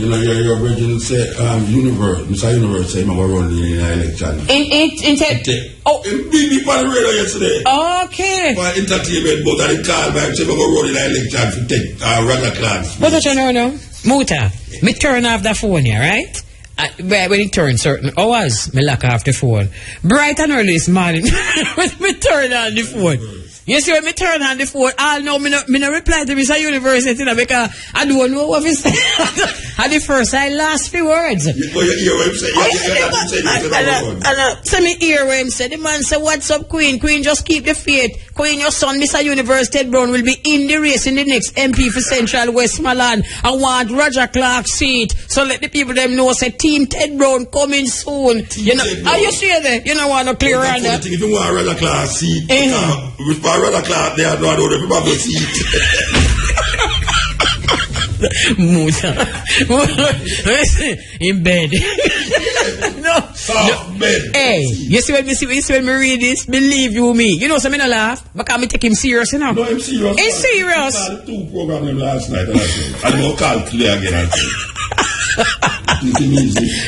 You know, your original said, Mr. Universe said, I'm going to run in the election. Oh. In BB on the radio yesterday. Okay. For entertainment, but I called back, said, I'm going to run in the election to take Roger class. What do you know? Muta, me turn off the phone here, right? When it turns certain hours, me lock off the phone. Bright and early this morning, when me turn on the phone. You see, when me turn on the phone, I'll know me no reply to Mr. University because I don't know what he said. At the first, I lost few words. You hear what him say? So me hear what him say. The man say, what's up, Queen? Queen, just keep the faith. Queen, your son, Mr. University, Ted Brown, will be in the race in the next MP for Central Westmoreland. I want Roger Clark's seat. So let the people them know, say, Team Ted Brown coming soon. You know, are you sure there? You don't want to clear on that? If you want Roger Clark's seat, Roger Clark, they are not all the people have the seat. In bed. no. Bed. Hey, you see when me read this? Believe you me. You know, so me no laugh because me take him serious, you know. No, I'm serious. He's serious. I called 2 programs last night and I'm going to call today again.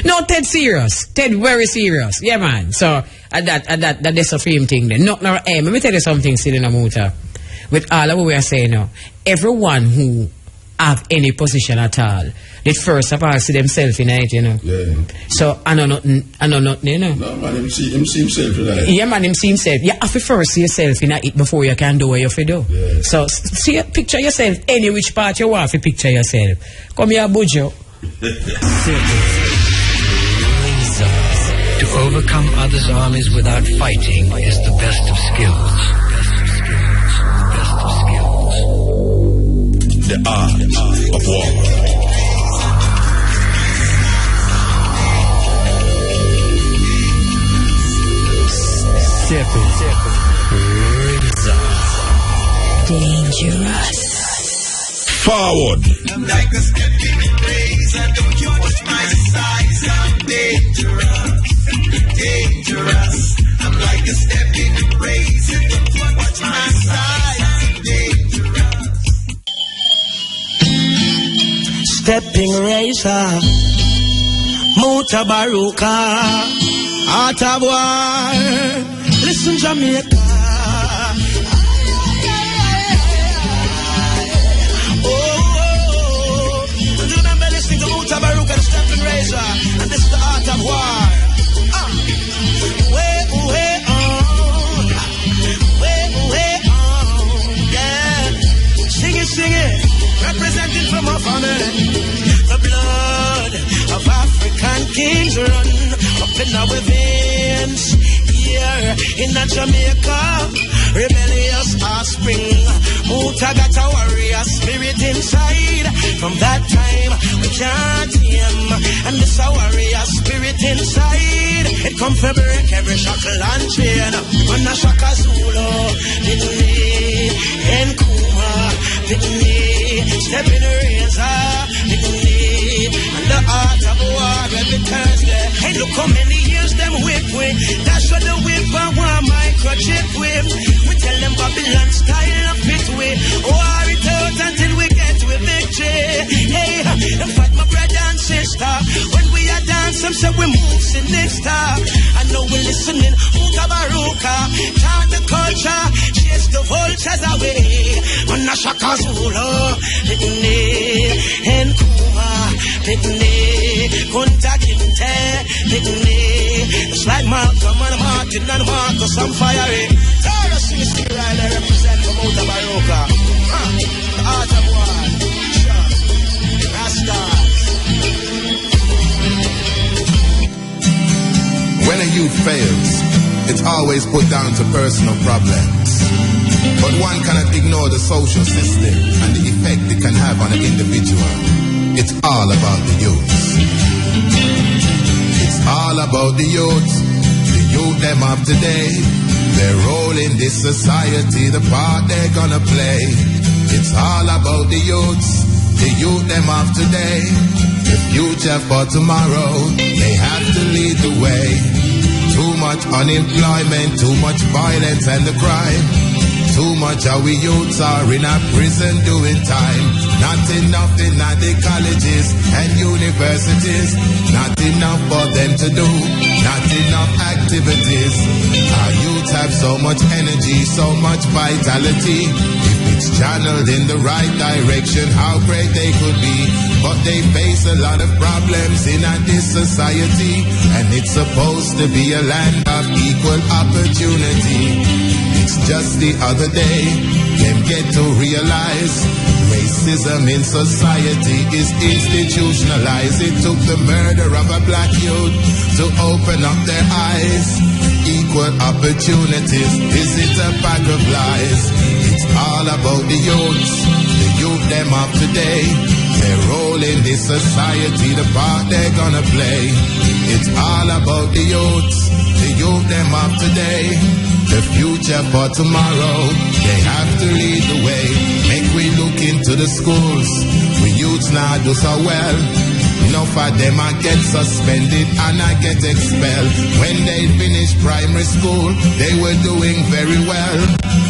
No, Ted serious. Ted very serious. Yeah, man. So that's a film thing then. No, hey, let me tell you something, Sidina Muta. With all of what we are saying now, everyone who have any position at all, they first of all see themselves in it, you know. Yeah. So I know nothing, you know. No, man, him see himself in it. Yeah, man, him see himself. You have to first see yourself in it before you can do what you have to do. Yeah. So picture yourself any which part you want to picture yourself. Come here, Bujo. To overcome others' armies without fighting is the best of skills. The art of war. Dangerous. Forward. I'm like a stepping razor, don't you watch my size, I'm dangerous, dangerous. I'm like a stepping razor, don't you watch my size, I'm dangerous. Stepping razor, Mutabaruka, Art of War. Listen, Jamaica. Mutabaruka, the Steppn razor, and this is the art of war. Way on, yeah. Sing it, representing from our family. The blood of African kings run up in our veins. Here in Jamaica, rebellious offspring. Muta got a warrior spirit inside. From that time, we can't tame. And this a warrior spirit inside. It come for break every shackle and chain. On a Shaka Zulu, didn't he? Nkuma, didn't he? Stepping razor, didn't he? And the art of war every Thursday. Hey, look how many years them whip with. That's what the whip I want microchip with. We tell them Babylon style of fit with. War it out until we get with victory. Hey, them fight my brother and sister. When we are dancing, so we move sinister. I know we're listening. Mutabaruka, chant the culture, chase the vultures away. On a Shaka Zulu, Litany, Nkuma, Litany, Kunta Kinte, Litany. It's like Malcolm and Martin and Marcus, I'm fiery. Taurus in the spirit, I represent the Mutabaruka. The art of war, Rastas. When a youth fails, it's always put down to personal problems. But one cannot ignore the social system and the effect it can have on an individual. It's all about the youth. It's all about the youth. The youth them of today. Their role in this society, the part they're gonna play. It's all about the youth. The youth them of today. The future for tomorrow. They have to lead the way. Too much unemployment, too much violence and the crime. Too much our youths are in a prison doing time. Not enough in the colleges and universities. Not enough for them to do. Not enough activities. Our youth have so much energy, so much vitality. If it's channeled in the right direction, how great they could be. But they face a lot of problems in this society. And it's supposed to be a land of equal opportunity. It's just the other day, them get to realize racism in society is institutionalized. It took the murder of a black youth to open up their eyes. Equal opportunities, is it a pack of lies? It's all about the youths, the youth them of today. Their role in this society, the part they're gonna play. It's all about the youths, the youth them of today. The future for tomorrow, they have to lead the way. Make we look into the schools, we youths now do so well. Enough of them I get suspended and I get expelled. When they finish primary school, they were doing very well.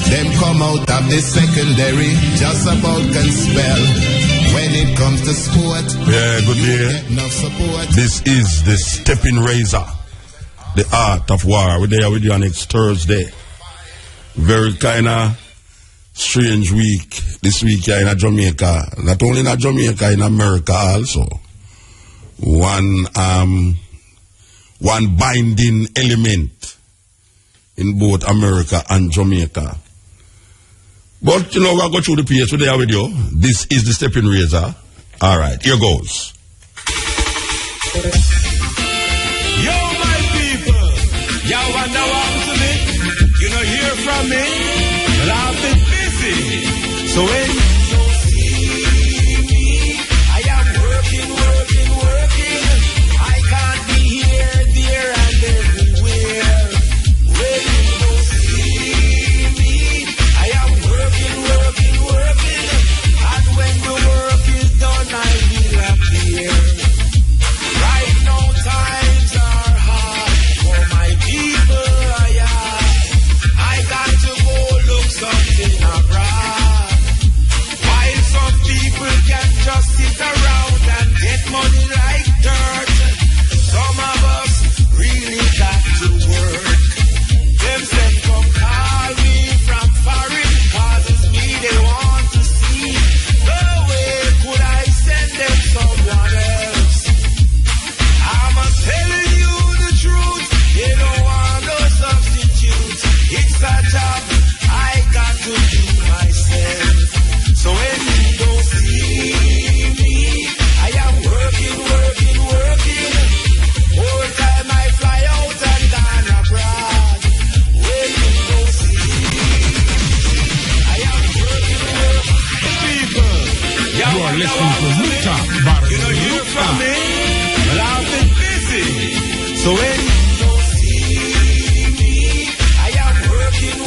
Them come out of the secondary, just about can spell. When it comes to sport, yeah, good day. Get enough support. This is the Steppn Razor, the art of war. We're there with you next Thursday. Very kind of strange week this week here in Jamaica. Not only in Jamaica, in America also. One binding element in both America and Jamaica. But you know, we'll go through the PS. We're there with you. This is the Steppn Razor. All right, here goes. Yo, my people, y'all wonder what to me? You know, hear from me? Well, I've been busy. So when you don't see me, I am working. I can't be here, there, and everywhere. When you don't see me, I am working. And when the work is done, I will appear. Right now, times are hard for my people. I got to go look something abroad. While some people can just sit around and get money like dirt, some of us really got to work. Them said come call me from foreign, cause it's me they want to see. No way could I send them someone else. I'm telling you the truth, they don't want no substitute. It's a job I got to do myself. So when you don't see me, I am working. All time I fly out and gone abroad. When you don't see me, I am working. People, You are listening to Mutabaruka. you know, hear from me? Well, I've been busy. So when you don't see me, I am working.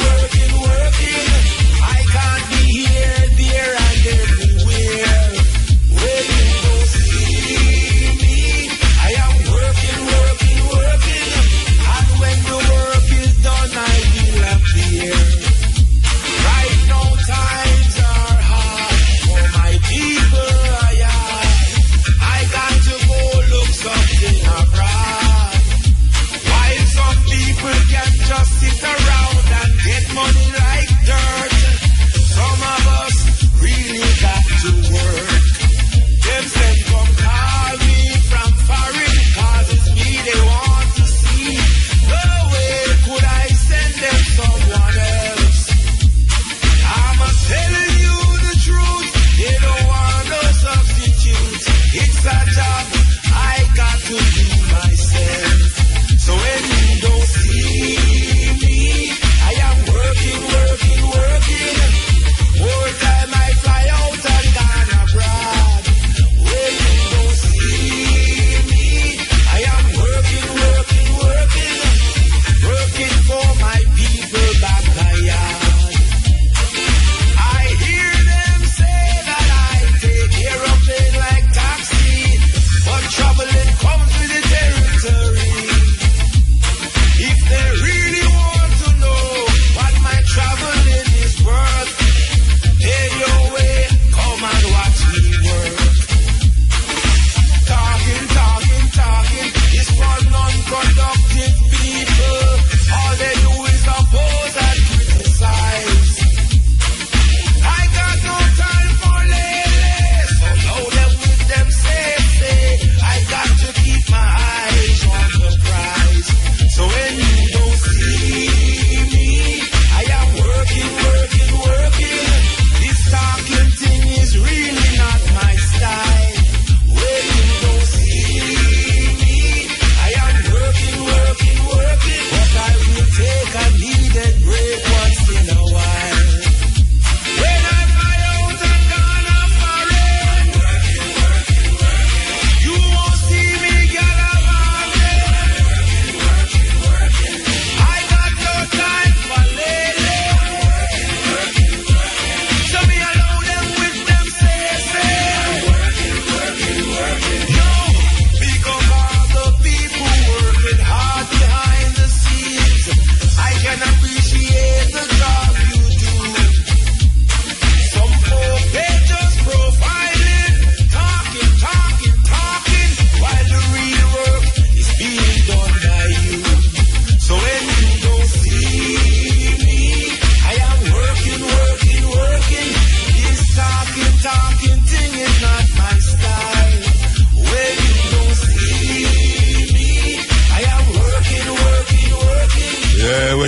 I can't be here, there, and everywhere. When you don't see me, I am working. And when the work is done, I will appear. Right now, times are hard for my people. I got to go look something abroad.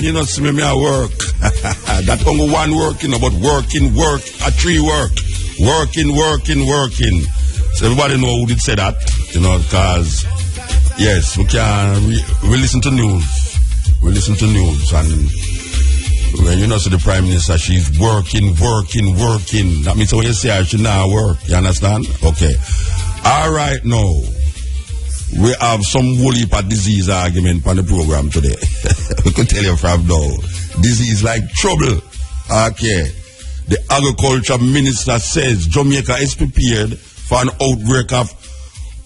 when you not see me at work. That only one work, but working, a tree work. Working. So everybody know who did say that, because, yes, we listen to news. And when you see the Prime Minister, she's working. That means when you say her, she not work. You understand? Okay. All right, now. We have some whole heap of disease argument on the program today. We could tell you from now. Disease like trouble. Okay. The agriculture minister says Jamaica is prepared for an outbreak of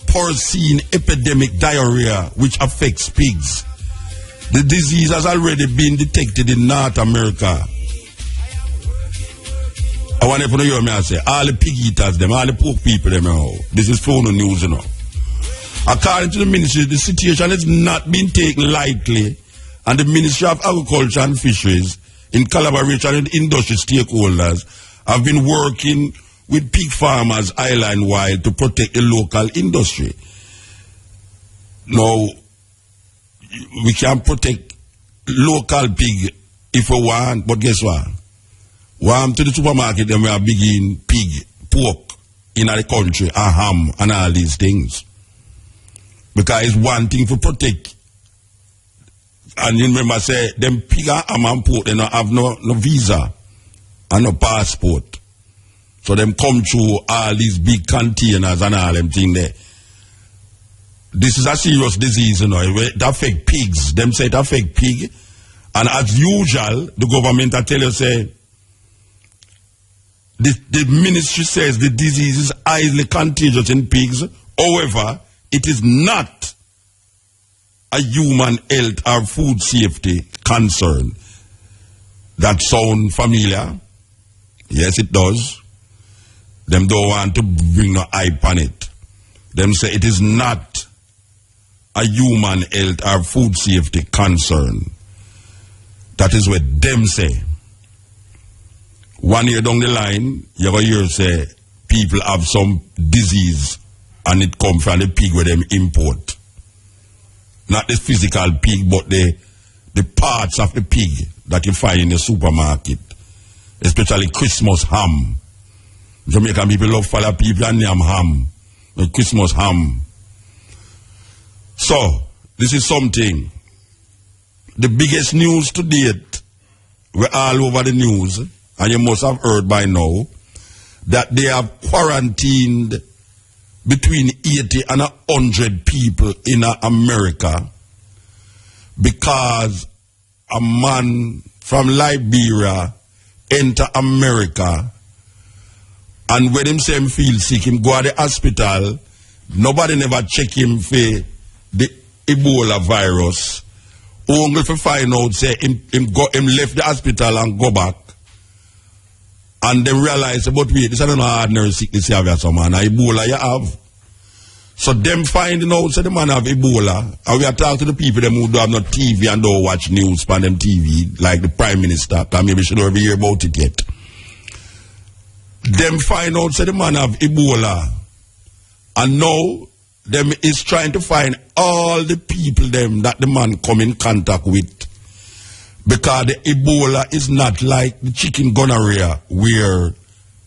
porcine epidemic diarrhea which affects pigs. The disease has already been detected in North America. I want to hear me say, all the pig eaters, all the pork people, this is phone news, According to the ministry, the situation has not been taken lightly, and the Ministry of Agriculture and Fisheries, in collaboration with industry stakeholders, have been working with pig farmers island-wide to protect the local industry. Now, we can protect local pig if we want, but guess what? Warm to the supermarket, then we are beginning pig, pork in the country, and ham, and all these things. Because it's one thing to protect. And you remember, say, them pig and ham and pork, they don't have no visa and no passport. So them come through all these big containers and all them things there. This is a serious disease, it affects pigs. Them say it affects pig. And as usual, the government will tell you, say, the ministry says the disease is highly contagious in pigs. However, it is not a human health or food safety concern. That sound familiar? Yes, it does. Them don't want to bring no hype on it. Them say it is not a human health or food safety concern. That is what them say. 1 year down the line, you ever hear say people have some disease and it come from the pig where them import. Not the physical pig, but the parts of the pig that you find in the supermarket. Especially Christmas ham. Jamaican people love follow people and name ham. The Christmas ham. So, this is something. The biggest news to date, we're all over the news, and you must have heard by now, that they have quarantined between 80 and 100 people in America because a man from Liberia enter America, and when him say him feel sick, him go to the hospital, nobody never check him for the Ebola virus. Only to find out say him left the hospital and go back. And then realize, but wait, this is not an ordinary sickness you have, some man. Ebola you have. So them finding out, say the man have Ebola. And we are talking to the people them who don't have no TV and don't watch news on them TV, like the Prime Minister, because maybe she don't ever hear about it yet. Them find out, say the man have Ebola. And now, them is trying to find all the people them that the man come in contact with. Because the Ebola is not like the chicken gonorrhea where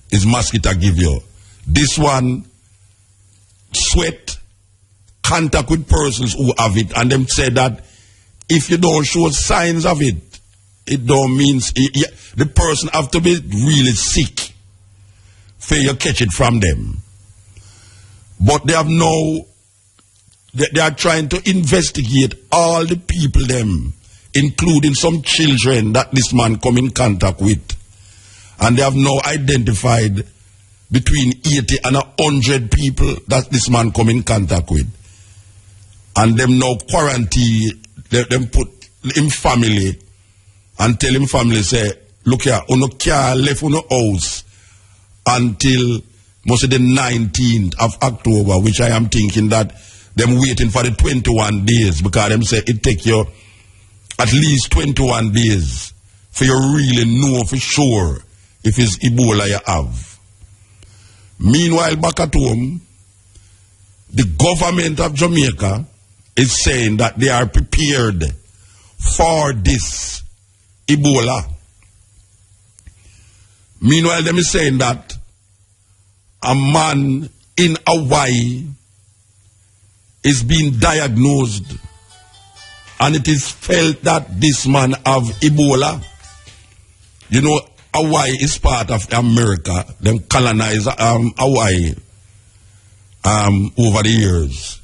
is mosquito give you. This one, sweat, contact with persons who have it, and them say that if you don't show signs of it, it don't mean the person have to be really sick for you catch it from them. But they have they are trying to investigate all the people them, including some children that this man come in contact with. And they have now identified between 80 and 100 people that this man come in contact with. And them now quarantine, them put him family and tell him family, say, look here, you can't leave your house until mostly the 19th of October, which I am thinking that them waiting for the 21 days, because them say it take you at least 21 days for you really know for sure if it's Ebola you have. Meanwhile, back at home, the government of Jamaica is saying that they are prepared for this Ebola. Meanwhile, them is saying that a man in Hawaii is being diagnosed and it is felt that this man have Ebola. You know, Hawaii is part of America. Them colonized Hawaii over the years.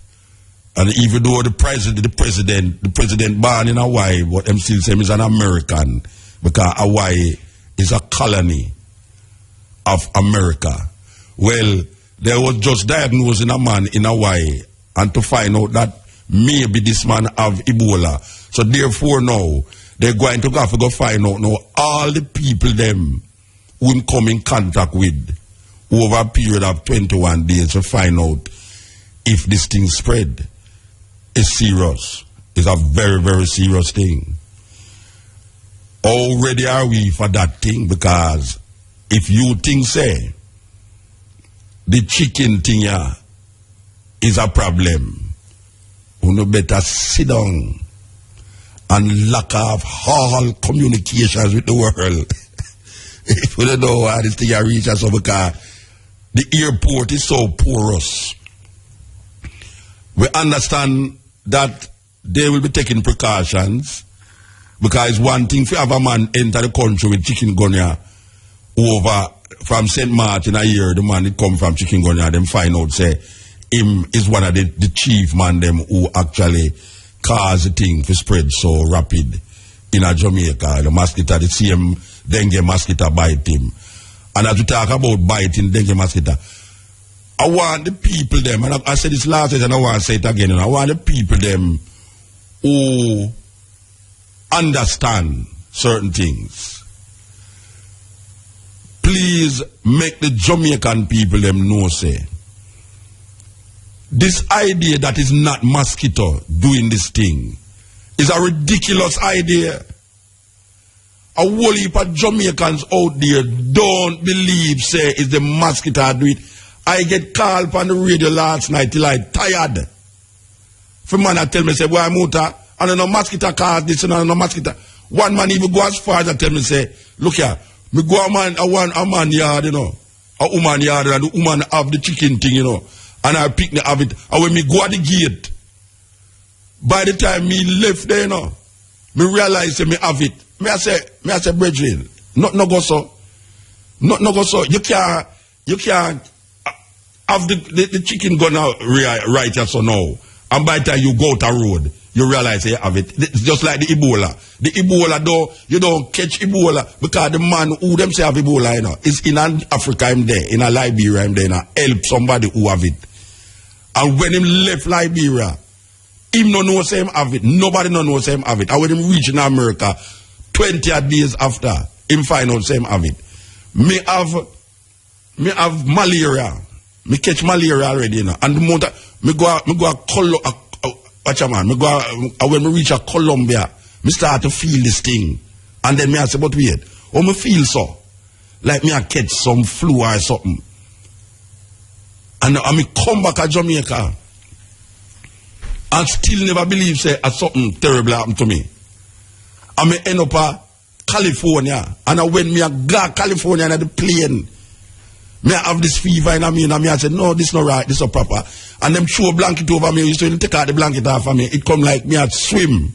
And even though the president born in Hawaii, but them still say he's an American because Hawaii is a colony of America. Well, there was just diagnosing a man in Hawaii and to find out that maybe this man have Ebola. So therefore now, they're going to have to go find out now all the people them who come in contact with over a period of 21 days to find out if this thing spread. It's serious. It's a very, very serious thing. How ready are we for that thing? Because if you think, say, the chicken thing here is a problem, you better sit down and lock off all communications with the world. If you don't know how this thing reaches, so because the airport is so porous. We understand that they will be taking precautions because it's one thing to have a man enter the country with chikungunya over from St. Martin a year, the man that come from chikungunya, them find out say him is one of the chief man them who actually cause the thing to spread so rapid in a Jamaica. The mosquito, the same dengue mosquito bite him. And as we talk about biting dengue mosquito, I want the people them, and I said this last time and I want to say it again, and I want the people them who understand certain things. Please make the Jamaican people them know, say, this idea that is not mosquito doing this thing is a ridiculous idea. A whole heap of Jamaicans out there don't believe, say, it's the mosquito do it. I get called on the radio last night till I tired. For man I tell me, say, boy, Muta, I don't know mosquito cause this and I don't know mosquito. One man even go as far as I tell me, say, look here, me go a man yard, you know, a woman yard, and the woman have the chicken thing, you know, and I pick the have it. And when me go at the gate, by the time me left there, you know, me realize me have it. Me I say, brethren, no go so. No go so. You can't have the chicken gun out right so now. And by the time you go out the road, you realize you have it. It's just like the Ebola. The Ebola, though, you don't catch Ebola because the man who them say have Ebola, you know, is in Africa, I'm there, in a Liberia, I'm there, and help somebody who have it. And when him left Liberia, him no know say him have it. Nobody no know say him have it. And when him reach in America, 20 days after, him find out say him have it. Me have malaria. Me catch malaria already, you know. And the moment me go watch a man, when me reach a Colombia, me start to feel this thing. And then me I say, but wait, how me feel so? Like me I catch some flu or something. And me come back to Jamaica and still never believe say something terrible happened to me. And me end up at California. And when me I go California on the plane, me I have this fever and I said, no, this not right, this not proper. And them throw a blanket over me, you still take out the blanket off of me, it come like me I swim.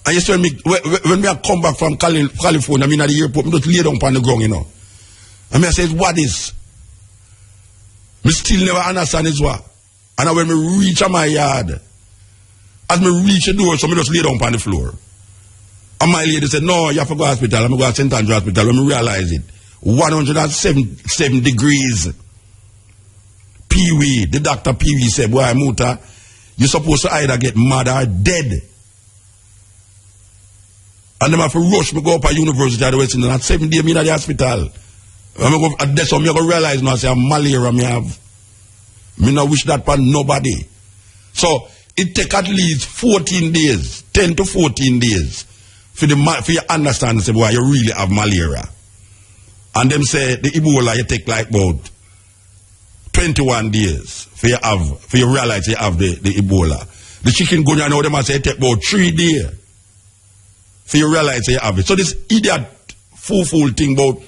And you see when me I come back from California, I mean at the airport, me just lay down on the ground, you know. And me I said, what is? Me still never understand this what. And when me reach my yard, as me reach the door, so me just lay down on the floor. And my lady said, no, you have to go to the hospital. I'm going to go to St. Andrew Hospital. When me realize it, 107 degrees. Pee-wee, the doctor Pee-wee said, boy, Muta, you're supposed to either get mad or dead. And then I have to rush me go up at University of the West Indies. At 7 days, I'm in the hospital. That's how I'm going to realize now, say, I'm malaria, me have. Me not wish that upon nobody. So, it take at least 14 days, 10 to 14 days, for you understand, say, boy, you really have malaria. And them say, the Ebola, you take like about 21 days for you realize you have the Ebola. The chikungunya now them say it take about 3 days for you realize you have it. So this idiot fool thing about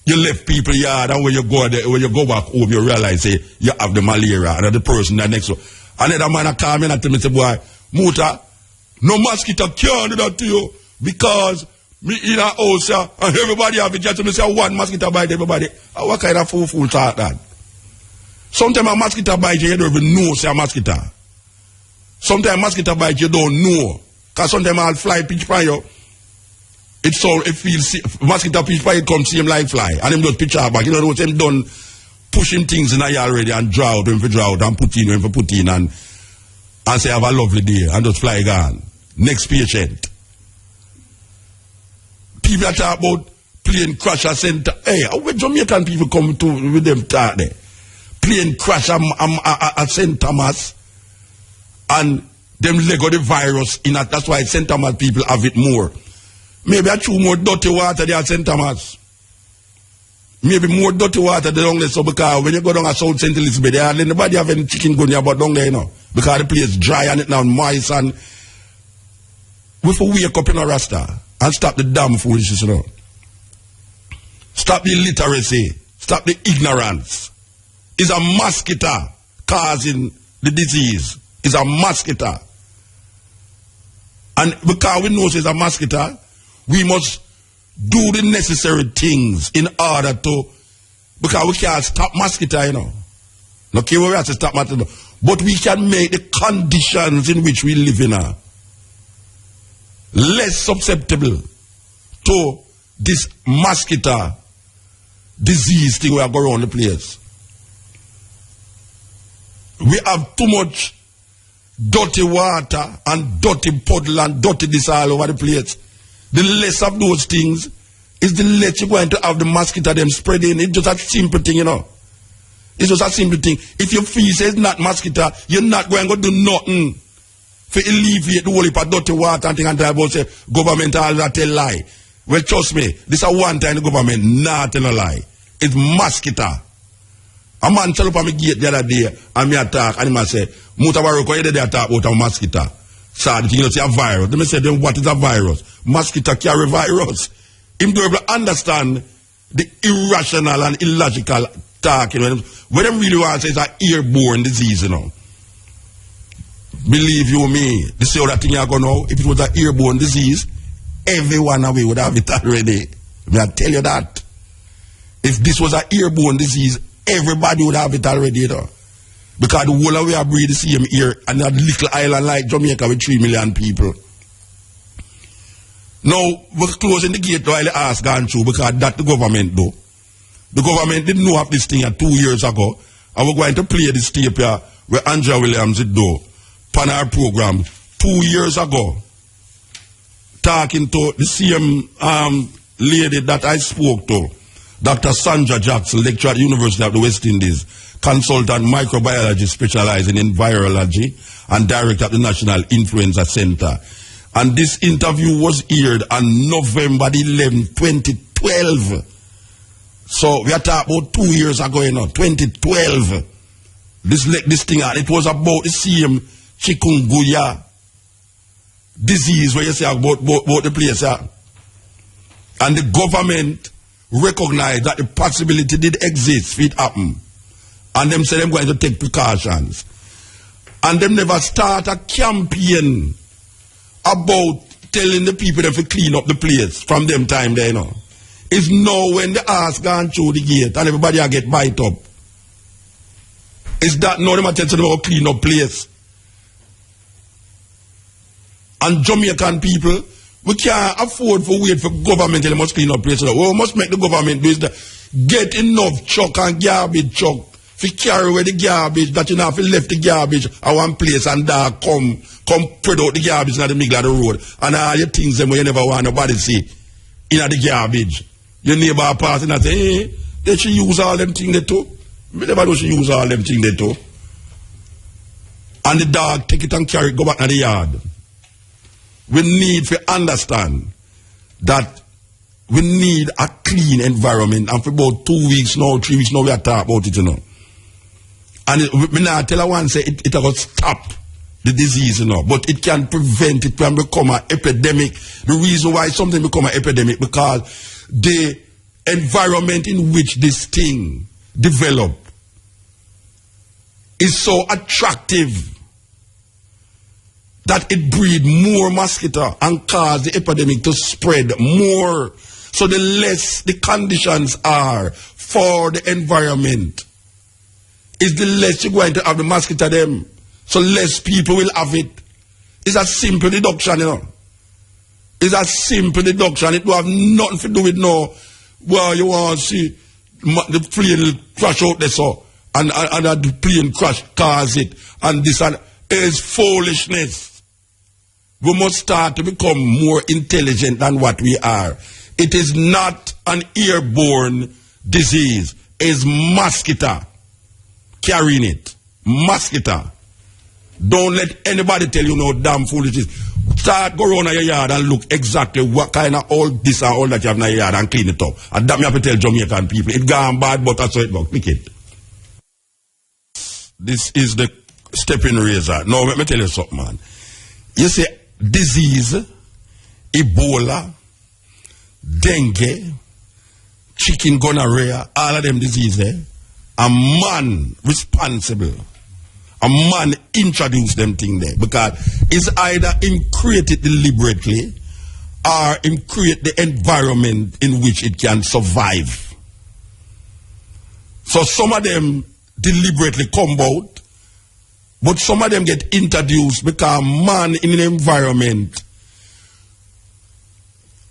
you left people yard and when you go back home you realize you have the malaria and the person that next to you. Another man call me and tell me, say, boy, Muta, no mosquito can't do that to you because me in a house and everybody have it. Just to say one mosquito bite everybody. What kind of fool thought that? Sometimes a mosquito bite you don't even know say a mosquito. Sometimes mosquito bite you don't know. Because sometimes I'll fly pitch by you. It feels mosquito pitch by it comes see him like fly. And him just pitch out back. You know what him done pushing things in a year already and draw out and put in and say have a lovely day and just fly gone. Next patient. People that talk about plane crash at center. Hey, where Jamaican people come to with them talk there? Plane crash at St. Thomas and them Lego the virus in it. That's why St. Thomas people have it more. Maybe I chew more dirty water there at St. Thomas. Maybe more dirty water down there, so because when you go down at South St. Elizabeth, there nobody have any chicken gun here but down there, you know. Because the place dry and it now moist and we have to wake up in a rasta and stop the damn foolishness, you know. Stop the illiteracy. Stop the ignorance. It's a mosquito causing the disease. It's a mosquito. And because we know it's a mosquito, we must do the necessary things in order to, because we can't stop mosquito, you know. Okay, we have to stop mosquito, but we can make the conditions in which we live in less susceptible to this mosquito disease thing we have around the place. We have too much dirty water and dirty puddle and dirty this all over the place. The less of those things is the less you're going to have the mosquito them spreading. It's just a simple thing, you know. It's just a simple thing. If your feces is not mosquito, you're not going to do nothing for alleviate the whole heap of dirty water and thing and about say government all that tell lie. Well, trust me, this is one time the government not tell a lie. It's mosquito. A man tell up on my gate the other day and me attack and he say, Mutabaruka, you did attack about a mosquito. So the thing you say a virus. Then me say, then what is a virus? Mosquito carry virus. Him don't able to understand the irrational and illogical talk. You know, what them really want to say is an airborne disease, you know. Believe you me, this is how that thing you go now. If it was an airborne disease, everyone away would have it already. I tell you that. If this was an airborne disease, everybody would have it already, you know. Because the whole of we are breathe the same air and a little island like Jamaica with 3 million people. Now, we're closing the gate while the ass gone through because that the government do. The government didn't know of this thing 2 years ago. And we're going to play this tape here where Andrea Williams did do on our program 2 years ago. Talking to the same lady that I spoke to, Dr.Sandra Jackson, lecturer at the University of the West Indies, consultant microbiologist specializing in virology and director at the National Influenza Center. And this interview was aired on November 11, 2012. So we are talking about 2 years ago, you know, 2012. This thing, it was about the same chikungunya disease where you say about the place. And the government recognized that the possibility did exist for it happen. And them say they're going to take precautions. And them never start a campaign about telling the people them to clean up the place from them time there, you know. It's now when the ass gone through the gate and everybody a get bite up. It's that now them a tell them about clean up place. And Jamaican people, we can't afford to wait for government till they must clean up place. What we must make the government do is get enough truck and garbage truck to carry away the garbage that you know if you left the garbage at one place and that come spread out the garbage in the middle of the road and all your things them where you never want nobody see in the garbage. Your neighbor passing and say, hey, they should use all them things they too. We never know she use all them things they too. And the dog take it and carry it, go back to the yard. We need to understand that we need a clean environment. And for about 2 weeks now, 3 weeks now, we are talking about it, you know. And we now tell her one, say, it will stop the disease, you know, but it can prevent it from become an epidemic. The reason why something become an epidemic, because the environment in which this thing develop is so attractive that it breed more mosquito and cause the epidemic to spread more. So the less the conditions are for the environment, is the less you're going to have the mosquito them. So less people will have it. It's a simple deduction, you know. It's a simple deduction. It will have nothing to do with no, well, you want to see the plane crash out there, so, and the plane crash cause it, and this and is foolishness. We must start to become more intelligent than what we are. It is not an airborne disease. It's mosquito carrying it. Mosquito. Don't let anybody tell you no damn foolishness. Start go around your yard and look exactly what kind of all this and all that you have in your yard and clean it up. And that me have to tell Jamaican people. It gone bad, but that's how it goes. Pick it. This is the Steppn razor. Now let me tell you something, man. You see, disease, Ebola, dengue, chicken gonorrhea, all of them diseases, a man responsible. A man introduced them thing there, because it's either him create it deliberately or him create the environment in which it can survive. So some of them deliberately come out, but some of them get introduced because man in an environment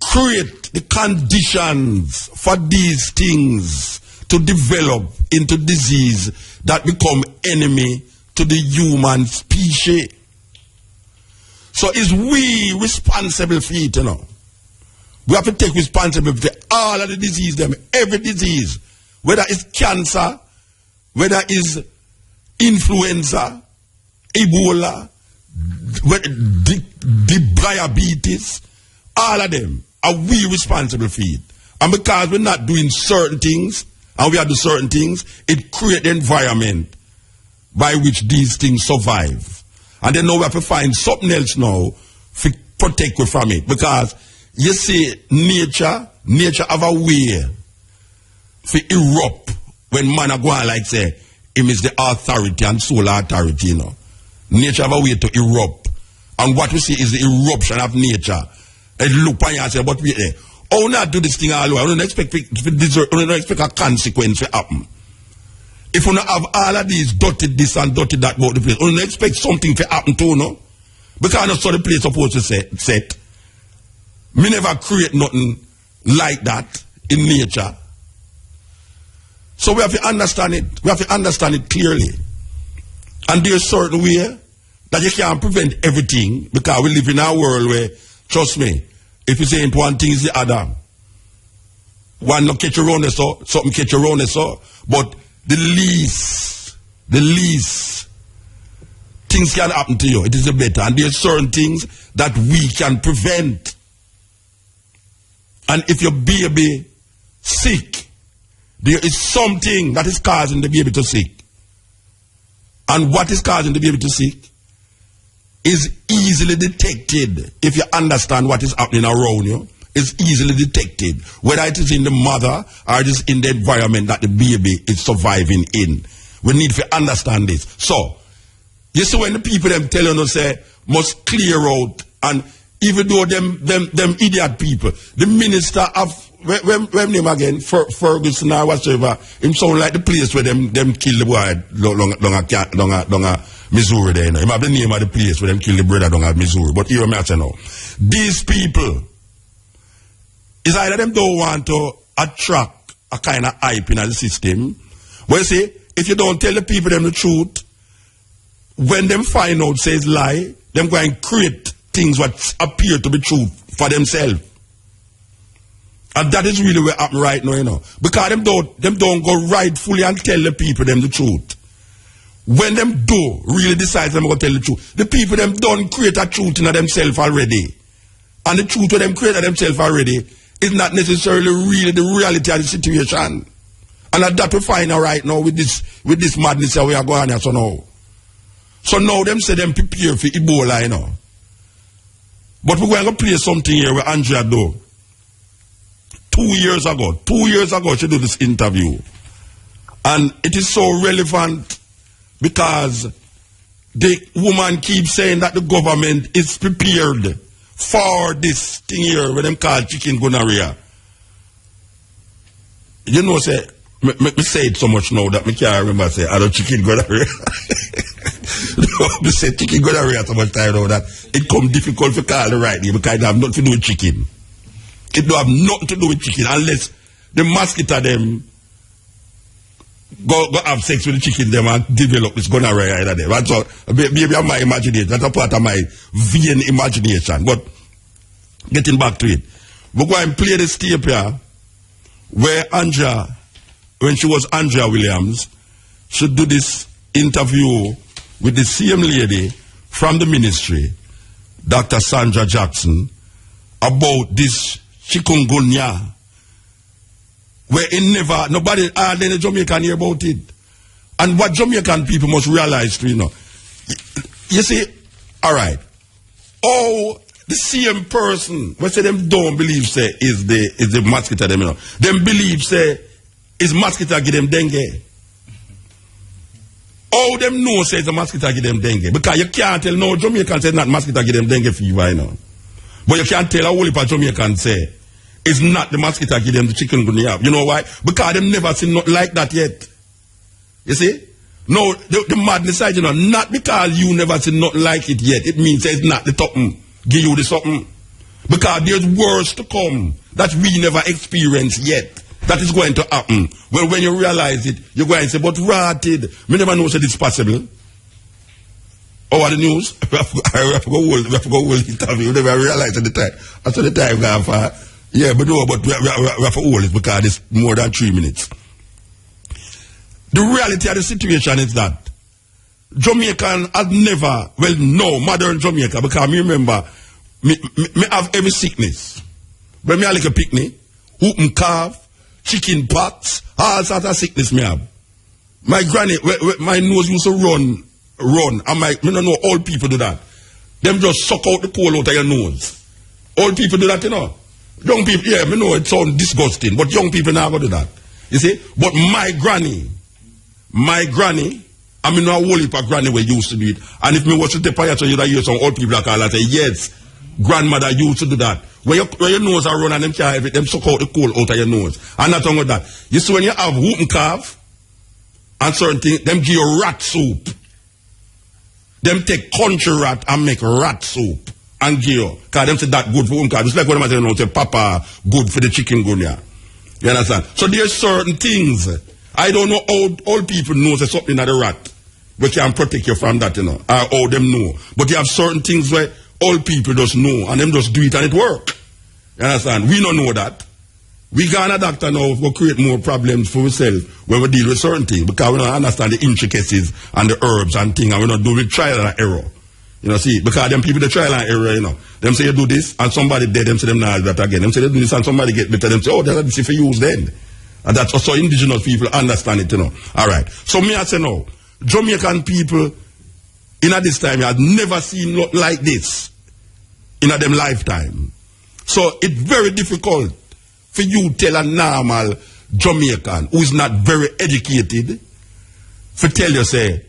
create the conditions for these things to develop into disease that become enemy to the human species. So is we responsible for it, you know. We have to take responsibility for all of the disease, them, every disease, whether it's cancer, whether it's influenza, Ebola, the diabetes, all of them, are we responsible for it? And because we're not doing certain things, and we are doing certain things, it creates the environment by which these things survive. And then now we have to find something else now to protect you from it. Because you see, nature have a way to erupt when man are going like say, him is the authority and sole authority, you know. Nature have a way to erupt. And what we see is the eruption of nature. And look on you and say, but wait there. Oh, not do this thing all the way. I don't expect a consequence to happen. If you don't have all of these dotted this and dotted that about the place, you don't expect something to happen to you, no? Because that's how the place supposed to set. Me never create nothing like that in nature. So we have to understand it. We have to understand it clearly. And there's a certain way that you can't prevent everything, because we live in a world where, trust me, if you say one thing is the other, one not catch around the so, something catch around the so, but the least things can happen to you, it is the better. And there are certain things that we can prevent. And if your baby sick, there is something that is causing the baby to sick. And what is causing the baby to sick is easily detected. If you understand what is happening around you, it's easily detected, whether it is in the mother or it is in the environment that the baby is surviving in. We need to understand this. So, you see when the people them tell you, say, must clear out, and even though them idiot people, the minister of, when name again, Ferguson or whatever, him sound like the place where them kill the boy down Missouri there, you know. Him have the name of the place where them kill the brother down at Missouri. But here I say now, these people, it's either them don't want to attract a kind of hype in the system. But you see, if you don't tell the people them the truth, when them find out says lie, them go and create things what appear to be true for themselves. And that is really what happen right now, you know. Because them don't go rightfully and tell the people them the truth. When them do really decide them going to tell the truth, the people them don't create a truth in themselves already. And the truth of them create themselves already is not necessarily really the reality of the situation. And that we find out right now with this madness that we are going on here so now. So now them say them prepare for Ebola, you know. But we're going to play something here with Andrea do. 2 years ago she did this interview. And it is so relevant because the woman keeps saying that the government is prepared for this thing here with them called chicken gonorrhea. You know, say, me say it so much now that me can't remember say, I don't chicken gonorrhea. Me say chicken gonorrhea so much time now that it come difficult to call the right name because it have nothing to do with chicken. It don't have nothing to do with chicken unless the mosquito them go have sex with the chicken them and develop this gonorrhea either there. That's all. Maybe I'm my imagination. That's a part of my vain imagination. But getting back to it, we're going to play this tape here where Andrea, when she was Andrea Williams, she do this interview with the same lady from the ministry, Dr. Sandra Jackson, about this chikungunya, where it never, nobody, then the Jamaican hear about it. And what Jamaican people must realize, you know, you see, all right, oh, the same person, when say them don't believe, say, is the mosquito, them, you know, them believe, say, is mosquito give them dengue. Oh, them know, say, the mosquito give them dengue. Because you can't tell, no, Jamaican say not mosquito give them dengue fever, you know. But you can't tell a whole heap of Jamaican say, it's not the mosquito give them the chikungunya. You know why? Because them never seen nothing like that yet. You see? No, the madness side, you know, not because you never seen nothing like it yet. It means it's not the something. Give you the something. Because there's worse to come that we never experienced yet. That is going to happen. Well, when you realize it, you're going to say, but rotted. We never know that it's possible. Oh, what the news? We have to go hold interview. We never realize at the time. After the time gone for. Yeah, but no, but we have to hold it because it's more than 3 minutes. The reality of the situation is that Jamaican had never, well, no, modern Jamaica, because I remember, me have every sickness. When me have like a picnic, whooping cough, chicken pox, all sorts of sickness me have. My granny, my nose used to run, and me don't know, old people do that. Them just suck out the coal out of your nose. Old people do that, you know. Young people, yeah, me know it sounds disgusting, but young people never do that. You see? But my granny, I mean, no whole heap of granny we used to do it. And if me watch the paper, so you'd hear some old people that call and say, yes, grandmother used to do that. When your nose are run and them can't have it, them suck out the coal out of your nose. And not only that. You see when you have whooping cough and certain things, them give you rat soup. Them take country rat and make rat soup and give you. Because them say that good for whooping cough. Just like what I'm saying, say papa good for the chikungunya. You understand? So there's certain things. I don't know how old people know there's something at the rat. We can protect you from that, you know. Or how them know. But you have certain things where old people just know and them just do it and it work. You understand? We don't know that. We got a doctor now to create more problems for ourselves when we deal with certain things because we don't understand the intricacies and the herbs and things and we don't do with trial and error. You know, see, because them people, the trial and error, you know. Them say you do this and somebody dead, them say them not that again. Them say they do this and somebody get better, them say, oh, that's this if you use then. And that's also indigenous people understand it, you know. All right. So me I say no. Jamaican people in this time had never seen not like this in them lifetime. So it's very difficult for you to tell a normal Jamaican who is not very educated to tell you say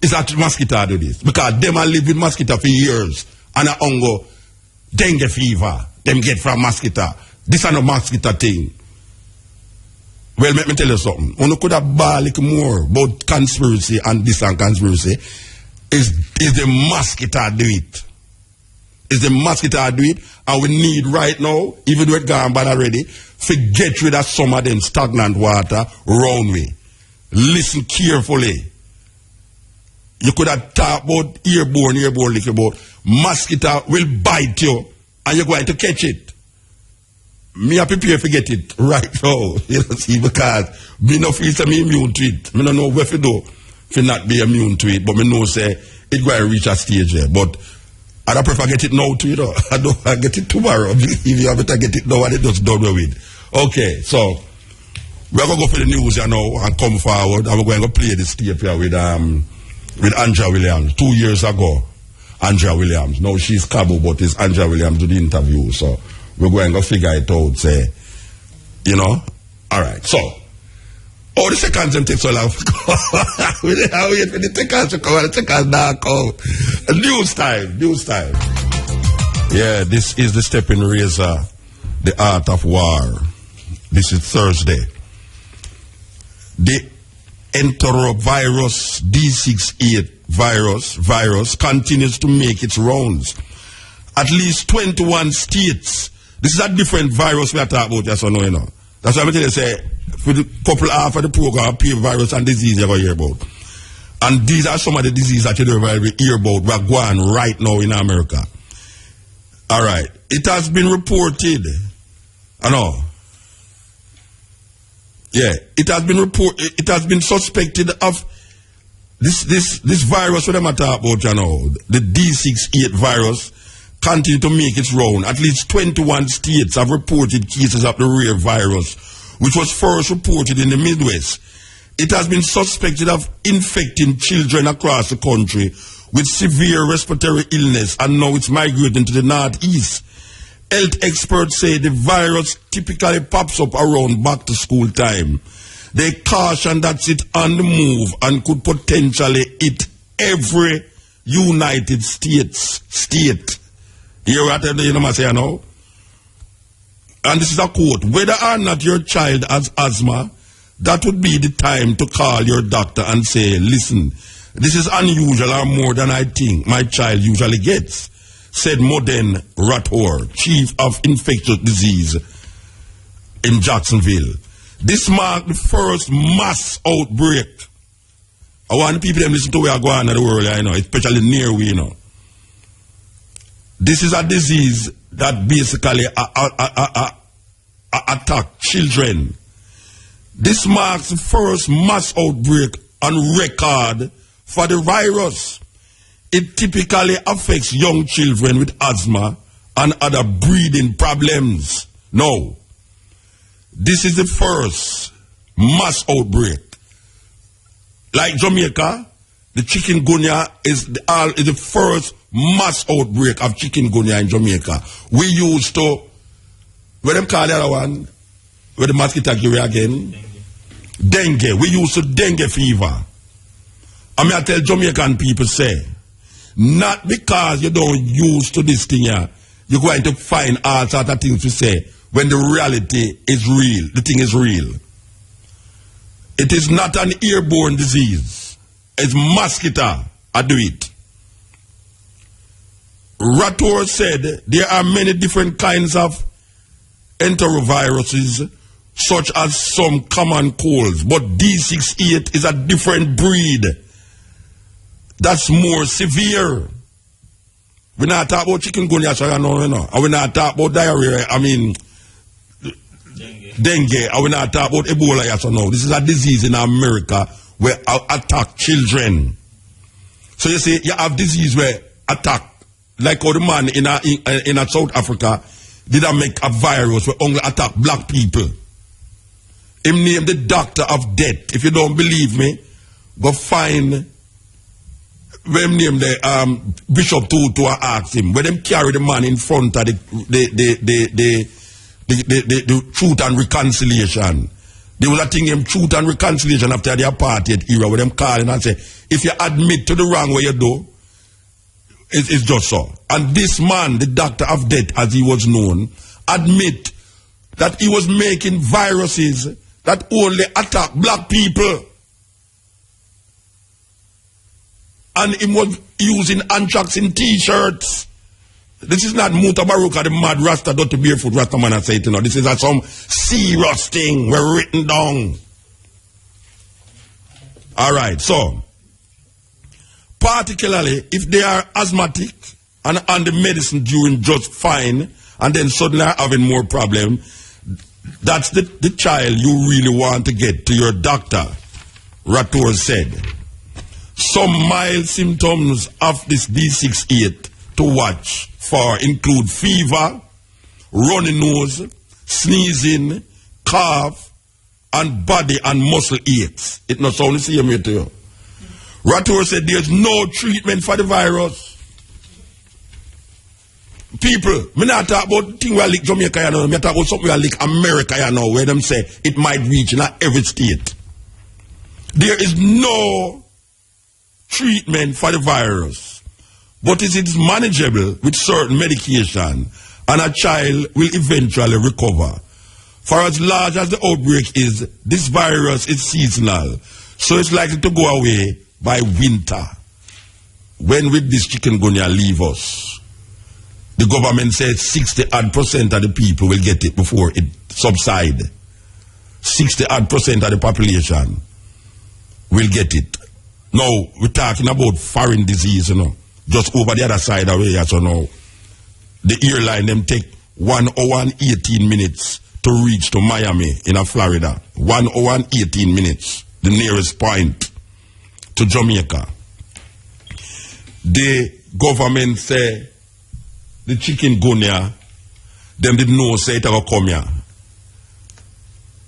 it's that mosquito do this. Because them are live with mosquito for years and a hunger, dengue fever, them get from mosquito. This is no mosquito thing. Well, let me tell you something. When you could have barley more about conspiracy and this and conspiracy, is the mosquito do it. Is the mosquito do it. And we need right now, even though it's gone bad already, to get rid of some of them stagnant water around me. Listen carefully. You could have talked about airborne, like about mosquito will bite you and you're going to catch it. Me are prepared to get it right now. You know, see, because me no feel me immune to it. Me don't know what to do to not be immune to it. But me know say it going to reach a stage there. But I don't prefer get it now to you know. I get it tomorrow. If you have to get it now and it just done with. Okay, so we're going to go for the news here now and come forward. And we're going to play this tape here with with Andrea Williams 2 years ago. Andrea Williams. Now she's Cabo, but it's Andrea Williams do the interview. So we're going to figure it out, say, you know. All right. So, the seconds them take so long. We wait for the seconds to come. The seconds now come. News time. Yeah, this is the Steppn Razor, the art of war. This is Thursday. The enterovirus D68 virus continues to make its rounds. At least 21 states. This is a different virus we are talking about, yes or no, you know. That's why I'm telling you, say, for the couple half of the program, virus and disease you're going to hear about. And these are some of the diseases that you don't really hear about. We're going right now in America. All right. It has been reported. I know. Yeah. It has been suspected of this virus, what I'm talking about, you know, the D68 virus, continue to make its round. At least 21 states have reported cases of the rare virus, which was first reported in the Midwest. It has been suspected of infecting children across the country with severe respiratory illness, and now it's migrating to the Northeast. Health experts say the virus typically pops up around back to school time. They caution that it's on the move and could potentially hit every United States state. You know what I say now? And this is a quote. Whether or not your child has asthma, that would be the time to call your doctor and say, listen, this is unusual or more than I think my child usually gets, said Modern Rathore, chief of infectious disease in Jacksonville. This marked the first mass outbreak. I want people to listen to where I go on in the world, you know, especially near we, you know. This is a disease that basically attack children. This marks the first mass outbreak on record for the virus. It typically affects young children with asthma and other breathing problems. No. This is the first mass outbreak. Like Jamaica, the chikungunya is the first mass outbreak of chikungunya in Jamaica. We used to, what them call the other one? Where the mosquito give again? Dengue. We used to dengue fever. I tell Jamaican people, say, not because you don't use to this thing here, you're going to find all sorts of things to say when the reality is real. The thing is real. It is not an airborne disease. It's mosquito. I do it. Rathore said there are many different kinds of enteroviruses, such as some common colds, but D68 is a different breed that's more severe. We're not talking about chikungunya, so you know. And we're not talking about diarrhea, dengue. And we're not talking about Ebola, yes or no. This is a disease in America where attack children. So you see, you have disease where attack, like how the man in South Africa did make a virus where only attack black people. Him named the doctor of death. If you don't believe me, go find where him named the Bishop Tutu and ask him. When them carry the man in front of the Truth and Reconciliation. There was a thing named Truth and Reconciliation after the apartheid era where them calling and say, if you admit to the wrong way you do, it's just so. And this man, the doctor of death as he was known, admit that he was making viruses that only attack black people. And he was using anthrax in t-shirts. This is not Mutabaruka, the mad Rasta, Dr. Barefoot Rasta man, I say it, you know. This is some serious thing we're written down. All right, so, particularly if they are asthmatic and on the medicine during just fine, and then suddenly are having more problem, that's the child you really want to get to your doctor, Rathore said. Some mild symptoms of this D68 to watch for include fever, runny nose, sneezing, cough, and body and muscle aches. It not sound the same way to you. Ratur said there's no treatment for the virus. People, me not talk about thing where like Jamaica, you know, me talk about something where like America, you know, where them say it might reach in every state. There is no treatment for the virus, but it is manageable with certain medication, and a child will eventually recover. For as large as the outbreak is, this virus is seasonal, so it's likely to go away by winter. When will this chikungunya leave us? The government says 60% of the people will get it before it subsides. 60% of the population will get it. Now, we're talking about foreign disease, you know, just over the other side of here. So now, the airline, them take 1 hour and 18 minutes to reach to Miami in Florida. 1 hour and 18 minutes, the nearest point to Jamaica. The government say the chikungunya, them didn't know say it will come here.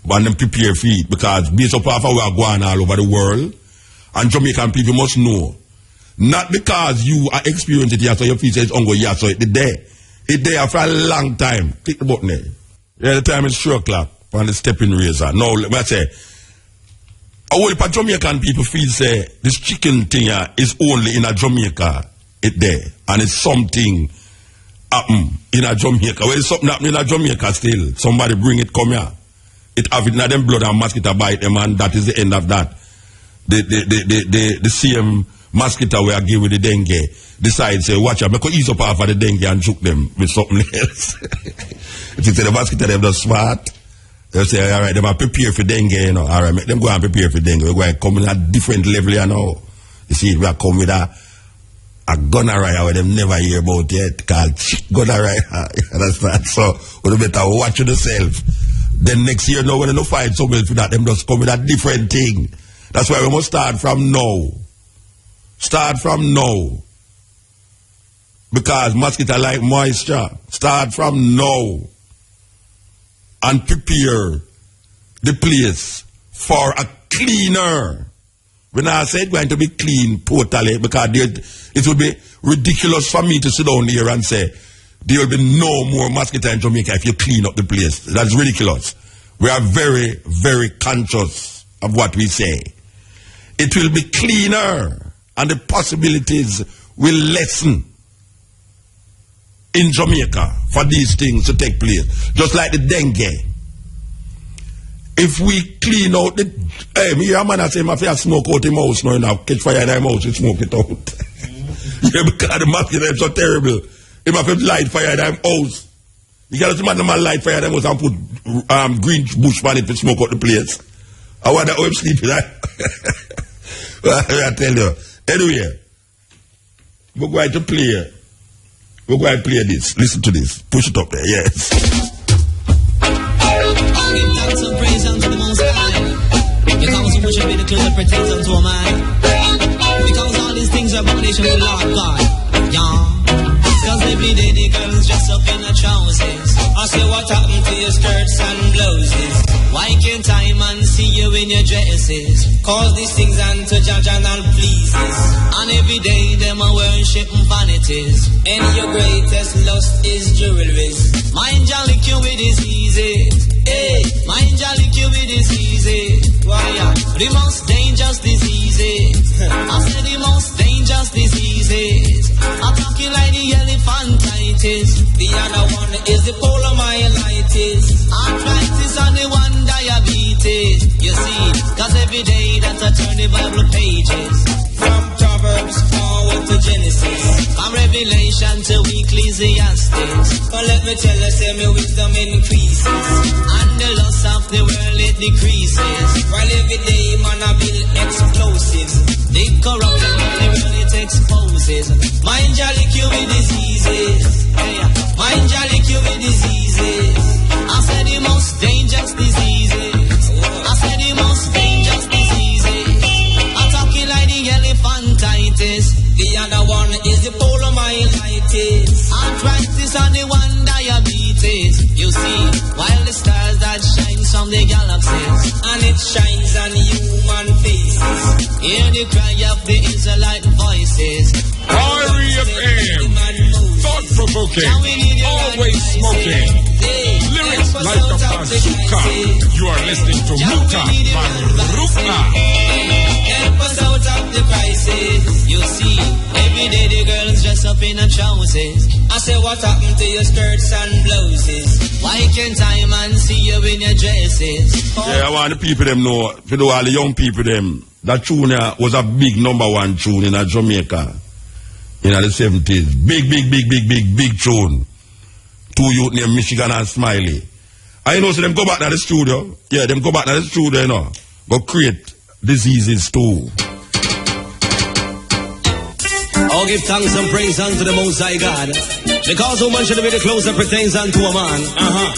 But them prepare for it because based upon how we are going all over the world, and Jamaican people must know. Not because you are experiencing it here, so your feet says ongo here, so it's there. It's there for a long time. Click the button there. Yeah, the time is 3 o'clock on the Steppn razor. Now, let's say, all the Jamaican people feel say this chicken thing here is only in a Jamaica. It's there. And it's something happen in a Jamaica. Well, it's something happening in a Jamaica still. Somebody bring it, come here. It have it in them blood and mosquito bite them, and that is the end of that. The same mosquito we are giving with the dengue decide say, watch out, make a ease up half of the dengue and choke them with something else. If you say the mosquito them just smart, they'll say, all right, they are prepare for dengue, you know. All right, make them go and prepare for dengue. We're going to come in a different level, you know. You see, we are coming with a gonorrhea where them never hear about yet, called gonorrhea. You understand? So, we better watch yourself. Then next year, now, when you find something for that, them just come with a different thing. That's why we must start from now. Start from now. Because mosquito like moisture. Start from now. And prepare the place for a cleaner. When I say it's going to be clean totally, because it would be ridiculous for me to sit down here and say there will be no more mosquito in Jamaica if you clean up the place. That's ridiculous. We are very, very conscious of what we say. It will be cleaner and the possibilities will lessen in Jamaica for these things to take place. Just like the dengue. If we clean out the... Hey, me hear a man say, if you smoke out the mouse now, catch fire in the mouse, you smoke it out. Yeah, because the mosquito is so terrible. If I have light fire in the house, you got to man light fire in the house and put green bush on it to smoke out the place. I want to sleep in that. I tell you. Anyway, we're going to play. We're going to play this. Listen to this. Push it up there. Yes. I'll give thanks and praise unto the Most High, because He push away the clothes that pertains unto a man. Because all these things are abomination to the Lord God. Yeah. Because every day the girls dress up in the trousers. I say, what happened to your skirts and blouses? Why can't I man see you in your dresses? Cause these things unto judge and all pleases. And every day them are worship vanities. And your greatest lust is jewelries. Mind ya lick you with diseases. Hey, mind ya lick you with diseases. Why the most dangerous diseases. I said the most dangerous diseases. I'm talking like the elephantitis. The other one is the polymyelitis. Arthritis and the one diabetes. You see, cause every day that I turn the Bible pages. From Proverbs forward to Genesis. From Revelation to Ecclesiastes. But let me tell you, say my wisdom increases. And the lust of the world it decreases. While every day man I build explosives. The corruption of the world it exposes. Mind ya lick you with diseases. Mind ya lick you with diseases. I said the most dangerous diseases. I said the most dangerous diseases. I'm talking like the elephantitis. The other one is the polymyelitis. Arthritis focus on the one diabetes. You see, while the stars that shine from the galaxies, and it shines on human faces. Hear the cry of the Israelite voices. R.E.F.M. Thought-provoking, always smoking. Lyrics like a bazooka. You are listening to Mutabaruka. Help us out of the crisis. You see, every day the girls dress up in a trousers. I say, what happened to your skirts and blouses? Why can't I man see you in your dresses? Yeah, I want the people them know, for all the young people them, that tune was a big #1 tune in Jamaica in the 70s. Big tune. 2 youth named Michigan and Smiley. I know, so them go back to the studio. Yeah, them go back to the studio, you know. Go create diseases too. Oh, give thanks and praise unto the Most High God. Because woman should be the clothes that pertains unto a man.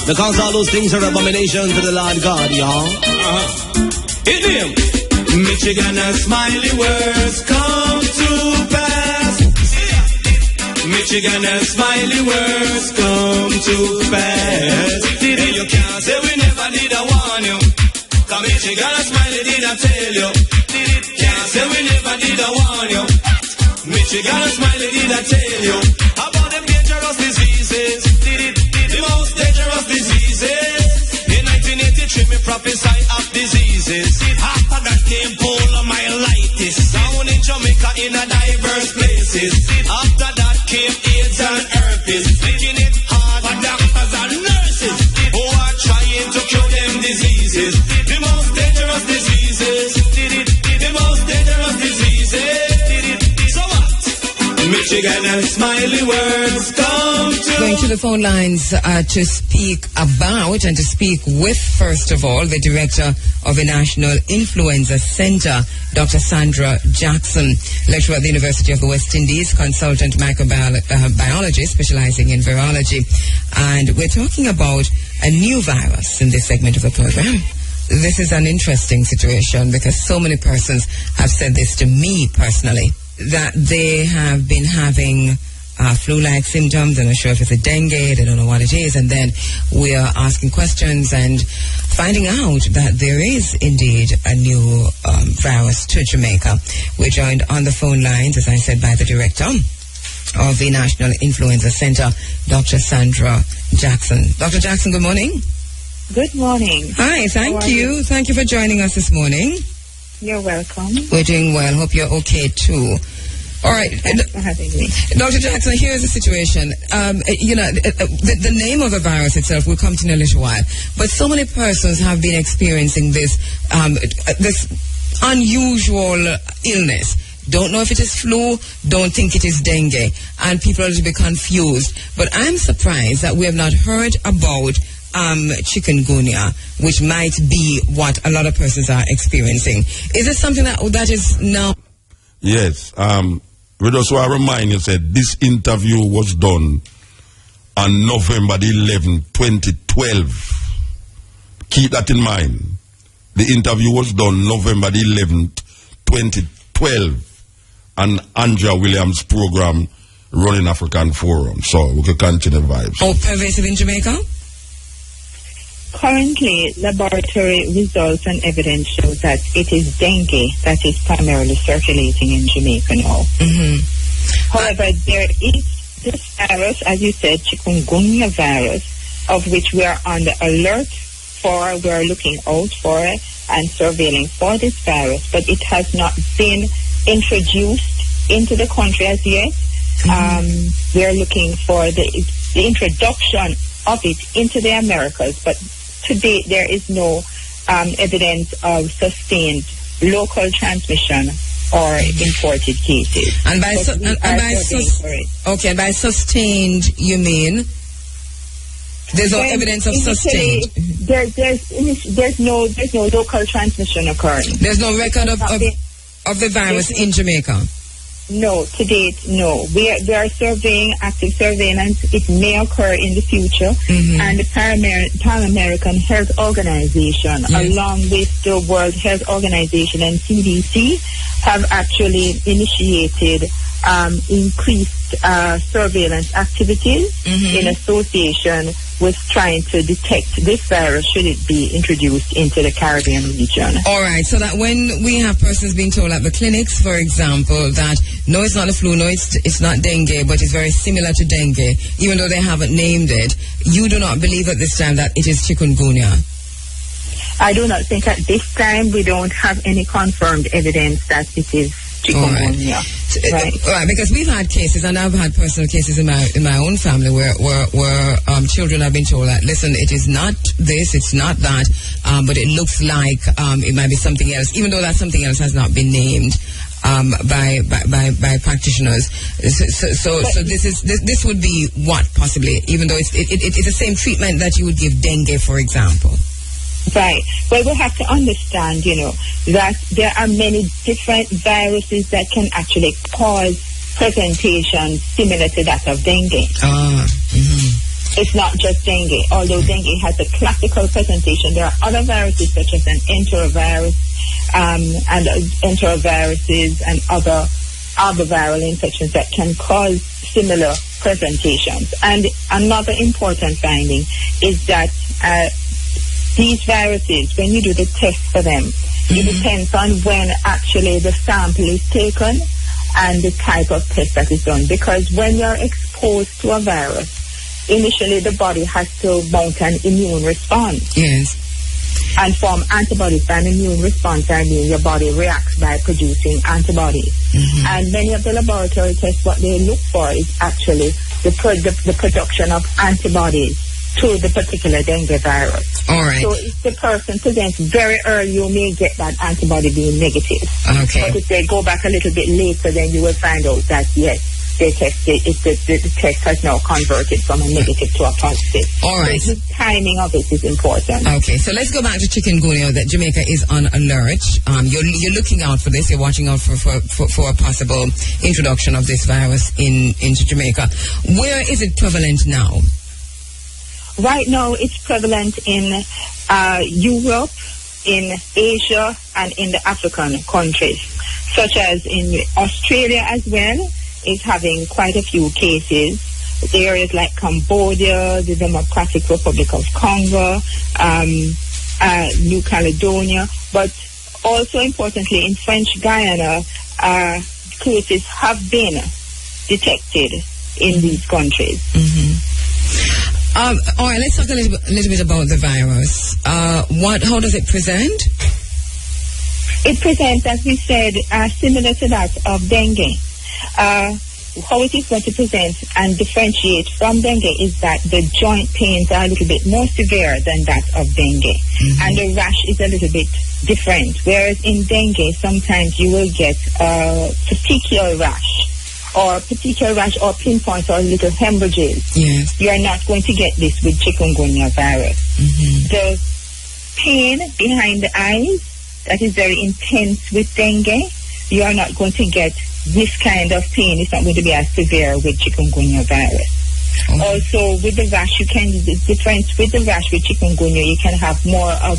Because all those things are abomination to the Lord God, y'all. Hit him. Michigan and Smiley words come to pass. Michigan and Smiley words come to pass. You can't say we never did a warn you. Cause Michigan and Smiley did I tell you. Can't say we never did a warn you. Michigan and Smiley did I tell you about them dangerous diseases. The most dangerous diseases. In 1983 me prophesy of diseases. After that came poliomyelitis. Down in Jamaica in a diverse places. After that came AIDS and herpes. Making it hard for doctors and nurses who are trying to cure them diseases. The most dangerous diseases. The most dangerous diseases. So what? Michigan and Smiley words come to. Going to the phone lines to speak about and to speak with, first of all, the director of the National Influenza Center, Dr. Sandra Jackson, lecturer at the University of the West Indies, consultant microbiologist specializing in virology. And we're talking about a new virus in this segment of the program. This is an interesting situation because so many persons have said this to me personally, that they have been having flu-like symptoms. They're not sure if it's a dengue, they don't know what it is, and then we are asking questions and finding out that there is indeed a new virus to Jamaica. We're joined on the phone lines, as I said, by the director of the National Influenza Center, Dr. Sandra Jackson. Dr. Jackson, good morning. Good morning. Hi, thank you. Thank you for joining us this morning. You're welcome. We're doing well. Hope you're okay too. All right. Thanks for having me. Dr. Jackson, here's the situation. The name of the virus itself will come to in a little while, but so many persons have been experiencing this unusual illness. Don't know if it is flu, don't think it is dengue, and people are a little bit confused. But I'm surprised that we have not heard about chikungunya, which might be what a lot of persons are experiencing. Is it something that is now? Yes. We just want to remind you that this interview was done on November the 11th, 2012. Keep that in mind. The interview was done November the 11th, 2012 on Andrea Williams' program, Running African Forum. So we can continue vibes. Oh, pervasive in Jamaica? Currently, laboratory results and evidence show that it is dengue that is primarily circulating in Jamaica now. However, there is this virus, as you said, chikungunya virus, of which we are on the alert for, we are looking out for and surveilling for this virus, but it has not been introduced into the country as yet. We are looking for the introduction of it into the Americas, but to date there is no evidence of sustained local transmission or imported cases. And by by sustained you mean there's no evidence of sustained? There's no local transmission occurring. There's no record of the virus in Jamaica? No, to date, no. We are surveying, active surveillance. It may occur in the future. And the Pan-American Health Organization, along with the World Health Organization and CDC, have actually initiated increased surveillance activities in association with trying to detect this virus should it be introduced into the Caribbean region. All right, so that when we have persons being told at the clinics, for example, that no, it's not the flu, no, it's not dengue, but it's very similar to dengue, even though they haven't named it, you do not believe at this time that it is chikungunya? I do not think at this time we don't have any confirmed evidence that it is chikungunya. All right, because we've had cases, and I've had personal cases in my own family where children have been told that, listen, it is not this, it's not that, but it looks like it might be something else, even though that something else has not been named by practitioners. So this would be what possibly, even though it's the same treatment that you would give dengue, for example. Right. Well, we have to understand, that there are many different viruses that can actually cause presentation similar to that of dengue. It's not just dengue. Although dengue has a classical presentation, there are other viruses such as an enterovirus and enteroviruses and other viral infections that can cause similar presentations. And another important finding is that these viruses, when you do the test for them, it depends on when actually the sample is taken and the type of test that is done. Because when you're exposed to a virus, initially the body has to mount an immune response. Yes. And form antibodies. By an immune response, I mean your body reacts by producing antibodies. And many of the laboratory tests, what they look for is actually the production of antibodies to the particular dengue virus. All right. So if the person presents very early, you may get that antibody being negative. Okay. But if they go back a little bit later, then you will find out that, yes, they tested, the test has now converted from a negative to a positive. All right. So the timing of it is important. Okay, so let's go back to chikungunya, that Jamaica is on alert. You're looking out for this. You're watching out for a possible introduction of this virus into Jamaica. Where is it prevalent now? Right now, it's prevalent in Europe, in Asia, and in the African countries, such as in Australia as well, is having quite a few cases. Areas like Cambodia, the Democratic Republic of Congo, New Caledonia, but also importantly in French Guiana, cases have been detected in these countries. All right, let's talk a little bit about the virus. How does it present? It presents, as we said, similar to that of dengue. How it is going to present and differentiate from dengue is that the joint pains are a little bit more severe than that of dengue. And the rash is a little bit different. Whereas in dengue, sometimes you will get a petechial rash or pinpoints or little hemorrhages. Yes. You are not going to get this with chikungunya virus. The pain behind the eyes, that is very intense with dengue. You are not going to get this kind of pain. It's not going to be as severe with chikungunya virus. Also, with the rash, the difference with the rash with chikungunya, you can have more of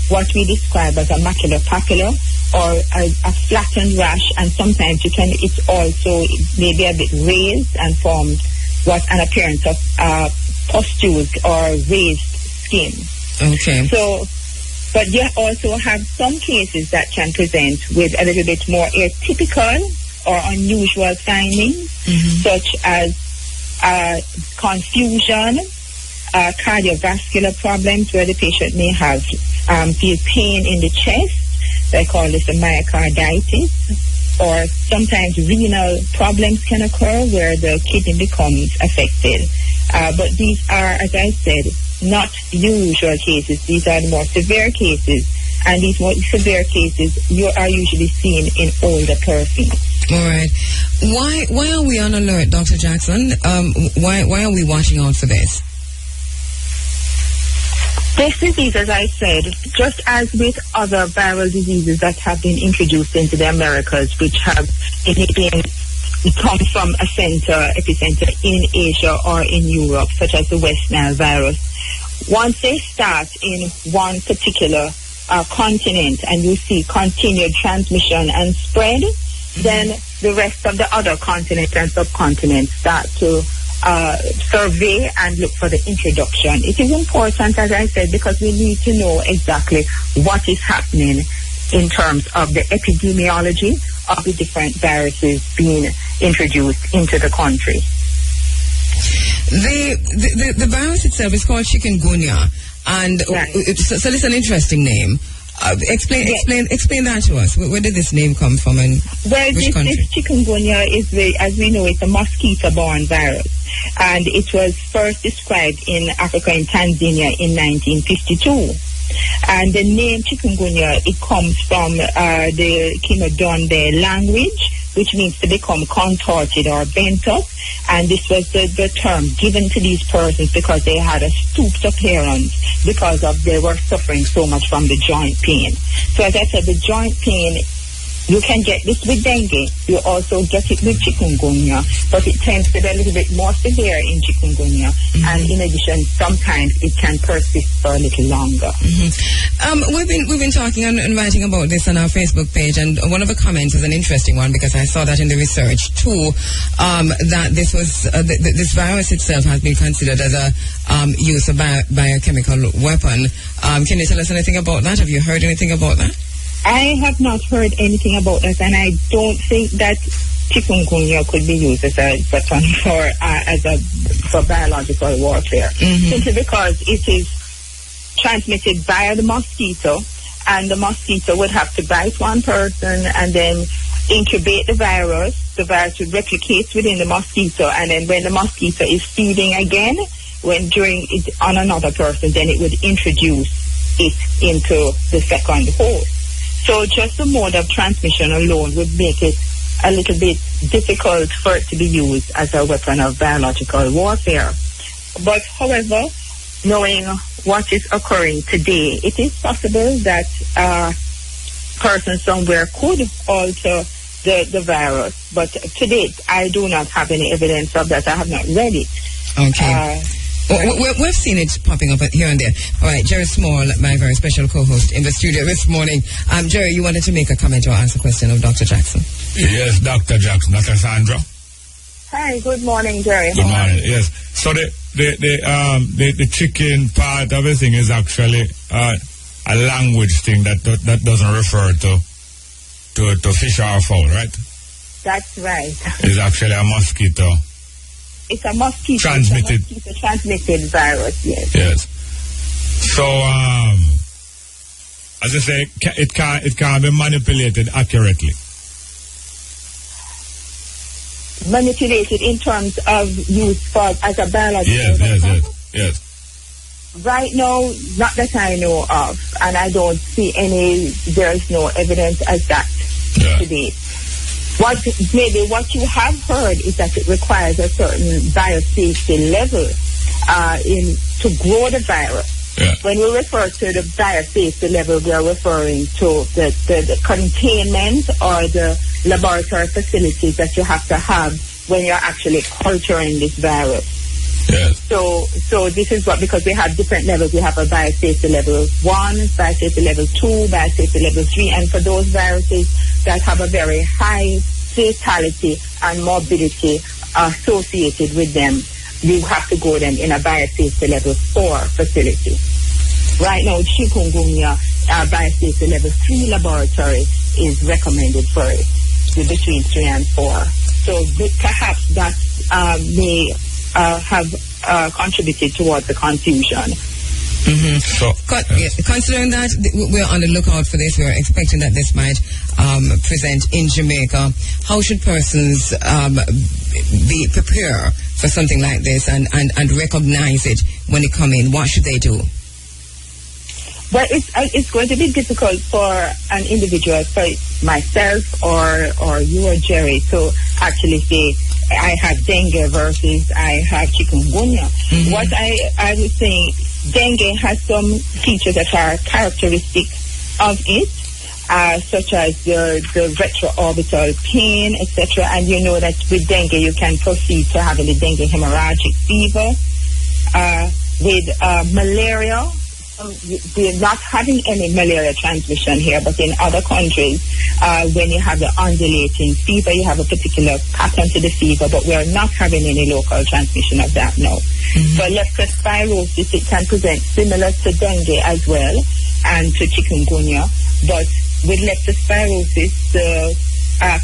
what we describe as a maculopapular or a flattened rash, and sometimes it's also maybe a bit raised and form an appearance of pustules or raised skin. Okay. So, but you also have some cases that can present with a little bit more atypical or unusual findings, such as confusion, cardiovascular problems where the patient may have feel pain in the chest. They call this a myocarditis. Or sometimes renal problems can occur where the kidney becomes affected. But these are, as I said, not usual cases. These are the more severe cases. And these more severe cases are usually seen in older persons. All right. Why are we on alert, Dr. Jackson? Why are we watching out for this? This disease, as I said, just as with other viral diseases that have been introduced into the Americas, which have come from a epicenter in Asia or in Europe, such as the West Nile virus, once they start in one particular continent and you see continued transmission and spread, then the rest of the other continents and subcontinents start to survey and look for the introduction. It is important, as I said, because we need to know exactly what is happening in terms of the epidemiology of the different viruses being introduced into the country. The virus itself is called chikungunya, and so it's an interesting name. Explain that to us. Where did this name come from, and which country? This chikungunya is, as we know, it's a mosquito-borne virus, and it was first described in Africa, in Tanzania, in 1952. And the name chikungunya, it comes from the Kimodonde language, which means to become contorted or bent up. And this was the term given to these persons because they had a stooped appearance because of they were suffering so much from the joint pain. So as I said, the joint pain, you can get this with dengue. You also get it with chikungunya, but it tends to be a little bit more severe in chikungunya. And in addition, sometimes it can persist for a little longer. We've been talking and writing about this on our Facebook page, and one of the comments is an interesting one because I saw that in the research too. That this was this virus itself has been considered as a use of biochemical weapon. Can you tell us anything about that? Have you heard anything about that? I have not heard anything about that, and I don't think that chikungunya could be used as a weapon for biological warfare. Simply because it is transmitted via the mosquito, and the mosquito would have to bite one person and then incubate the virus. The virus would replicate within the mosquito, and then when the mosquito is feeding again, during it on another person, then it would introduce it into the second host. So just the mode of transmission alone would make it a little bit difficult for it to be used as a weapon of biological warfare. But however, knowing what is occurring today, it is possible that a person somewhere could alter the virus. But to date, I do not have any evidence of that. I have not read it. Okay. We've seen it popping up here and there. All right, Jerry Small, my very special co-host in the studio this morning. Jerry, you wanted to make a comment or ask a question of Dr. Jackson? Yes, Dr. Jackson. Dr. Sandra. Hi, good morning, Jerry. Good morning. Yes. So the chicken part of the thing is actually a language thing that doesn't refer to fish or fowl, right? That's right. It's actually a mosquito. It's a mosquito transmitted virus, yes. Yes. So, as I say, it can't be manipulated accurately. Manipulated in terms of use as a biological weapon? Yes. Right now, not that I know of, and I don't see there is no evidence as that today. What you have heard is that it requires a certain biosafety level to grow the virus. Yeah. When we refer to the biosafety level, we are referring to the containment or the laboratory facilities that you have to have when you're actually culturing this virus. Yes. So this is because we have different levels. We have a biosafety level 1, biosafety level 2, biosafety level 3, and for those viruses that have a very high fatality and morbidity associated with them, you have to go them in a biosafety level 4 facility. Right now, chikungunya, biosafety level 3 laboratory is recommended for it, between 3 and 4. So perhaps that may have contributed towards the confusion. So, considering that we're on the lookout for this, we're expecting that this might present in Jamaica, how should persons be prepared for something like this and recognize it when it comes in? What should they do? Well, it's going to be difficult for an individual, for myself or you or Jerry, to actually say, I have dengue versus I have chikungunya. What I would say, dengue has some features that are characteristic of it, such as the retroorbital pain, etc. And you know that with dengue you can proceed to having the dengue hemorrhagic fever. With malaria, we're not having any malaria transmission here, but in other countries, when you have the undulating fever, you have a particular pattern to the fever, but we're not having any local transmission of that now. For leptospirosis, it can present similar to dengue as well, and to chikungunya, but with leptospirosis, the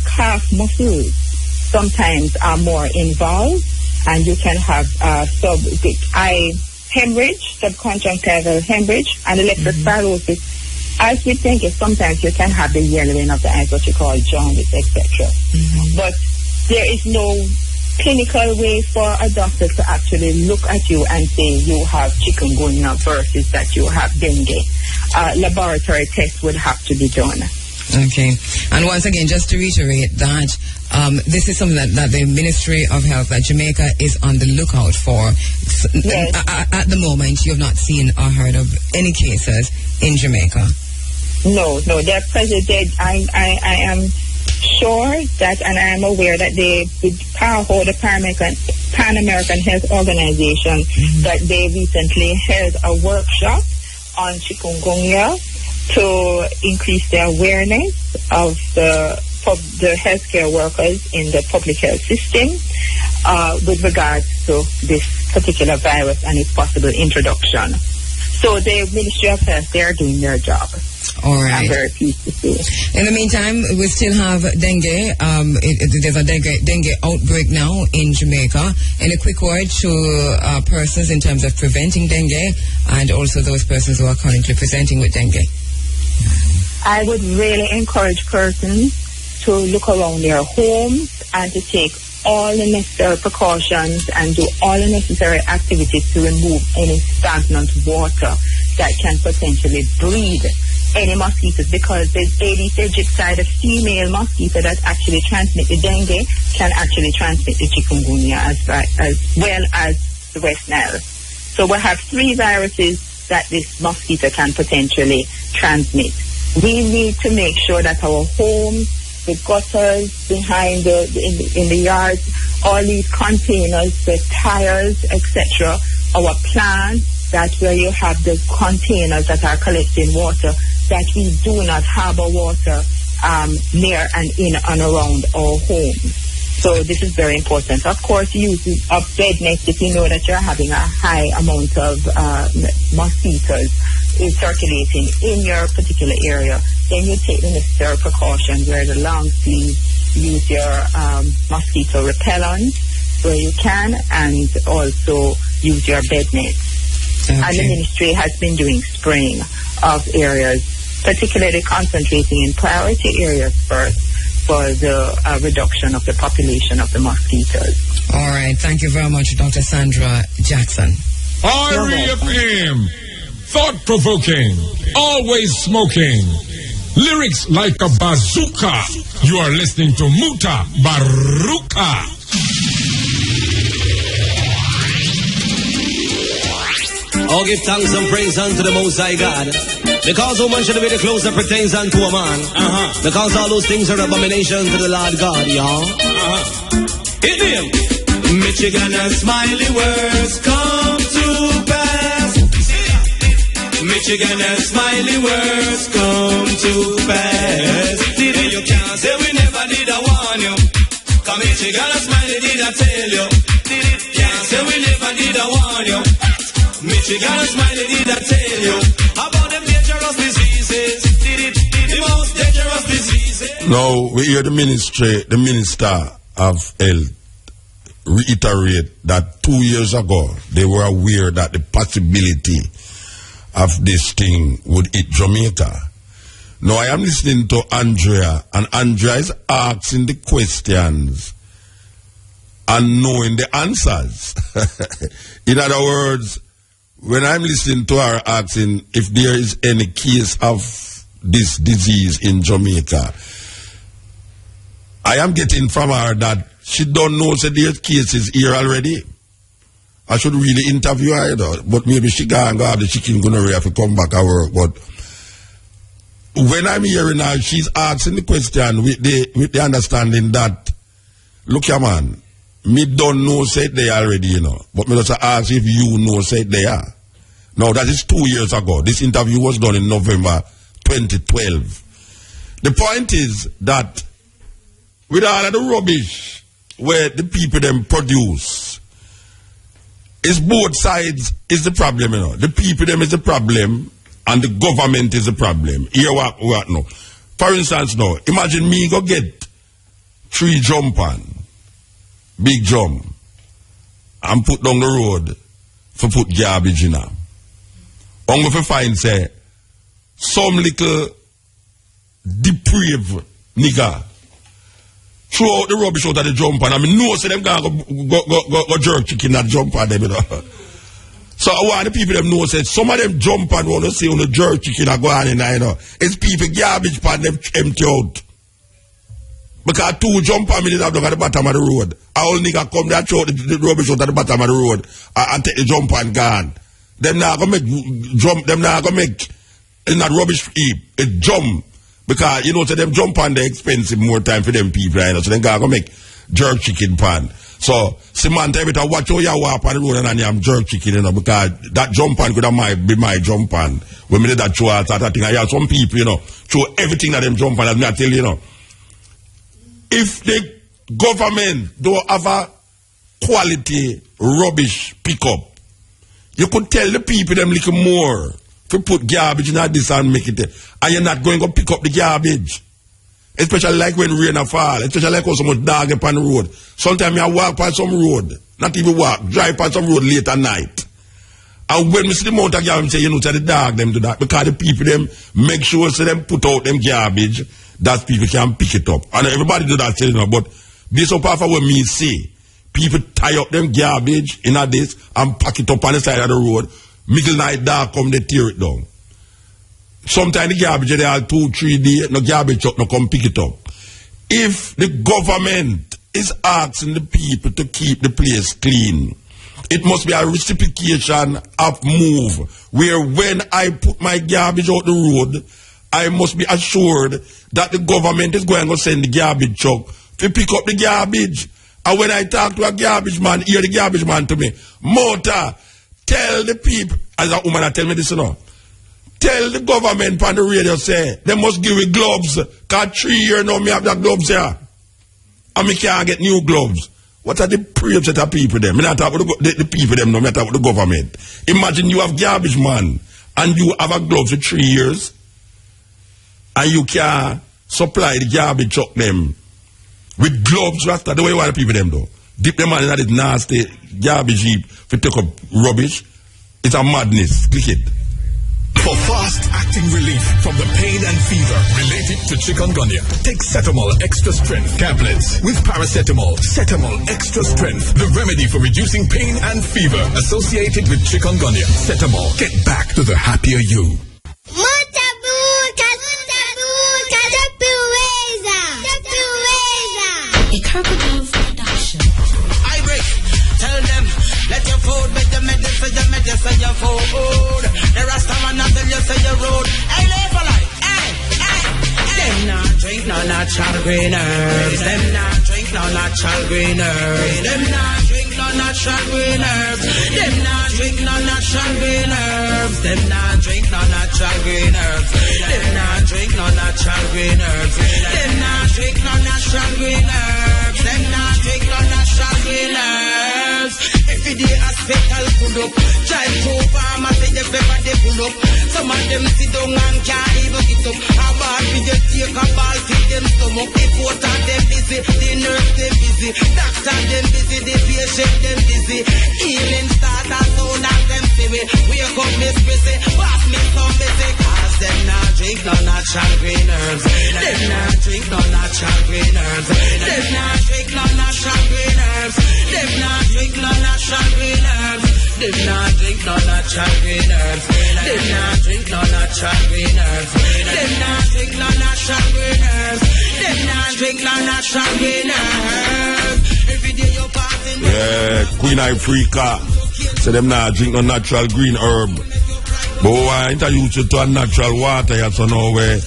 calf muscles sometimes are more involved, and you can have hemorrhage, subconjunctival hemorrhage, and leptospirosis. As with dengue, sometimes you can have the yellowing of the eyes, what you call jaundice, etc. But there is no clinical way for a doctor to actually look at you and say you have chikungunya versus that you have dengue. Laboratory tests would have to be done. Okay. And once again, just to reiterate that this is something that the Ministry of Health at Jamaica is on the lookout for. Yes. At the moment, you have not seen or heard of any cases in Jamaica. No, they're present. I am sure that, and I am aware that the Pan American Health Organization, that they recently held a workshop on chikungunya to increase the awareness of the healthcare workers in the public health system with regards to this particular virus and its possible introduction. So the Ministry of Health, they are doing their job. All right. I'm very pleased to see. In the meantime, we still have dengue. There's a dengue outbreak now in Jamaica. Any quick word to persons in terms of preventing dengue and also those persons who are currently presenting with dengue? I would really encourage persons to look around their homes and to take all the necessary precautions and do all the necessary activities to remove any stagnant water that can potentially breed any mosquitoes, because the Aedes aegypti, the female mosquito that actually transmit the dengue, can actually transmit the chikungunya as well as the West Nile. So we have 3 viruses that this mosquito can potentially transmit. We need to make sure that our homes, the gutters behind in the yards, all these containers, the tires, etc., our plants, that where you have the containers that are collecting water, that we do not harbor water near and in and around our homes. So this is very important. Of course, use of bed nets if you know that you're having a high amount of mosquitoes circulating in your particular area. Then you take the necessary precautions, wear the long sleeves, use your mosquito repellent where you can, and also use your bed nets. Okay. And the ministry has been doing spraying of areas, particularly concentrating in priority areas first for the reduction of the population of the mosquitoes. All right. Thank you very much, Dr. Sandra Jackson. R.E.F.M. Thought-provoking, always smoking, lyrics like a bazooka. You are listening to Mutabaruka. Oh, give thanks and praise unto the Most High God, because woman should be the clothes that pertains unto a man. Because all those things are abomination to the Lord God, y'all. Hit him. Michigan and Smiley words come to pass. Michigan and Smiley words come to pass. You can't say we never did a warn you. Come Michigan and Smiley did I tell you. Can't say we never did a warn you. Michigan and Smiley did I tell you about them dangerous diseases. The most dangerous diseases. Now we hear the minister of health reiterate that 2 years ago they were aware that the possibility of this thing would hit Jamaica. Now I am listening to Andrea, and Andrea is asking the questions and knowing the answers. In other words, when I'm listening to her asking if there is any case of this disease in Jamaica, I am getting from her that she don't know that there's cases here already. I should really interview her, but maybe she can't go have the chikungunya to come back and work. But when I'm hearing her, she's asking the question with the understanding that, look here, man, me don't know say they already, but me just ask if you know say they are. Now, that is 2 years ago. This interview was done in November 2012. The point is that with all of the rubbish where the people them produce, it's both sides is the problem, you know. The people them is the problem and the government is the problem. Here what no. For instance, now, imagine me go get 3 jump on, big jump, and put down the road for put garbage in her. I'm going to find, say, some little depraved nigga throw out the rubbish out of the jump on. I mean, no, say them go jerk chicken that jump on them, you know. So I want the people them know, say, some of them jump on want to say on the jerk chicken that go on in there, you know. It's people garbage pan them empty out. Because 2 jump on me at the bottom of the road. A whole nigga come there, throw the rubbish out at the bottom of the road and take the jump on gone. Them now go make jump, them now go make in that rubbish heap, it jump. Because, you know, so them jump on, they're expensive more time for them people, you know, so them go make jerk chicken pan. So, Samantha, every time watch how you walk on the road and you have jerk chicken, you know, because that jump pan could have be my jump pan. When we did that show, that thing, I have some people, you know, show everything that them jump on, as me I tell you, you know. If the government don't have a quality rubbish pickup, you could tell the people them little more to put garbage in this and make it, and you're not going to pick up the garbage. Especially like when rain a fall, especially like how so much dog up on the road. Sometimes I walk past some road, not even walk, drive past some road late at night. And when we see the amount of garbage, say, you know, tell the dog them do that, because the people them make sure so them put out them garbage, that people can pick it up. And everybody do that, you know, but this up half of what me see. People tie up them garbage in a this and pack it up on the side of the road. Middle night dark come, they tear it down. Sometimes the garbage they are 2-3 days, no garbage truck no come pick it up. If the government is asking the people to keep the place clean, it must be a reciprocation of move where when I put my garbage out the road, I must be assured that the government is going to send the garbage truck to pick up the garbage. And when I talk to a garbage man, hear the garbage man to me, Mota, tell the people, as a woman, I tell me this, you know, tell the government on the radio, say, they must give me gloves, because 3 years now, me have the gloves here. And me can't get new gloves. What are the previous set of people them? Me not talk about the people them, no, me talk about the government. Imagine you have garbage man, and you have a gloves for 3 years, and you can supply the garbage truck them with gloves, after the way you want the people them do. Dip them on in that nasty garbage heap to take up rubbish. It's a madness. Click it. For fast-acting relief from the pain and fever related to chikungunya, take Cetamol Extra Strength tablets with paracetamol. Cetamol Extra Strength, the remedy for reducing pain and fever associated with chikungunya. Cetamol, get back to the happier you. Mutabaruka, a crocodile production. I break. Tell them, let your food make the medicine, your food. The Rastaman not tell you say your road. Hey, live for life. Hey. Them not drink no natural green herbs. Them not drink no natural green herbs. Them not drink no natural green herbs. Them not drink no natural green herbs. Them not drink no natural green herbs. Them not drink no natural green herbs. Them not drink no natural green herbs. Them not drink no natural green herbs. Every day hospital pull up. Drive to pharmacy, the paper they pull up. Some of them sit down and can't even get up. A bad video take a ball to them stomach. The porter them busy, the nurse them busy, doctor them busy, the patient them busy. Healing start as soon as them see me. Wake up Miss Busy, pass me some busy. Cause them not drink no natural green herbs. Them not drink no natural green herbs. Them not drink no natural green herbs. Them not drink no natural green herbs. Them not drink no natural green herbs. Them not drink no natural green herbs. Them not drink no natural green herbs. Them not drink no natural green herbs. Every day you're passing. Yeah, Queen Africa. So them not drink no natural green herb. But I introduce you to a natural water here, so now where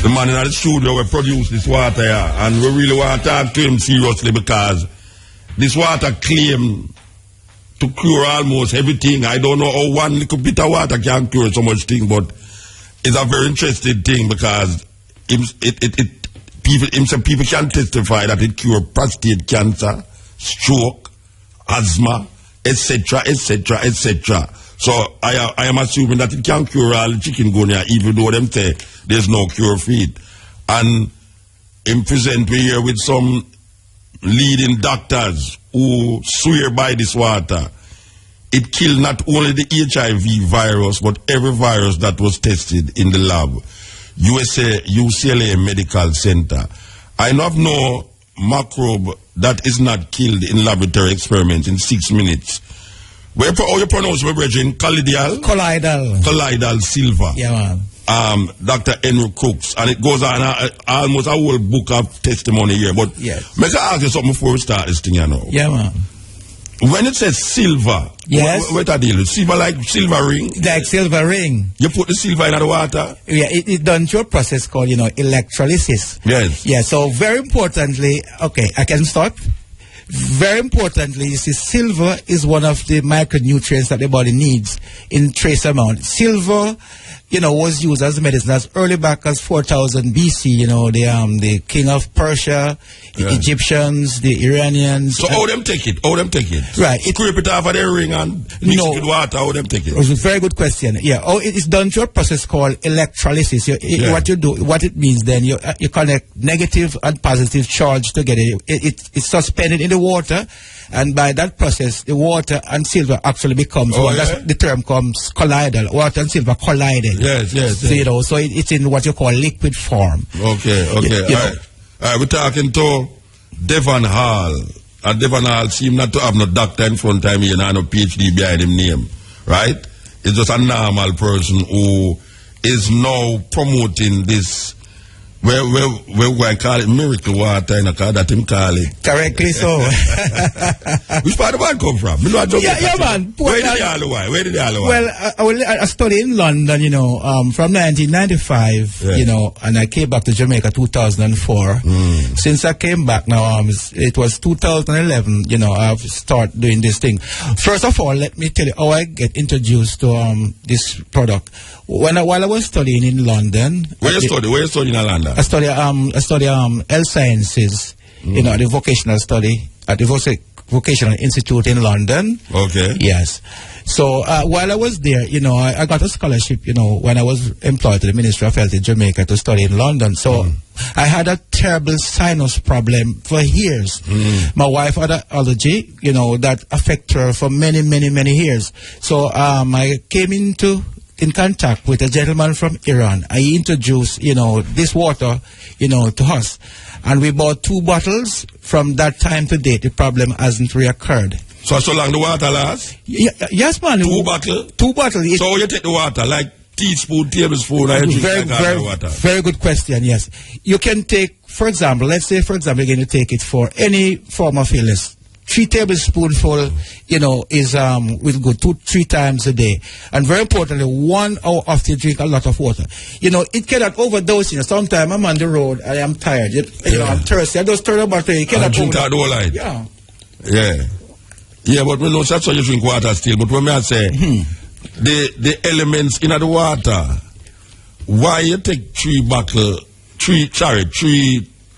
the man in the studio will produce this water here. And we really want to talk to him seriously because this water claim to cure almost everything. I don't know how one little bit of water can cure so much thing, but it's a very interesting thing because people can testify that it cures prostate cancer, stroke, asthma, etc., etc., etc. So I am assuming that it can cure all chikungunya, even though them say there's no cure for it. And in present we here with some leading doctors who swear by this water. It killed not only the HIV virus, but every virus that was tested in the lab. UCLA Medical Center. I know of no microbe that is not killed in laboratory experiments in 6 minutes. How you pronounce my brethren? Collidal silver. Yeah, man. Dr. Henry Cooks, and it goes on almost a whole book of testimony here. But yes. May I ask you something before we start this thing, you know? Yeah, man. When it says silver, yes. What I deal? Silver like silver ring? Like silver ring. You put the silver in the water? Yeah, it done through a process called, electrolysis. Yes. Yeah, so very importantly, okay, I can start. Very importantly, you see, silver is one of the micronutrients that the body needs in trace amount. Silver, was used as medicine as early back as 4000 BC. The king of Persia, the Egyptians, the Iranians. So how them take it? Right. Scrape it off of their ring and mix it with water. How them take it? It was a very good question. Yeah. It is done through a process called electrolysis. What you do, what it means then, you connect negative and positive charge together. It's suspended in the water, and by that process, the water and silver actually becomes one. Yeah? That's the term comes colloidal. Water and silver collided. Yes. So it's in what you call liquid form. Okay. All right, we're talking to Devon Hall. And Devon Hall seems not to have no doctor in front of him and no PhD behind him name. Right? It's just a normal person who is now promoting this. We're going to call it miracle water, and that him call it. Correctly so. Which part of it come from? Yeah, man. Where did they all why? Well, I studied in London, from 1995, and I came back to Jamaica 2004. Since I came back now, it was 2011, I've started doing this thing. First of all, let me tell you how I get introduced to this product. While I was studying in London. Where you studying in London? I study health sciences, the vocational study at the Vocational Institute in London. Okay. Yes. So while I was there, I got a scholarship, when I was employed to the Ministry of Health in Jamaica to study in London. So I had a terrible sinus problem for years. My wife had an allergy, that affected her for many, many, many years. So I came in contact with a gentleman from Iran. I introduced, this water, to us. And we bought 2 bottles. From that time to date, the problem hasn't reoccurred. So long the water lasts? Yes, man. 2 bottles? 2 bottles. So you take the water, like teaspoon, tablespoon, and you drink water? Very good question, yes. You can take, for example, let's say, you're going to take it for any form of illness. 3 tablespoonful, is will go 2-3 times a day. And very importantly, 1 hour after you drink a lot of water. It cannot overdose. Sometimes I'm on the road, I am tired. I'm thirsty. I just turn about it. You cannot drink that whole night. Yeah, but we know that's why you drink water still. But when I say the elements in the water, why you take 3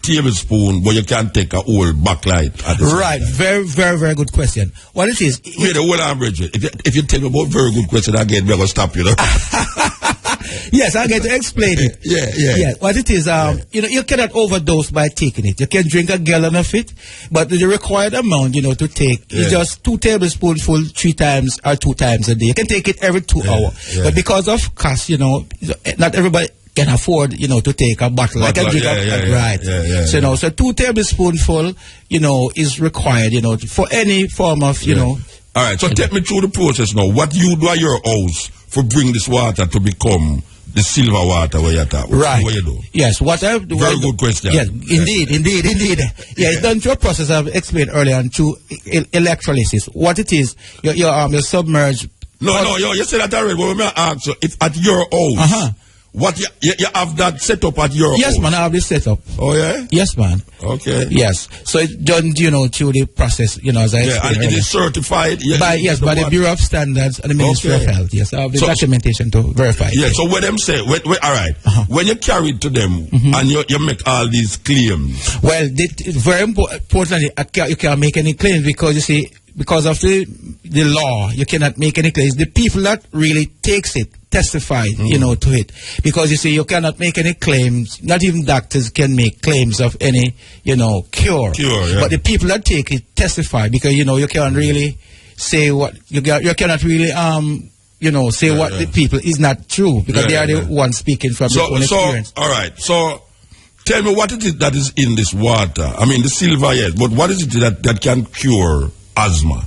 tablespoon, but you can't take a whole backlight. Right, very, very, very good question. What it is? Wait, hold on, Bridget. If you tell me about very good question again, we're going to stop you. Yes, I get to explain it. Yeah. What it is, you cannot overdose by taking it. You can drink a gallon of it, but the required amount, to take is just 2 tablespoonfuls 3 times or 2 times a day. You can take it every 2 hours. But because of cost, not everybody can afford, to take a bottle. Like a drink right. So 2 tablespoonful, is required, for any form of, All right, so take me through the process now. What you do at your house for bring this water to become the silver water where you're at? Right. What you do? Yes, what I do. Very good question. Yes, indeed. Yeah, it's done through a process I've explained earlier on through electrolysis. What it is, you submerge. No, you said that already, but let me ask you, if at your house, What you have that set up at your Yes, house? man, I have this set up. Oh, yeah? Yes, man. Okay. Yes. So it's done, through the process, as I Yeah, explained and it earlier. is certified? By the Bureau of Standards and the Ministry of Health. Yes, I have the documentation to verify. Yeah, so what them say, all right, when you carry it to them and you make all these claims. Well, very importantly, you can't make any claims because, you see, because of the law, you cannot make any claims. The people that really takes it, testify, to it. Because, you see, you cannot make any claims. Not even doctors can make claims of any, cure. Yeah. But the people that take it testify because, you can't really say what, you cannot really, say what the people is not true because they are the ones speaking from their own experience. All right, so tell me what is it that is in this water? I mean, the silver, yes, but what is it that can cure asthma?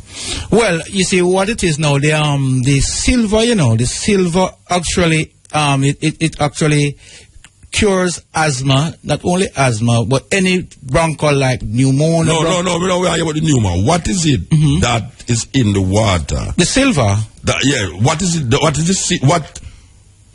Well, you see what it is now. The silver, the silver actually, it actually cures asthma. Not only asthma, but any bronchial like pneumonia. No, we don't worry about the pneumonia. What is it that is in the water? The silver. What is it?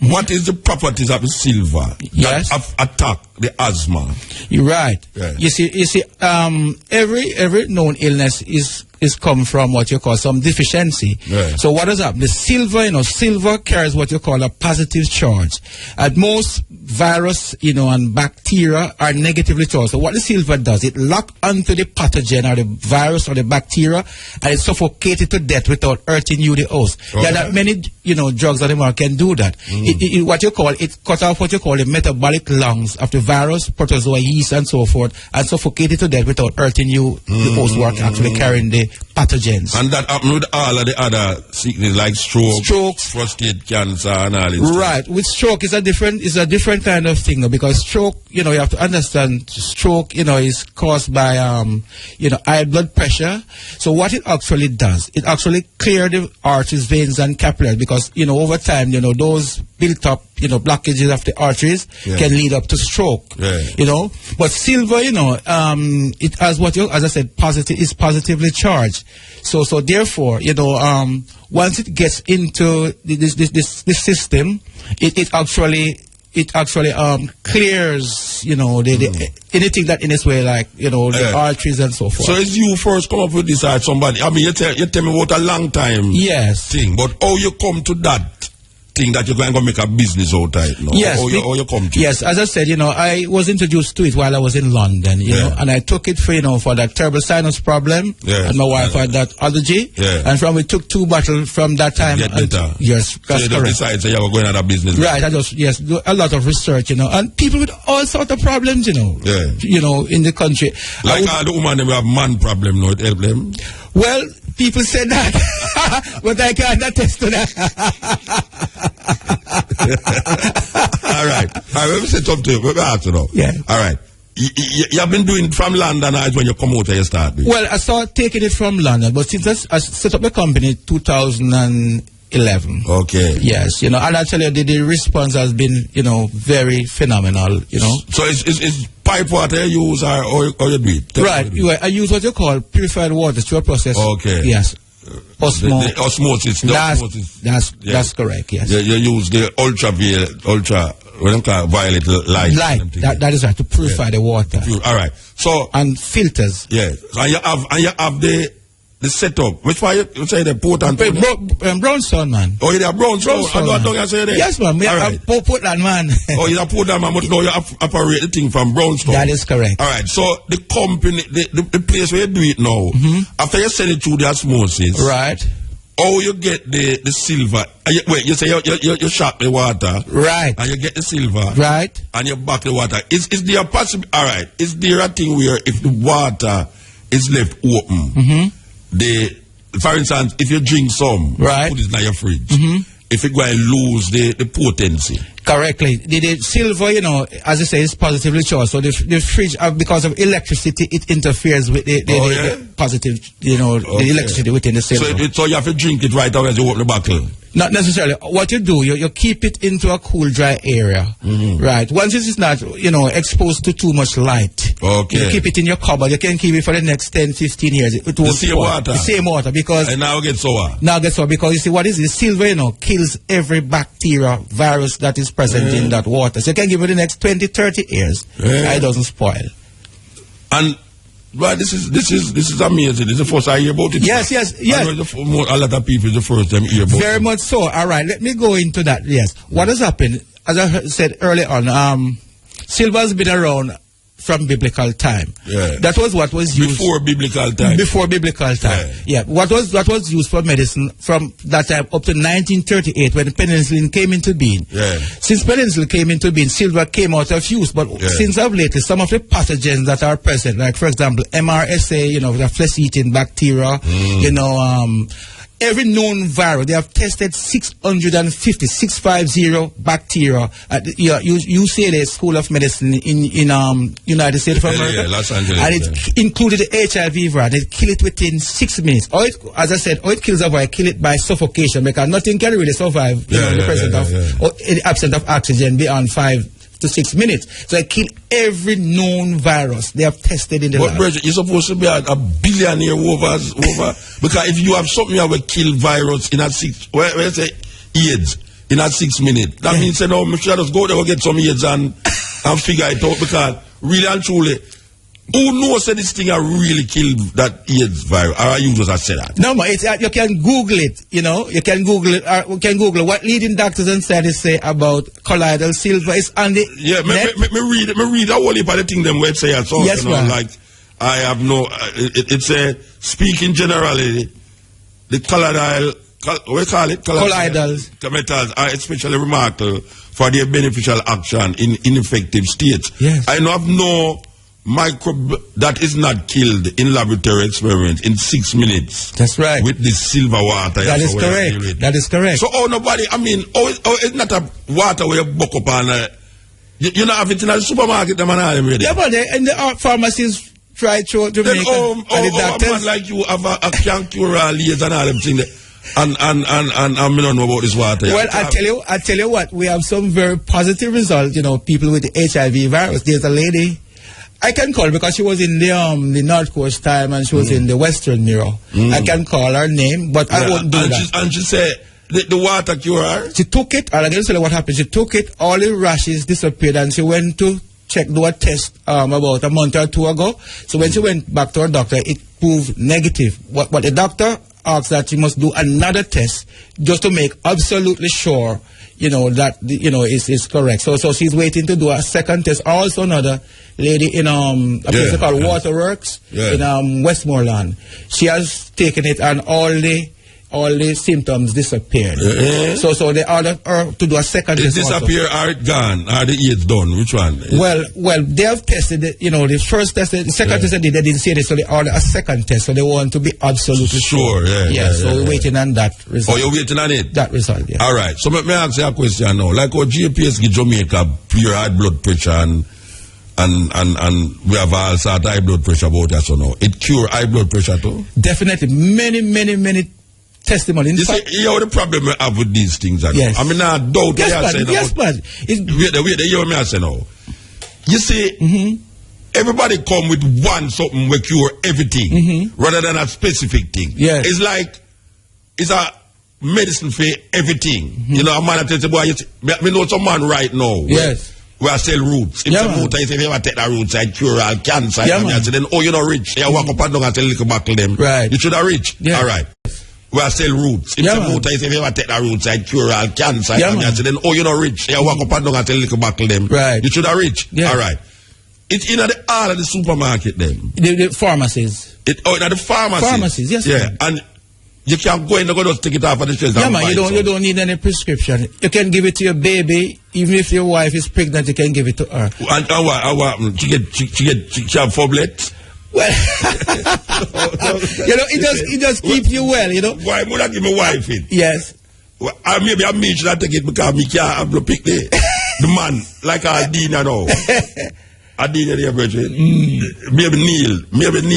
What is the properties of the silver that attack the asthma? You're right. Yeah. You see, every known illness is come from what you call some deficiency. Yeah. So what is that? The silver, silver carries what you call a positive charge. At most virus, and bacteria are negatively charged. So what the silver does, it locks onto the pathogen or the virus or the bacteria and it suffocates it to death without hurting you, the host. Okay. There are not many, drugs on the market can do that. It cut off what you call the metabolic lungs of the virus, protozoa, yeast, and so forth, and suffocate it to death without hurting you, the host who are actually carrying the pathogens. And that happened with all of the other sickness like strokes, prostate cancer, and all this. Right. With stroke, is a different kind of thing, because stroke, you have to understand, stroke, is caused by, high blood pressure. So what it actually does, it actually clears the arteries, veins, and capillaries, because, over time, those built up, blockages of the arteries can lead up to stroke. Yeah. But silver, it has as I said, is positively charged. So therefore, once it gets into this system, it actually clears, anything that in its way, like, the arteries and so forth. So it's you first come up with this or somebody? I mean, you tell me about a long time thing, but how you come to that thing that you're going to make a business out of it? No? Yes. How you come to Yes, as I said, I was introduced to it while I was in London, and I took it for that terrible sinus problem, and my wife had that allergy, and from we took 2 bottles from that time. Get better. Yes, that's so you correct. decided you were going out of business. Right, I just, do a lot of research, and people with all sorts of problems, in the country. Like all the women, they have man problem, no, it help them? Well, people say that, but I can't attest to that. All right. Let me say something to you. Let me ask you now. Yeah. All right. You have been doing it from London when you come out and you start doing it? Well, I started taking it from London, but since I set up the company in 2011. Okay. Yes, and actually the response has been, very phenomenal, So it's pipe water you use or you do it? Right. I use what you call purified water through a process. Okay. Yes. The osmosis. That's correct, yes. You use the ultraviolet light. That is right, to purify the water. All right. So and filters. Yeah. And you have the setup. Which one you say the port and Brownstone, man. Oh, you're Brownstone. Yes, man. Portland, man. Oh, you're Portland, man. But now you operate the thing from Brownstone. That is correct. All right. So the company, the place where you do it now, after you send it through the osmosis, right? Oh, you get the silver. You say you shop the water, right? And you get the silver, right? And you back the water. Is there a possible? All right. Is there a thing where if the water is left open, for instance, if you drink some, put it in your fridge. If you go and lose the potency. Correctly. The silver, as I say, is positively charged. So the fridge, because of electricity, it interferes with the positive, the electricity within the silver. So you have to drink it right away as you open the bottle? Not necessarily. What you do, you keep it into a cool, dry area. Right. Once it is not, exposed to too much light, Okay. You keep it in your cupboard. You can keep it for the next 10, 15 years. It won't same spoil. water. The same water because... And now it gets sour. Now it gets sour because you see what is it? The silver, you know, kills every bacteria, virus that is present in that water. So you can give it the next 20, 30 years. It doesn't spoil. And... Well, this is amazing. This is the first I hear about it. Yes. A lot of people, the first time hear about it. Very much so. All right, let me go into that. Yes. What has happened, as I said earlier on, silver has been around from biblical time. Yeah. That was what was used before biblical time. Before biblical time. Yeah. What was used for medicine from that time up to 1938 when penicillin came into being. Yeah. Since penicillin came into being, silver came out of use. But since of lately, some of the pathogens that are present, like for example, MRSA, you know, the flesh-eating bacteria, you know, every known virus, they have tested 650 bacteria at UCLA School of Medicine in United States of America. Los Angeles. And it included the HIV virus. They kill it within 6 minutes. As I said, it kills a virus, kill it by suffocation because nothing can really survive in the presence of or in the absence of oxygen beyond 5 to 6 minutes. So they kill every known virus they have tested in the lab. But you're supposed to be a billionaire over because if you have something that will kill virus in a 6 where say AIDS in a 6 minutes, that means no, we should just go there and get some AIDS and figure it out because really and truly, who knows that this thing are really killed that AIDS virus? Or you just say that? No, it's, you can Google it, you know. You can Google it. You can Google what leading doctors and scientists say about colloidal silver is on the net. Me read a whole heap of the thing them website. So, yes, you know, like, I have no, it's a, speaking generally, the colloidal, what do you call it? Colloidals. Metals are especially remarkable for their beneficial action in ineffective states. Yes. I know of no microbe that is not killed in laboratory experiments in 6 minutes. That's right. With this silver water. That is correct. That is correct. So, nobody, I mean, it's not a water where you buck up on you know, have it in a supermarket, them and all them ready. Yeah, but in the pharmacies try to make a man like you have a can cure all AIDS and all them things. And I don't know about this water. Well, I tell you what, we have some very positive results, you know, people with the HIV virus. There's a lady I can call because she was in the North Coast time and she was in the Western Mirror. I can call her name, but I won't do that. And she said the water cure her? She took it, and I'm going to tell you what happened. She took it, all the rashes disappeared, and she went to do a test about a month or two ago. So when she went back to her doctor, it proved negative. But the doctor asked that she must do another test just to make absolutely sure, you know, that is correct. So she's waiting to do a second test. Also another lady in a place called Water.Works in Westmoreland. She has taken it and all the symptoms disappeared. So they ordered her to do a second test. It disappear or it gone? Or the AIDS done? Which one? Well, they have tested it, you know, the first test, the second test they didn't say this, so they ordered a second test. So they want to be absolutely sure. So we're waiting on that result. Oh, you're waiting on it? That result, yeah. All right. So let me ask you a question now. Like how GPS give Jamaica pure high blood pressure and we have all sort of high blood pressure about that, so now. It cure high blood pressure too? Definitely. Many testimony. You see, you know the problem we have with these things. Yes. I mean, I doubt yes, but wait, you hear me I say now. You see, everybody come with one something we cure everything rather than a specific thing. Yes. It's like, it's a medicine for everything. You know, a man tells you, boy, me know some man right now. Yes. Where I sell roots. If some root, I say, if you ever take that roots, I cure all cancer. I say, then, you're not rich. You walk up and down and tell little buckle them. Right. You should have rich. Yeah. All right. Where I sell roots. If some root, I say, if you ever take that roots, I cure all cancer. I say, then, you're not rich. You walk up and down and tell little buckle them. Right. You should have rich. Yeah. All right. It's in all of the supermarket then. The pharmacies. In the pharmacies. Pharmacies, yes. Yeah. And you can go in and go just take it off of the shelves. Yeah, man, you don't need any prescription. You can give it to your baby, even if your wife is pregnant, you can give it to her. And what? She have fublets? Well, you know, it just keeps you well, you know. Why would I give my wife it? Yes. Well, maybe I should not take it because I can't have to pick the man like Adina now. Adina, dear brethren. Maybe Neil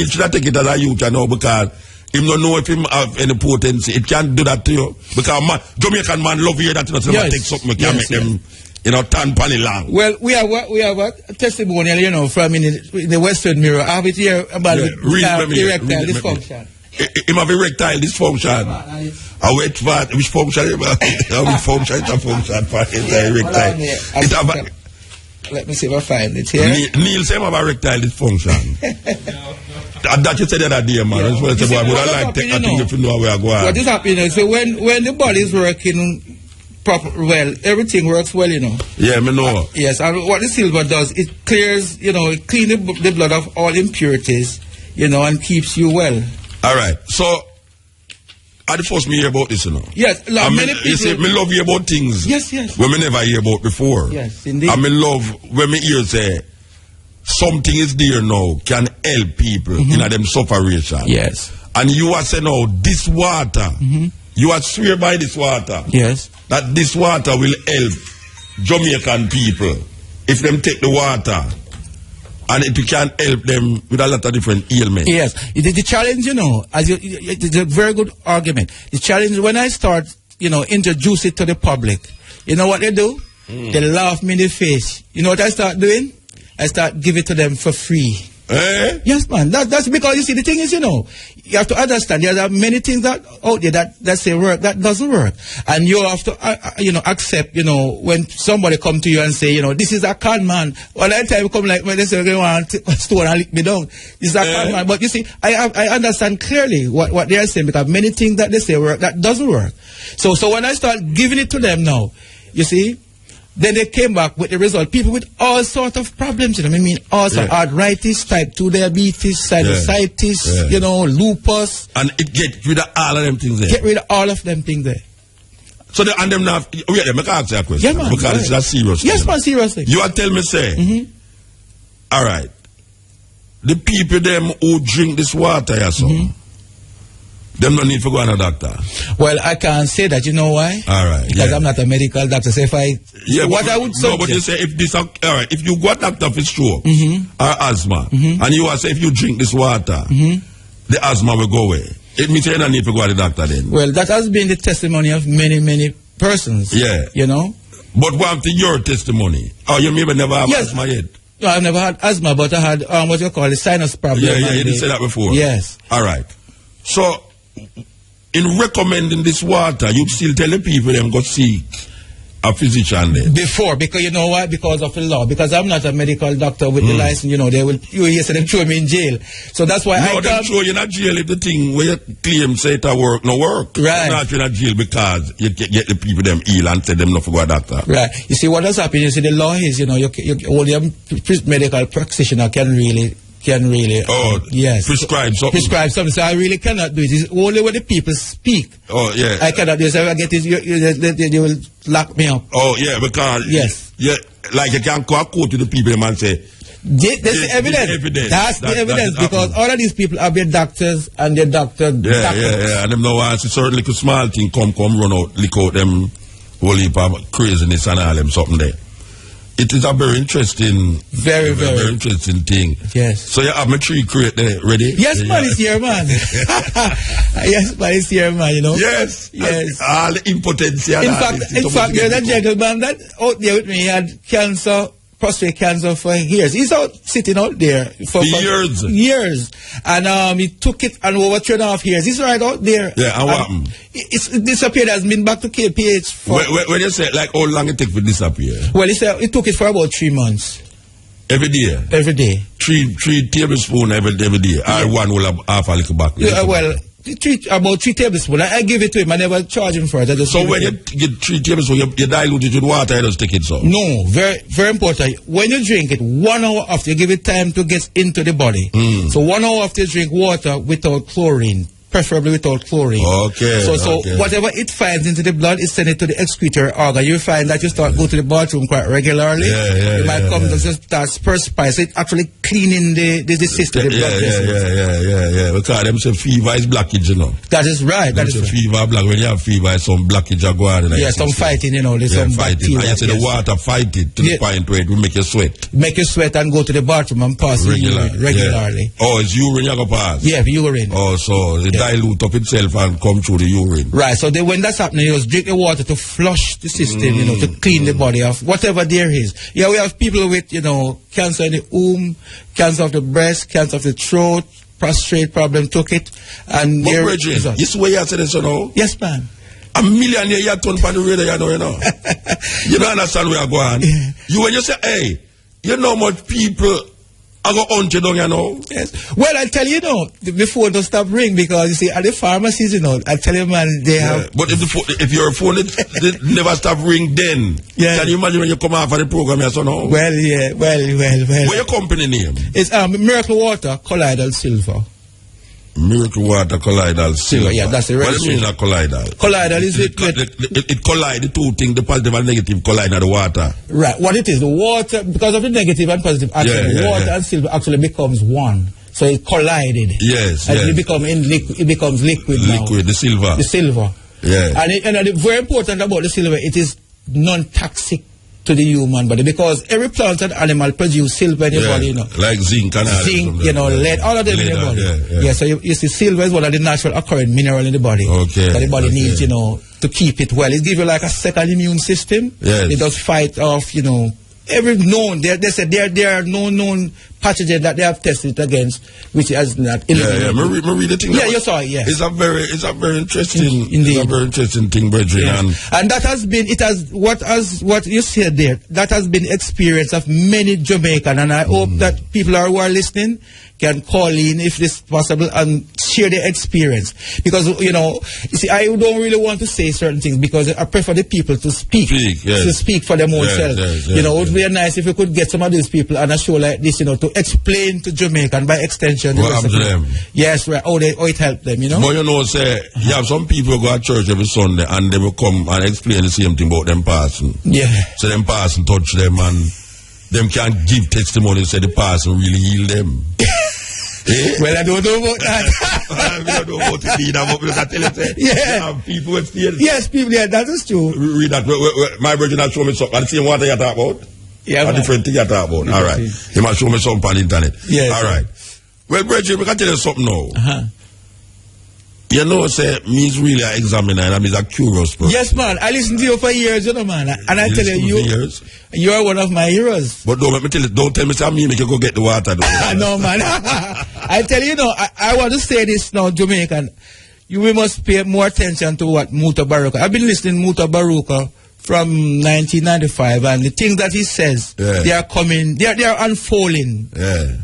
should not take it as a youth now because he don't know if he have any potency. It can't do that to you. Because Jamaican man love you that you know, so take something, can make them tan panilang. Well, we have a testimonial, from in the Western Mirror. I have it here about erectile dysfunction. Him have erectile dysfunction. Which function? Which function? It's a function for erectile. Let me see if I find it here. Neil said have erectile dysfunction. That you said the other day, man. That's what I said. I would like to take a thing if you know where I go. What is happening? So when the body is working well, everything works well, Yeah, me know. Yes, and what the silver does, it clears, it cleans the blood of all impurities, and keeps you well. All right. So, I the first me hear about this, Yes, many people. You see, me love hear about things. Yes. When me never hear about before. Yes, indeed. And me love when me hear say something is there now can help people in them sufferation. Yes. And you are saying now this water. You are swear by this water. Yes. That this water will help Jamaican people if them take the water. And it can help them with a lot of different ailments. Yes. The challenge, it's a very good argument. The challenge, when I start, introduce it to the public, you know what they do? They laugh me in the face. You know what I start doing? I start giving it to them for free. Eh? Yes, man. That's because, you see, the thing is, you have to understand there are many things that out there that say work, that doesn't work. And you have to, accept, when somebody come to you and say, this is a con man. All that time come like, when they say, they want to stone and lick me down. This is a con man. But you see, I understand clearly what they are saying, because many things that they say work, that doesn't work. So when I start giving it to them now, you see, then they came back with the result. People with all sorts of problems, also arthritis, type 2 diabetes, sinusitis, lupus. And it get rid of all of them things there. Get rid of all of them things there. So and them now, wait, I can ask you a question. Yeah, man, because it's a serious thing. Yes, man, seriously. You are tell me, say, all right, the people them who drink this water, them don't need to go to a doctor. Well, I can't say that. You know why? All right. Because I'm not a medical doctor. So if I... I would suggest... No, but you say if this... All right, if you go to a doctor for stroke or asthma, and you say if you drink this water, the asthma will go away. It means you don't need to go to the doctor then. Well, that has been the testimony of many, many persons. Yeah. But what after your testimony? Oh, you maybe never have asthma yet? No, I've never had asthma, but I had what you call a sinus problem. Yeah, you didn't say that before. Yes. All right. So, in recommending this water, you still tell the people them go seek a physician then? Before, because you know why? Because of the law. Because I'm not a medical doctor with the license, they will, them throw me in jail. So that's why I them throw you in a jail if the thing where you claim say it work, no work. Right. You're not in a jail because you get the people them ill and tell them not to go to a doctor. Right. You see, what has happened, the law is, only a medical practitioner can really prescribe something. So I really cannot do it. It's only when the people speak. Oh, yeah. I cannot do it. So if I get it, they will lock me up. Oh, yeah, because like you can't quote to the people and say, that's the evidence. That's the evidence, because all of these people are their doctors and their doctors. Yeah. And them know once a certain little small thing come run out, lick out them whole heap of craziness and all them something there. It is a very interesting, very interesting thing. Yes. So you have my tree crate there ready? Yes, man, it's here, man. Yes, man, it's here, man. Yes. All the impotence. In fact, there's a gentleman that out there with me. He had cancer, prostate cancer for years. He's sitting out there for years. And he took it and over 2.5 years. He's right out there. Yeah, and what happened? It's disappeared. Has been back to KPH for... When you say, like, how long it take to disappear? Well, he said it took it for about 3 months. Every day? Every day. 3 tablespoons every day? Or one will have half a little back? Well... about 3 tablespoons. I give it to him. I never charge him for it. So when you get 3 tablespoons, you dilute it with water, you just take it so? No, very, very important. When you drink it, 1 hour after, you give it time to get into the body. So 1 hour after you drink water without chlorine. Preferably without chlorine. Okay. So whatever it finds into the blood, it sends it to the excretory organ. You find that you go to the bathroom quite regularly. You might come to just start perspire. So it's actually cleaning the system, the blood vessels. Yeah. Because them say fever is blockage, That is right. That is right. Fever block. When you have fever, some blockage are going on. Some fighting, there's some fighting. And you say the water fight it to the point where it will make you sweat. Make you sweat and go to the bathroom and pass regularly. Oh, it's urine you go pass? Yeah, urine. Oh, so dilute up itself and come through the urine. Right, so when that's happening, you just drink the water to flush the system, you know, to clean the body of whatever there is. Yeah, we have people with, you know, cancer in the womb, cancer of the breast, cancer of the throat, prostate problem took it. And but Reggie, you see where you said this, you know? Yes, man. A million years you turn on the radio, you know. You don't understand where you're going. Yeah. You when you say, hey, you know much people are going to hunt you down, you know. Yes. Well, I tell you, the phone don't stop ringing because, you see, at the pharmacies, you know, I tell you, man, they have... But if your phone it never stop ring then, can you imagine when you come off of the program, you so know? Well, yeah, well. What's your company name? It's Miracle Water.Collidal Silver. Miracle Water.Collidal Silver. Yeah, that's the What do you mean a Collidal? Collidal is it collide the two things, the positive and negative collide in the water. Right. What it is, the water, because of the negative and positive action, water and silver actually becomes one. So it collided. Yes. And it becomes liquid now. Liquid, the silver. The silver. Yeah. And the very important about the silver, it is non-toxic to the human body because every plant and animal produce silver in your body, you know. Like zinc and all. Zinc, you know, lead, all of them in your body. Yeah, so you see, silver is one of the natural occurring mineral in the body. Okay. That the body needs, you know, to keep it well. It gives you like a second immune system. Yes. It does fight off, you know, every known, they said there are no known pathogen that they have tested against, which has not. Me read the thing. Yeah, you saw it. Yeah, it's a very interesting. Indeed. It's a very interesting thing, brethren. Yes. And that has been what you said there. That has been experience of many Jamaican, and I hope that people who are listening can call in if this is possible and share their experience. Because, you know, you see, I don't really want to say certain things because I prefer the people to speak to speak for them own self. You know, it would be nice if we could get some of these people on a show like this, you know, to explain to Jamaica and by extension what happened to them. Yes, right. How it helped them, you know. But you know, say you have some people go to church every Sunday and they will come and explain the same thing about them passing. Yeah. So them passing touch them and them can't give testimony say the person really heal them. Well, I don't know about that. I don't know about it either, but I tell you, yeah. People experience. Yes, people, yeah, that is true. Read that. My virgin has shown me something. And the same water you talk about? Yeah. A different thing you talk about. All right. You must show me something on the internet. Yes. All right. Well, Bridget, we can tell you something now. You know, say, me's really an examiner and I'm a curious person. Yes, man. I listened to you for years, you know, man. And I tell you are one of my heroes. But don't tell me, say, me make you go get the water. No, man. I tell you, I want to say this now, Jamaican. We must pay more attention to what Mutabaruka. I've been listening to Mutabaruka from 1995, and the things that he says, they are coming, they are unfolding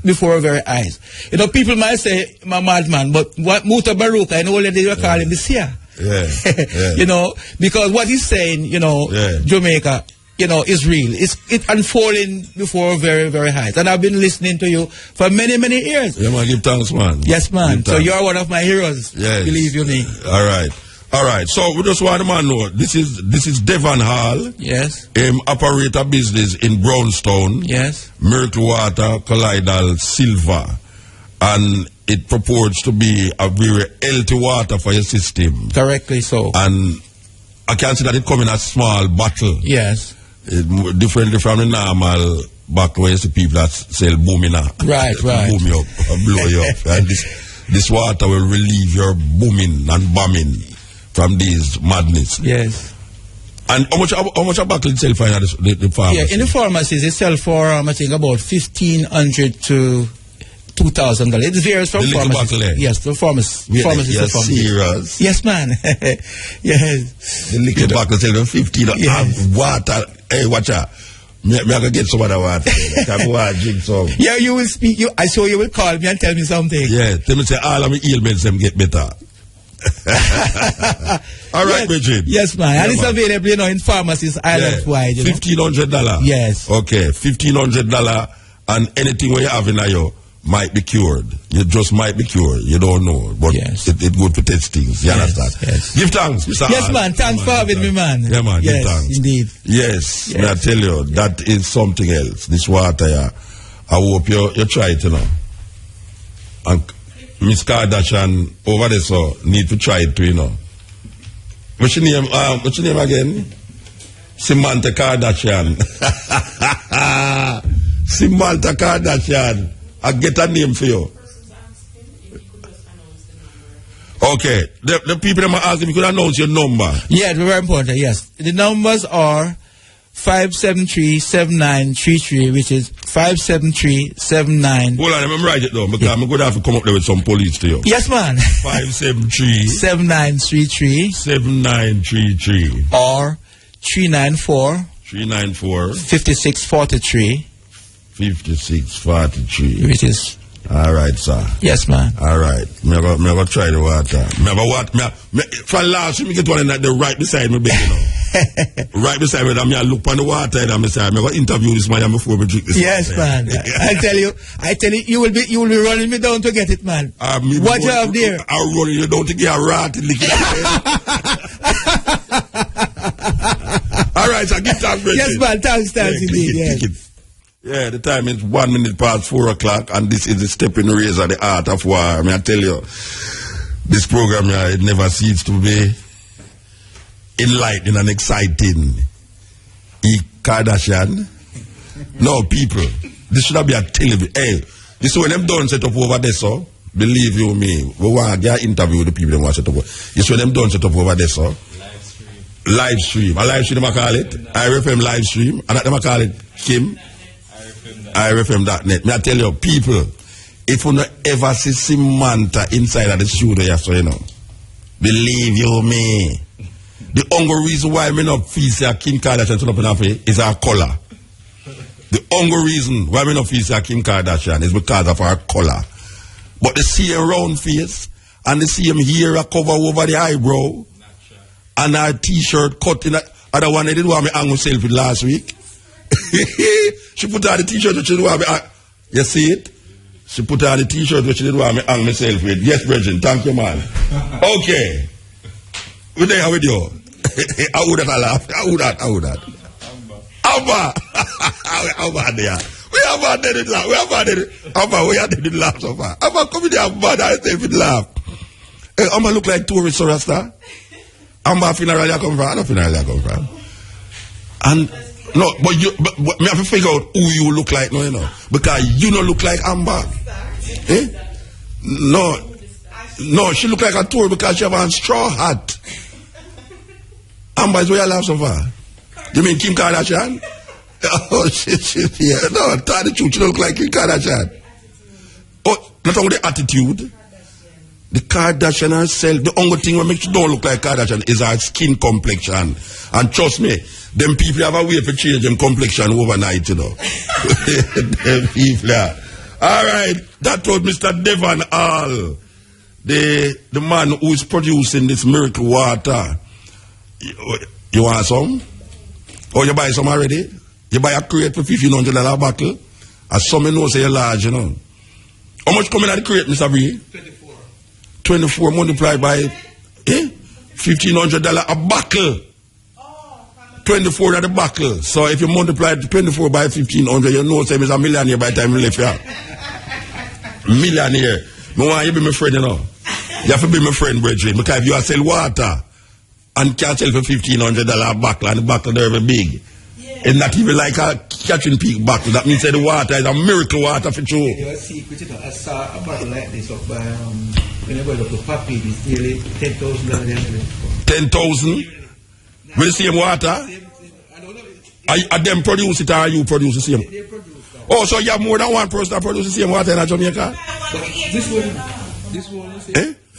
before our very eyes. You know, people might say, I'm a madman, but what Mutabaruka, I know they were calling the seer. You know, because what he's saying, you know, Jamaica, you know, is real. It's unfolding before our very, very eyes. And I've been listening to you for many, many years. Yeah, man, give thanks, man. Yes, man. So you're one of my heroes. Yes. Believe you me. All right. So we just want the man know this is Devon Hall. Yes. Operate a business in Brownstown. Yes. Miracle Water.Collidal Silver, and it purports to be a very healthy water for your system. Correctly so. And I can see that it come in a small bottle. Yes. Differently from the normal bottle where you see people that sell boomina. Right. Boom you up, blow you up. And this water will relieve your booming and bombing from these madness. Yes. And how much a bottle itself for the pharmacy? Yeah, in the pharmacies it sells for I think about $1,500 to $2,000. It varies from pharmacy. Yes, the pharmacy. Serious? Yes, man. Yes. The liquor bottle selling $15. Yes. Water. Hey, watch out. Me I can get some of that water. I go drink some. Yeah, you will speak. I saw you will call me and tell me something. Yeah, tell me say all of my ailments them get better. All right, Bridget. Yes, man. And it's available, you know, in pharmacies island-wide. $1,500. Yes. Okay, $1,500, and anything where you have in you might be cured. You just might be cured. You don't know, but it good to test things. You understand? Yes. Give thanks, Mr. Yes, man. Thanks for having me, man. Yeah, man. Yes, give thanks. Indeed. Yes. I tell you, that is something else. This water, I hope you try it, you know. And Miss Kardashian over there, so need to try it too, you know. What's your name again? Samantha Kardashian. Samantha Kardashian. I get a name for you. Okay. The people that ask if you could announce your number. Yeah, very important, yes. The numbers are 573-7933, which is 573-79. Hold on, let me write it down because I'm going to have to come up there with some police to you. Yes, man. 573-7933. 7933. Or 394. 5643. 5643. Which is. All right, sir. Yes, man. All right. Me go try the water. For last, me get one that the right beside me, baby, you know. Right beside me, I look on the water and I say, I'm going to interview this man before we drink this. Yes, man. I tell you, you will be running me down to get it, man. What you have there? I'm running you down to get a rat and lick it. All right, so get that. Yes, man. Thanks, indeed. Yes. Yeah, the time is 1 minute past 4 o'clock, and this is the Steppn Razor, the art of war. I mean, I tell you, this program, it never ceases to be enlightening and exciting. Kardashian. No, people, this should be a television. Hey, you see when them done set up over there, so, believe you me, we want to interview the people that want to set up. You see when them done set up over there, so. Live stream. A live stream, I call it. IRFM live stream. And I call it Kim. IRFM.net. May I tell you, people, if you not ever see Samantha inside of the studio, yes, so you know. Believe you me. The only reason why me not feel say Kim Kardashian turn up in her face is her color. The only reason why me not feel say Kim Kardashian is because of her color. But the same round face and the same hair cover over the eyebrow and her t-shirt cut in other one I did want me hang myself with last week. She put on the t-shirt which she didn't want me you see it? She put on the t-shirt which she didn't want me hang myself with. Yes, Bridget, thank you, man. Okay. We're there with you. How would that laugh? How would that? Abba! Abba there. We have had it laugh. We have had it. Abba, we had it laugh so far. Abba, come in there, bad I say if it laugh. Hey, Abba look like tourist Rasta. Abba funeral you come from. I don't funeral you come from. And no, but me have to figure out who you look like now, you know. Because you don't look like Amber. Eh? No, she look like a tour because she have a straw hat. Amber is where you laugh so far. You mean Kim Kardashian? Oh, shit, yeah. No, tell the truth, she don't look like Kim Kardashian. Oh, not only the attitude. The Kardashian herself, the only thing that makes you don't look like Kardashian is her skin complexion. And trust me, them people have a way to change them complexion overnight, you know. Them people, yeah. All right, that was Mr. Devon Hall, the man who is producing this miracle water. You want some? Or you buy some already? You buy a crate for $1,500 a bottle? As some know say you're large, you know. How much come in at the crate, Mr. Bree? 24 multiplied by $1,500 a bottle. 24 at the bottle. So if you multiply 24 by 1,500, you know same as a millionaire by the time you left here. Millionaire. I want you to be my friend, you know. You have to be my friend, Bridget. Because if you are sell water and can sell for $1,500 a bottle and the bottle they're very big. It's not even like a catching peak bottle. That means that the water is a miracle water for sure. You secret, you know, I saw a bottle like this up by when I go to Papi, it's nearly $10,000. 10,000? With the same water? Are them produce it or are you produce the same? They produce that. Oh, so you have more than one person that produces the same water in Jamaica? But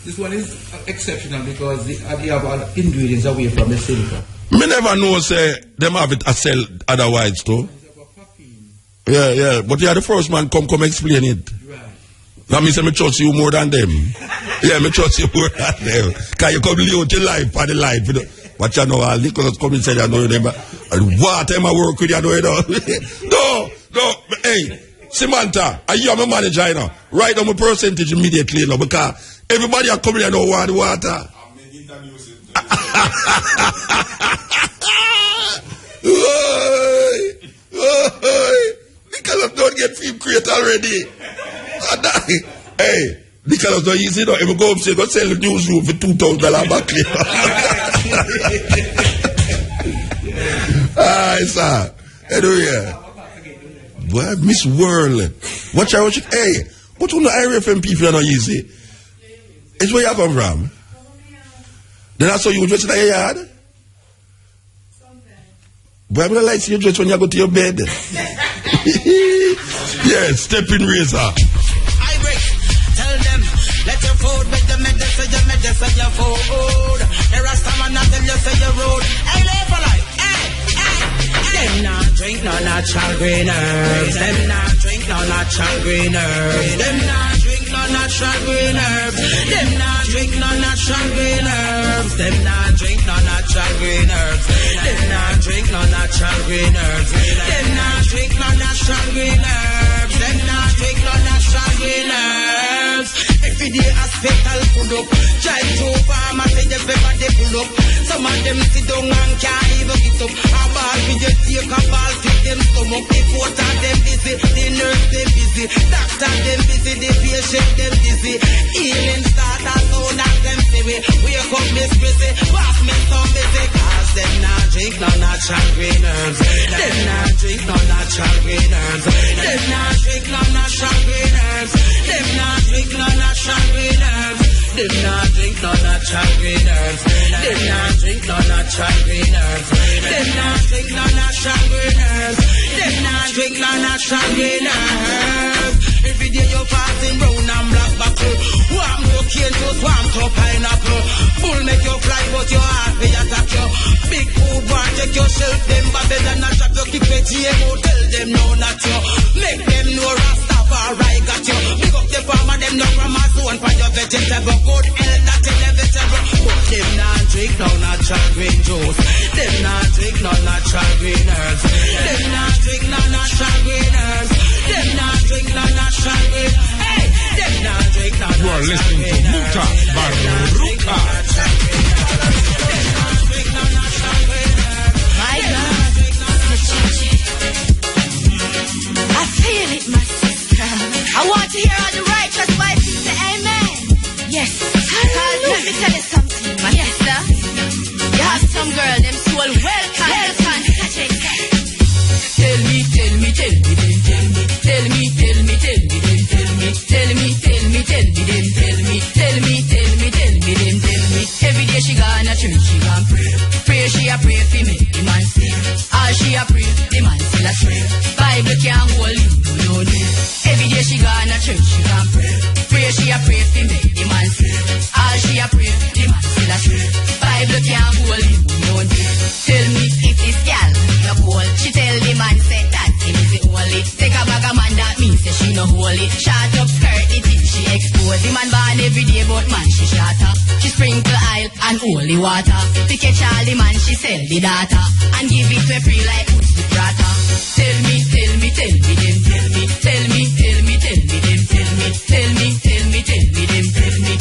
this one is exceptional because they have all ingredients away from the silica. Me never know say them have it a sell otherwise too. Yeah, but you are the first man come explain it. Right. That means me trust you more than them. Yeah, me trust you more than them. Can you come live out your life for the life, you know? But you know, all Nicholas come and say I know them. What time I work with you, I know you know. No, hey, Samantha, are you my manager, you know? Write down my percentage immediately, you know, because everybody are coming and don't want the water. Nicholas don't get film create already. Hey, Nicholas don't easy though. If you go upstairs, go sell the newsroom for $2,000 back. Alright, sir. Anyway, boy, Miss World. Watch out, hey, what on the IRFM people are not easy? It's where you come from. Then I saw you dress in your yard. Why would I like see you dress when you go to your bed? Yes, Steppn razor. I break. Tell them, let your food make the medicine, your medicine, your food. There are some and tell you say your road. Hey, live for life. Them not drink no natural green herbs. Them not drink no natural green herbs. Them not drink no natural green herbs. Them not drink no natural green herbs. Them not drink no natural green herbs. Them not drink no natural green herbs. Them not drink no natural green herbs. Them not drink no natural green herbs. Every day hospital full up. Drive to pharmacy, the paper they pull up. Some of them sit down and can't even get up. A ball with your take a ball, fit them stomach. The photo them busy, the nurse them busy, doctor them busy, the patient them busy. Healing start as soon as them see we. Wake up Miss Busy, pass me some busy. Cause them not drink no natural green herbs. Them not drink no natural green herbs. Them not drink no natural green herbs. Them not drink no natural green herbs. Them not drink no natural green herbs. Them not drink no natural green herbs. Them not drink no natural green herbs. Them not drink no natural green herbs. Every day you're passing brown and black buckle. Warm cocaine to swamp to pineapple. Bull make you fly but your heart will attack you. Big food bar take your shelf them but better not trap you. Keep it GMO tell them no not you. Make them know Rastafari got you. Big up the farmer them no grammar zone for your vegetable. Good health that inevitable. But them not drink no natural green juice. Them not drink no natural green herbs. Them not drink no natural green herbs. Them not drink no natural green. Hey, them not drink no natural green. You are listening to Mutabaruka. My God, I feel it, my sister. I want to hear all the righteous voices say amen. Yes, because let me tell you something, my sister. You have some girl, them soul well conscious. Tell me, then tell me. Tell me, then tell me. Every day she gonna church, she gonna pray. Pray she a pray for me, the man say. All she a pray, the man still a swear. Bible can't hold him, no need. Every day she gonna church, she gonna pray. Pray she a pray for me, the man say. All she a pray, the man still a swear. Bible can't hold him, no need. Tell me if this girl no cool. She tell the man say that him is the only. Take a bag of man that means say she no holy. Short up skirt, the thing she expose. The man born every day, but man she shatter. She sprinkle oil and holy water. To catch all the man, she sell the data and give it to free like who's the prata. Tell me, then tell me. Tell me, then tell me. Tell me, then tell me.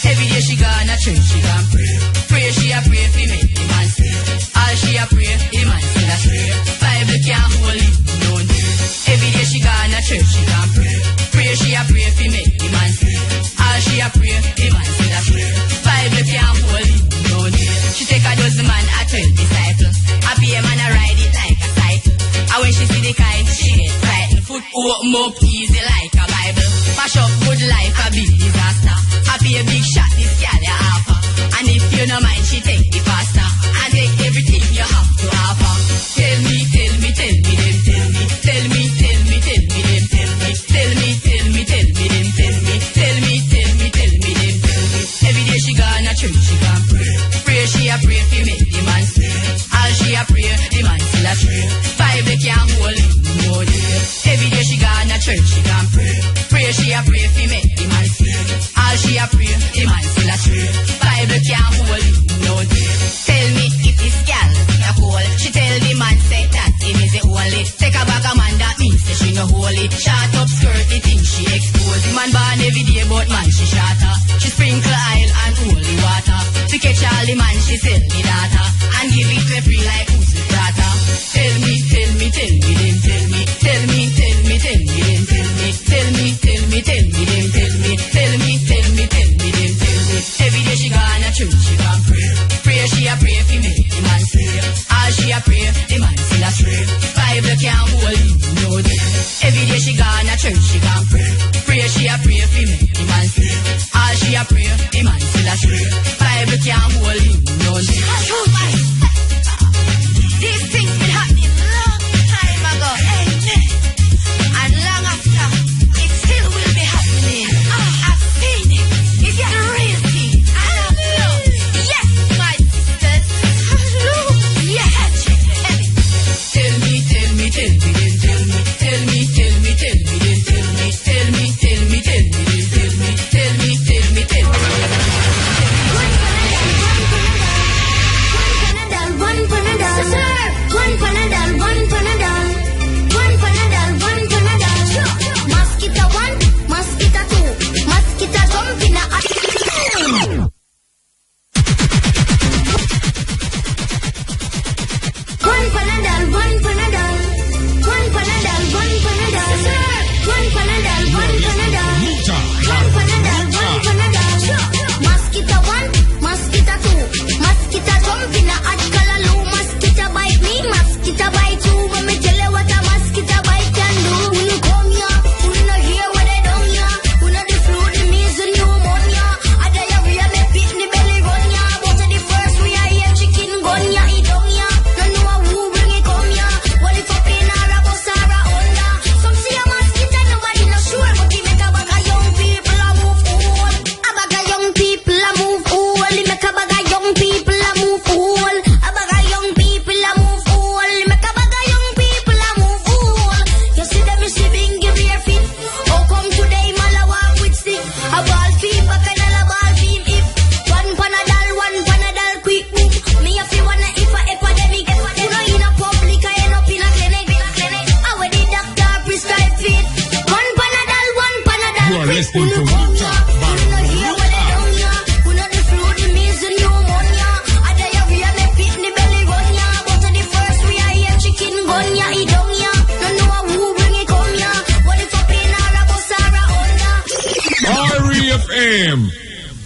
Every day she gonna church, she gonna pray. Pray she a pray for me, the man say. All she a pray, the man still a swear. Bible can't hold it, no need. Every day she gonna church, she gonna pray. Pray she a pray for me, the man say. All she a pray, the man still a swear. Bible can't hold it, no need. She take a dozen man at 12 disciples. A pay man a ride it like a cycle. And when she see the kind, she get frightened. Foot open up easy like a Bible. Mash up good life, a big disaster. I pay a big shot, this girl ya offer. And if you no mind, she take the pasta. And take everything you have to offer. Tell me, then tell me. Tell me, then tell me. Tell me, then tell me. Every day she gonna church, she gonna pray. Pray she a pray for me, the man say. All she a pray, the man still a swear. Bible can't hold it, no day. Every day she gonna church, she gonna pray. Pray she a pray for me, the man say. All she a pray, the man still a swear. Bible can't hold it, no day. Tell me if this girl a cool. She tell the man say that him is the only. Take a bag of man that means that she no holy. Short up skirt, the thing she expose. The man born every day, but man she shatter. She sprinkle oil and holy water. To catch all the man, she sell the data and give it to free like who's the prata. Tell me, then tell me. Tell me, then tell me. Tell me, then tell me. Every day she gonna church, she gonna pray. Pray she a pray for me, the man say. All she a pray, the man still a swear. Bible can't hold him, no day. Every day she gonna church, she gonna pray. Pray she a pray for me, the man say. All she we are pray, a man still a stray. Bible can't hold him, no. These things been happening long time ago, amen. And long after, it still will be happening. I've seen it. It's the real thing. I love you. Yes, my sisters. Yes. Tell me, then tell me, then tell me, then tell me, then tell me, then tell me. One Panadol, sir. One Panadol, one Panadol. One Panadol, one Panadol. Mosquito 1, mosquito 2, mosquito jump in a One Panadol, one Panadol. One Panadol, one Panadol. Sir. One Panadol, one Panadol. One Panadol, one Panadol. Mosquito 1, mosquito 2, mosquito jump in a hot color low. Mosquito bite me, mosquito bite you. When me tell you what a mosquito bite can do. When you come here, when you hear what they done here. When you the flu, the measles, pneumonia. A diarrhea, me pit in the belly run ya. But the first we are here, chicken gun ya, eat down ya. No know who bring it come ya. What if a pain or a bus or a Honda? Some see a mosquito, nobody not sure. But he make a bag of young people a move all. A bag of young people a move all. He make a bag of young people a move all. A bag of young people a move all. He make a bag of young people a move all. You see them, you see bingy bare feet. How come today man a walk with stick? A ball fever, kind of ball beam if. One Panadol, quick boom. Me if you wanna if a epidemic. You know in a public, I end up in a clinic. I wear the doctor prescribe fit. One Panadol, You are quick listening to boom. REFM,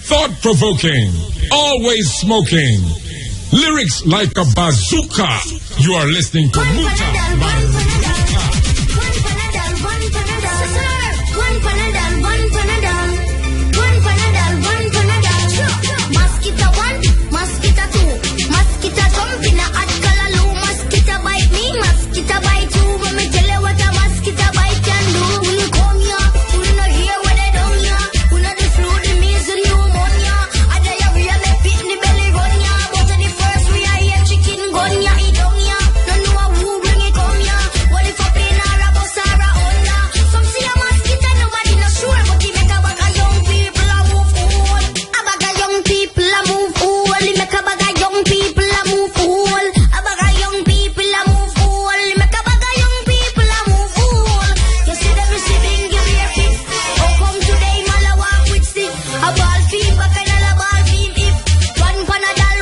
thought-provoking, always smoking, lyrics like a bazooka. You are listening to Mutabaruka. Mosquito 1, mosquito 2, mosquito jump in a hot color low. Mosquito bite me, mosquito bite you. When me tell you what a mosquito bite can do. When you come here, when you not hear what they done here. When you the flu, the measles, pneumonia. A diarrhea, me pit in the belly run ya. But the first we are here, chicken gun ya, eat down ya. No know who bring it come ya. What if a pain or a bus or a Honda? Some see a mosquito, nobody not sure. But he make a bag of young people a move all. A bag of young people a move all. He make a bag of young people a move all. A bag of young people a move all. He make a bag of young people a move all. You see them receiving give your fit. How come today man a walk with stick? A ball fever, kind of a ball beam if. One Panadol,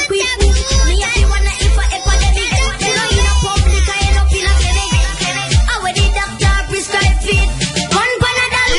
quick boom. Me if you wanna if a epidemic. You know in a public, I end up in a clinic. I wear the doctor prescribe fit. One Panadol,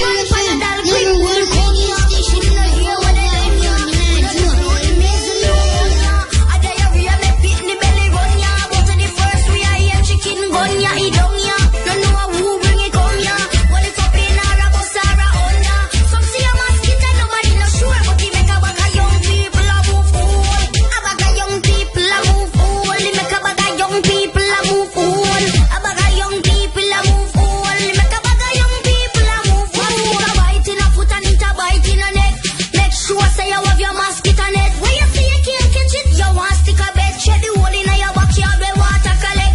quick boom. Come here, you know hear what they done here. You know the flu, the measles, pneumonia. A diarrhea, me pit in the belly run ya. But the first we are here, chicken gun ya, eat down ya. No know who bring it come ya. What if a pain or a bus or a Honda? Some see a mosquito, nobody not sure. But he make a bag of young people a move all. A bag of young people a move all. He make a bag of young people a move all. A bag of young people a move all. He make a bag of young people a move all. Mosquito bite in a foot and it a bite in a neck. Make sure say you have your mosquito net. When you see you can't catch it, you want stick a bed. Check the hole in your backyard where water collect.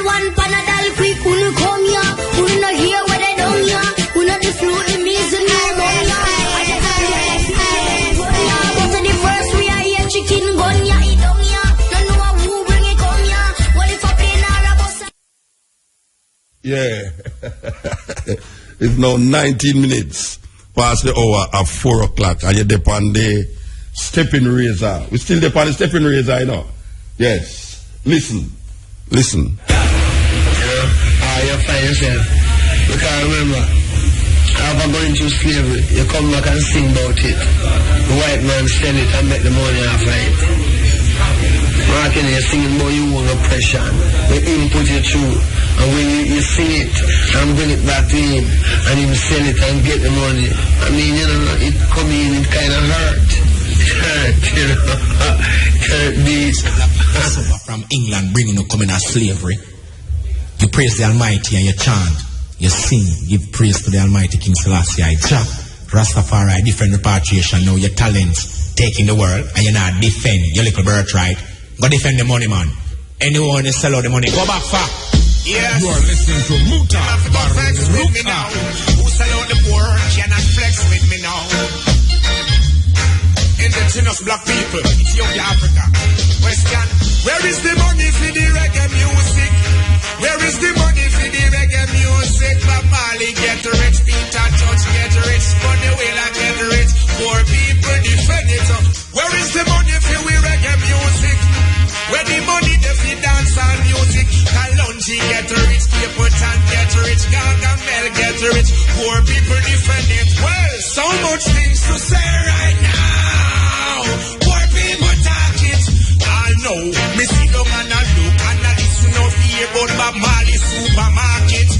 One Panadol, quick, who no come here, who no hear what they done here, who no the flu, the measles, pneumonia. But the first we are here, chicken gun ya, eat down ya. No know who bring it come here. What if a pain or a bus? Yeah. It's now 19 minutes past the hour of 4 o'clock, and you're depend the Steppn razor. We still depend the Steppn razor, you know. Yes. Listen. You find yourself. Because remember, after going through slavery, you come back and sing about it. The white man sell it and make the money off of it. Mark, you're singing about your own oppression. We input you through. And when you sing it and bring it back to him and him sell it and get the money, I mean, you know, it come in, it kind of hurt. Hurt, you know. Hurt these. From England, bringing you coming as slavery. You praise the Almighty and you chant. You sing, give praise to the Almighty King Selassie. Jah, Rastafari, different repatriation. Now your talents taking the world and you're not defend your little birthright. Go defend the money, man. Anyone you sell out the money, go back far. Yes. You are listening to Mutabaruka. Who sell out the poor cannot flex with me now. Indigenous black people, Ethiopia, Africa. Question, where is the money for the reggae music? Where is the money for the reggae music? Bob Marley get rich, Peter Church get rich, Bunny Wailer get rich, poor people defend it. Where is the money for we reggae music? Where the money they fi dance and music? Kalonji get rich, Capleton get rich, Gargamel get rich, poor people defend it. Well, so much things to say right now. Poor people talk it. I know, me sit down and I look and I listen no fear about Bob Marley supermarket.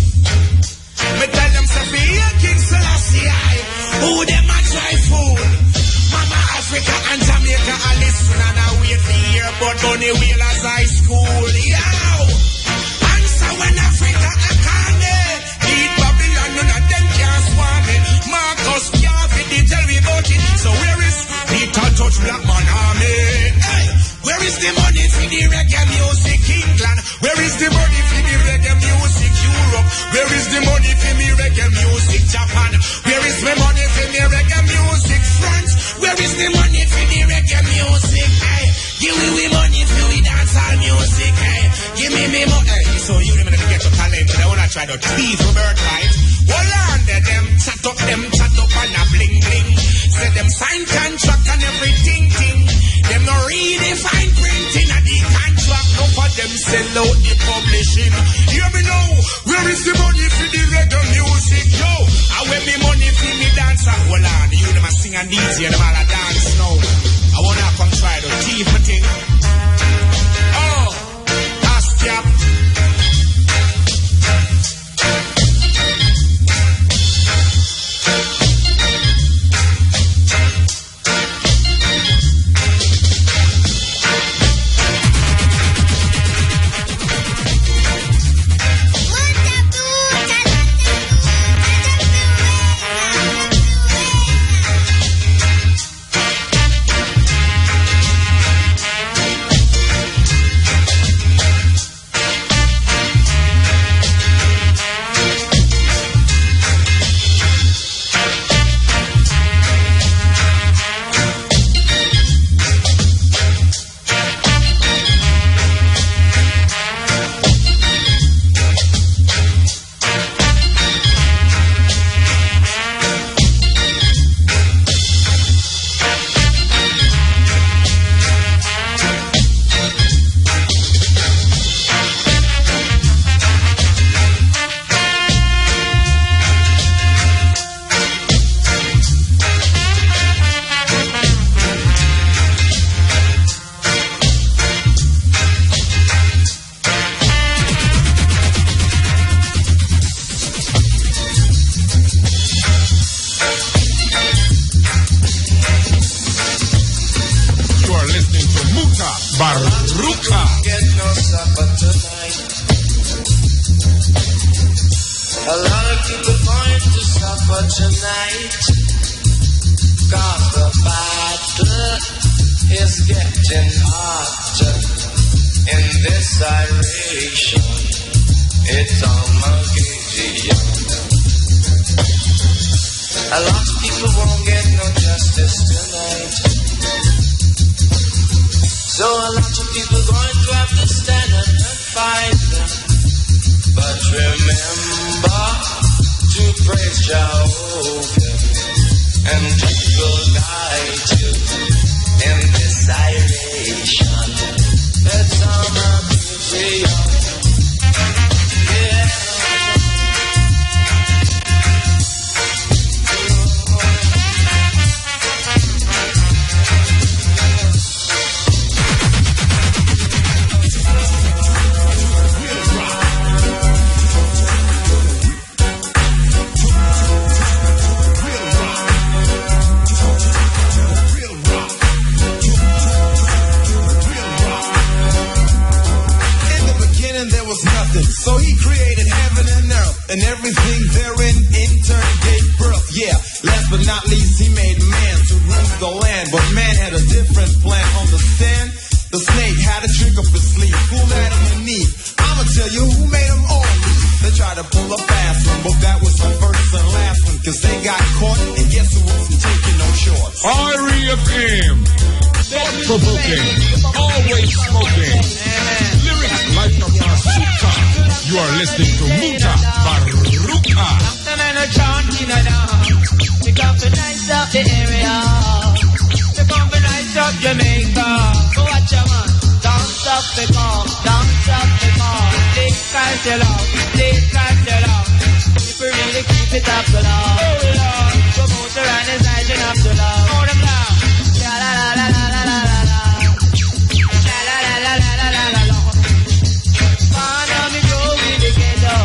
Me tell them say fi hear King Selassie I, who them a try fool. Mama Africa and Jamaica I listen and I wait to hear about Bunny Wailer's high school. Yow! Answer when Africa a call me. Lead Babylon, none of them can swarm it. Marcus Garvey did tell me about it. So where is Peter Touch Black Man Army? Hey! Where is the money for the reggae music? England. Where is the money for the reggae music? Europe. Where is the money for me reggae music? Japan. Where is the money for me reggae music? France. Where is the money for the reggae music? Hey, give me money for we dancehall music. Hey, give me money. Hey, so you them gonna get your talent, but I wanna try to thief your birthright. Hold on, them chat up and a bling bling. Say them sign contract and everything thing. Them no read the fine printing and the contract. No for them sell out the publishing. Hear me now. Where is the money for the reggae music? Yo, I wear me money for me dancer. Hold on, you them a sing and DJ and them all a dance now. I wanna come try to thief my thing. Oh, ask ya. Mutabaruka. Get no supper tonight. A lot of people going to supper tonight. Cause the battle is getting hotter in this iration. It's Armageddon. A lot of people won't get no justice tonight. So a lot of people going to have to stand up and fight them. But remember to praise Jehovah, and He will guide you in this iration. It's Armageddon. Yeah. and everything therein in turn gave birth. Yeah, last but not least, he made man to rule the land. But man had a different plan. Understand? The snake had a trick up his sleeve. Fool Adam and Eve. I'ma tell you who made them all. They tried to pull a fast one, but that was the first and last one. Cause they got caught, and guess who wasn't taking no shorts? R.E.F.M. Thought-provoking, always smoking. Lyrics like a bazooka. You are listening to Mutabaruka. We come to nice up the area. We come to nice up Jamaica. So watch your man. Dance up the car. Dance up the car. Please catch your love. Please catch your love. If we really keep it up to love. Oh Lord. Promoter and his agent up to love. Oh them love. La la la la la la la la la. La la la la la la la la la. Wanna me go in the ghetto.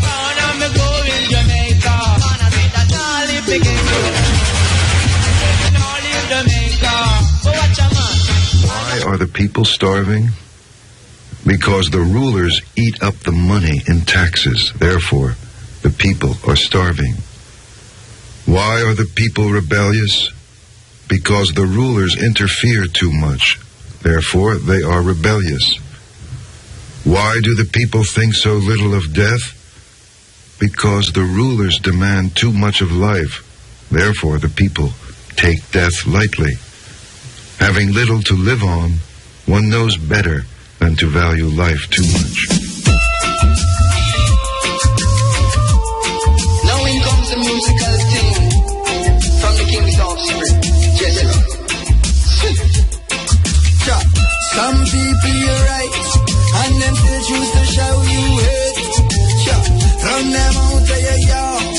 Wanna me go in Jamaica. Wanna be that all if we get to. All in Jamaica. So watch your man. Why are the people starving? Because the rulers eat up the money in taxes. Therefore, the people are starving. Why are the people rebellious? Because the rulers interfere too much. Therefore, they are rebellious. Why do the people think so little of death? Because the rulers demand too much of life. Therefore, the people take death lightly. Having little to live on, one knows better than to value life too much. Now in comes the musical thing from the king's offspring. Yes, sir. Some people you're right, and them still choose to show you hate. From them out of your yard,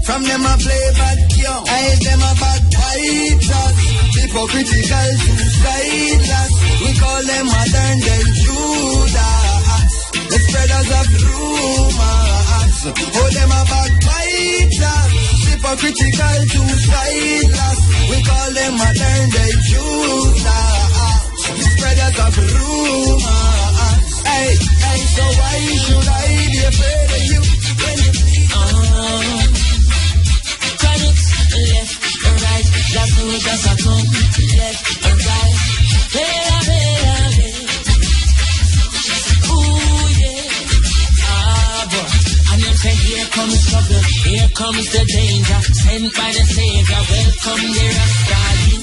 from them I play bad young, I hate them a bad fighters. Hypocritical, suicidalous. We call them modern day Judas, the spreaders of rumors. Oh, them a backbiters. Hypocritical, suicidalous. We call them modern day Judas, the spreaders of rumors. Hey, hey, so why should I be afraid of you when you bleed? Chronics, left and right. That's the way just a come, left and right. Bella, bella, bella. Ooh, yeah. Ah, boy. And them say, here comes trouble, here comes the danger. Sent by the Savior, welcome the Rastali.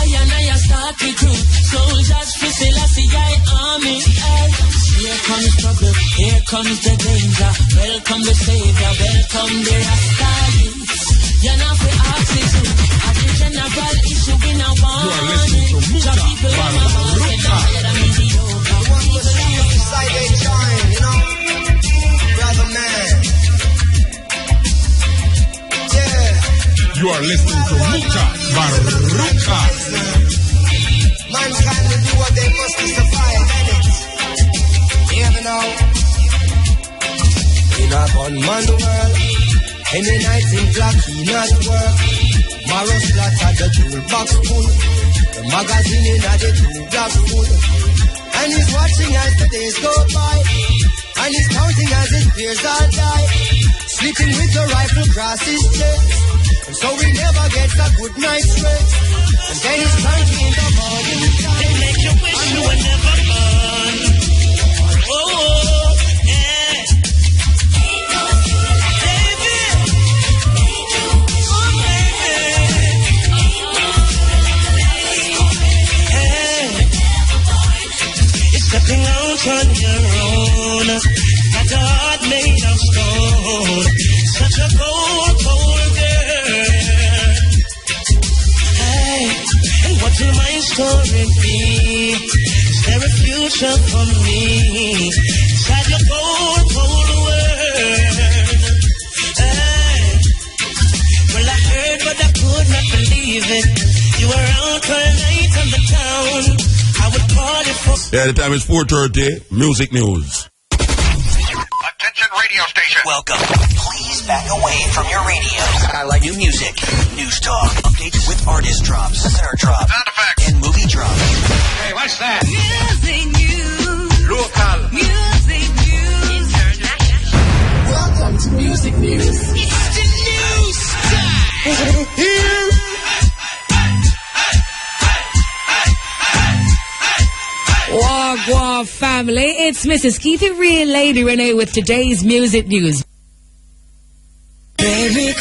I start recruit soldiers for Selassie army. Here comes trouble, here comes the danger. Welcome the Savior, welcome the Rastali. You're not for oxygen. As a general issue in a warning. You are listening to Mutabaruka. The one who see on the side they join, you know. Brother man. Yeah. You are listening to Mutabaruka. Mankind will do what they must to survive, innit? Hear me now. In a gunman world, any night in black, he not work. Marrow splatter, the toolbox full. The magazine in the toolbox full. And he's watching as the days go by. And he's counting as his peers all die. Sleeping with the rifle across his chest. And so he never gets a good night's rest. And then he's cranky in the morning. They make you wish you were never born. Oh, yeah. Stepping out on your own, got a heart made of stone, such a cold, cold girl. Hey, and what will my story be? Is there a future for me inside your cold, cold world? Hey, well I heard but I could not believe it. You were out for a night on the town. I would call it for... Yeah, the time is 4:30. Music news. Attention radio station. Welcome. Please back away from your radio. I like new music, news talk, updates with artist drops, center drops, sound effects, and movie drops. Hey, what's that? Music news. Local. Music news. International. music news. It's the news time. Here. Wagwan family, it's Mrs. Keep It Real Lady Renee with today's music news. Baby,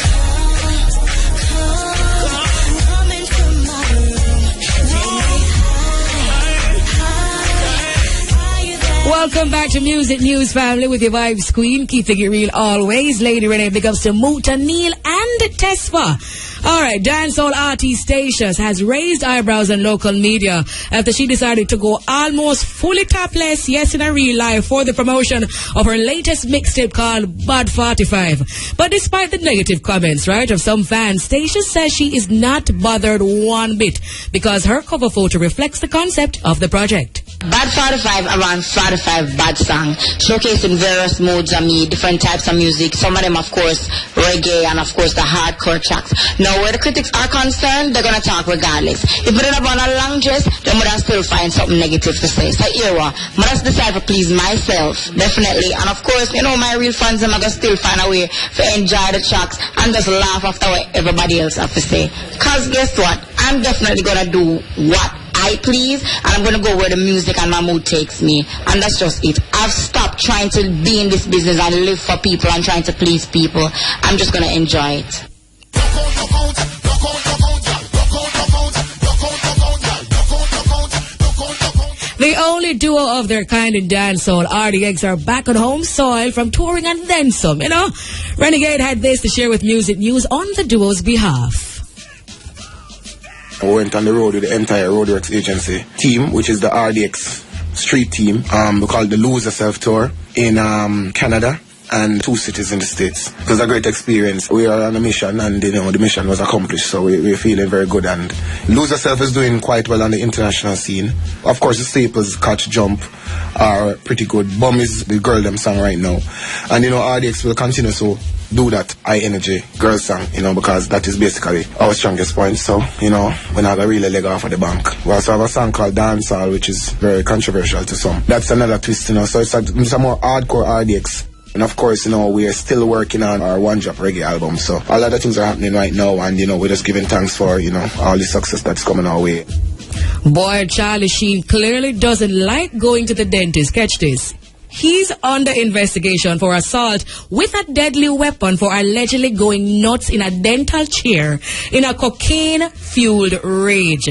welcome back to Music News family with your vibes queen, keeping it real always. Lady Renee, big ups to Muta, Neil and Tesfa. Alright, dancehall artist Stacious has raised eyebrows in local media after she decided to go almost fully topless, yes, in a real life, for the promotion of her latest mixtape called Bad 45. But despite the negative comments, right, of some fans, Stacious says she is not bothered one bit because her cover photo reflects the concept of the project. Bad 45 around 45 bad song, showcasing various modes of me, different types of music, some of them of course reggae and of course the hardcore tracks. Now where the critics are concerned, they're gonna talk regardless. If they don't have on a long dress, then would I still find something negative to say. So here I must decide to please myself, definitely. And of course, you know, my real fans, I'm gonna still find a way to enjoy the tracks and just laugh after what everybody else have to say. Cause guess what? I'm definitely gonna do what I please, and I'm going to go where the music and my mood takes me, and that's just it. I've stopped trying to be in this business and live for people and trying to please people. I'm just going to enjoy it. The only duo of their kind in dancehall, RDX, are back on home soil from touring and then some, you know. Renegade had this to share with Music News on the duo's behalf. I went on the road with the entire Roadworks agency team, which is the RDX street team. We call it the Lose Yourself Tour in Canada and 2 cities in the States. It was a great experience. We are on a mission and you know, the mission was accomplished, so we're feeling very good. And Lose Yourself is doing quite well on the international scene. Of course, the staples, Catch, Jump, are pretty good. Bum is the girl them song right now. And you know, RDX will continue to do that high energy girl song, you know, because that is basically our strongest point. So, you know, we're not gonna really leg off of the bank. We also have a song called Dancehall, which is very controversial to some. That's another twist, you know, so it's a more hardcore RDX. And of course, you know, we are still working on our One Drop Reggae album. So a lot of things are happening right now, and you know, we're just giving thanks for, you know, all the success that's coming our way. Boy, Charlie Sheen clearly doesn't like going to the dentist. Catch this. He's under investigation for assault with a deadly weapon for allegedly going nuts in a dental chair in a cocaine-fueled rage.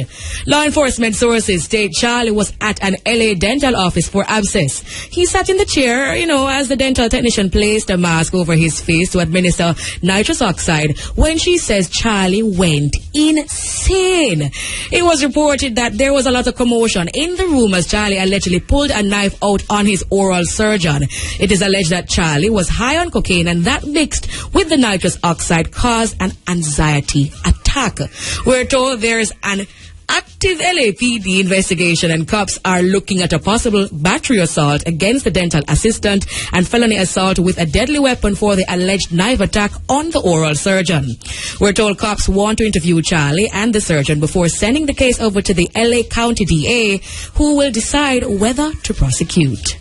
Law enforcement sources state Charlie was at an LA dental office for abscess. He sat in the chair, you know, as the dental technician placed a mask over his face to administer nitrous oxide when she says Charlie went insane. It was reported that there was a lot of commotion in the room as Charlie allegedly pulled a knife out on his oral surgeon. It is alleged that Charlie was high on cocaine and that mixed with the nitrous oxide caused an anxiety attack. We're told there's an active LAPD investigation and cops are looking at a possible battery assault against the dental assistant and felony assault with a deadly weapon for the alleged knife attack on the oral surgeon. We're told cops want to interview Charlie and the surgeon before sending the case over to the LA County DA, who will decide whether to prosecute.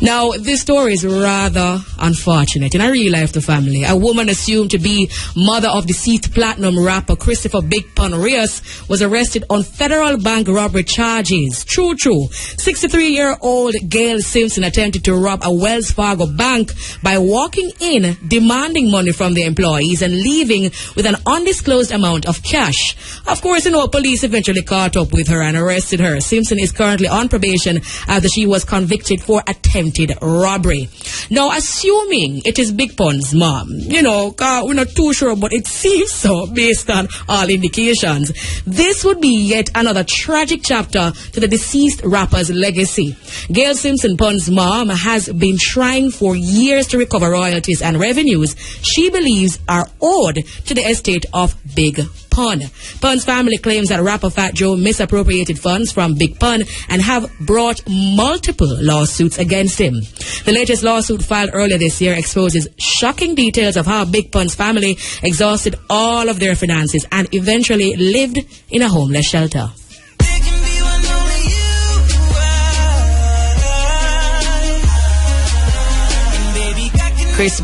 Now, this story is rather unfortunate. In a real life, the family, a woman assumed to be mother of deceased platinum rapper Christopher Big Pun Reyes was arrested on federal bank robbery charges. True. 63-year-old Gail Simpson attempted to rob a Wells Fargo bank by walking in, demanding money from the employees and leaving with an undisclosed amount of cash. Of course, you know, police eventually caught up with her and arrested her. Simpson is currently on probation after she was convicted for attempted robbery. Now, assuming it is Big Pun's mom, you know, we're not too sure, but it seems so based on all indications. This would be yet another tragic chapter to the deceased rapper's legacy. Gail Simpson, Pun's mom, has been trying for years to recover royalties and revenues she believes are owed to the estate of Big Pun. Pun's family claims that rapper Fat Joe misappropriated funds from Big Pun and have brought multiple lawsuits against him. The latest lawsuit filed earlier this year exposes shocking details of how Big Pun's family exhausted all of their finances and eventually lived in a homeless shelter. Chris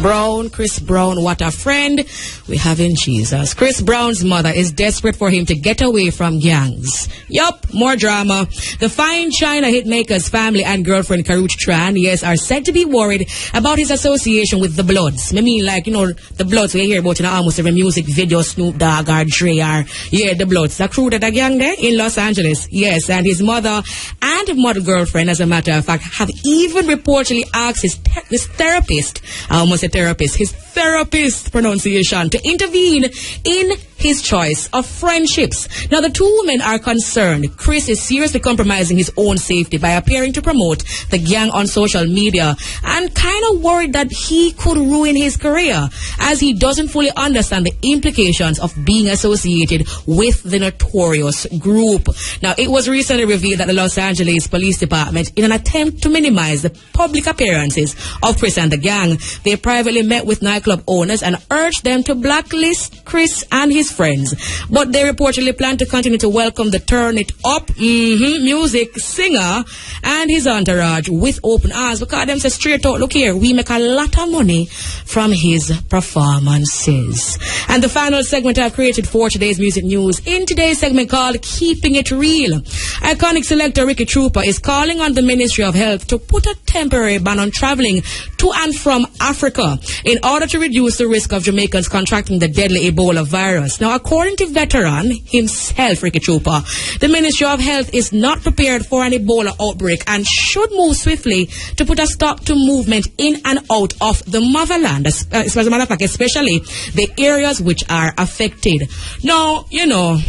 Brown, what a friend we have in Jesus. Chris Brown's mother is desperate for him to get away from gangs. Yup, more drama. The fine China hitmaker's family and girlfriend Karrueche Tran, yes, are said to be worried about his association with the Bloods. I mean, like, you know, the Bloods we hear about in almost every music video, Snoop Dogg or Dre or, yeah, the Bloods. The crew that a gang there in Los Angeles. Yes, and his mother and model girlfriend, as a matter of fact, have even reportedly asked his therapist, I almost said therapist, his therapist pronunciation, to intervene in his choice of friendships. Now, the two women are concerned Chris is seriously compromising his own safety by appearing to promote the gang on social media, and kind of worried that he could ruin his career, as he doesn't fully understand the implications of being associated with the notorious group. Now, it was recently revealed that the Los Angeles Police Department, in an attempt to minimize the public appearances of Chris and the gang, they privately met with nightclub owners and urged them to blacklist Chris and his friends. But they reportedly plan to continue to welcome the Turn It Up music singer and his entourage with open arms, because them say straight out, look here, we make a lot of money from his performances. And the final segment I've created for today's music news, in today's segment called Keeping It Real, iconic selector Ricky Trooper is calling on the Ministry of Health to put a temporary ban on traveling to and from Africa in order to reduce the risk of Jamaicans contracting the deadly Ebola virus. Now, according to veteran himself, Ricky Trooper, the Ministry of Health is not prepared for an Ebola outbreak and should move swiftly to put a stop to movement in and out of the motherland, as a matter of fact, especially the areas which are affected. Now, you know,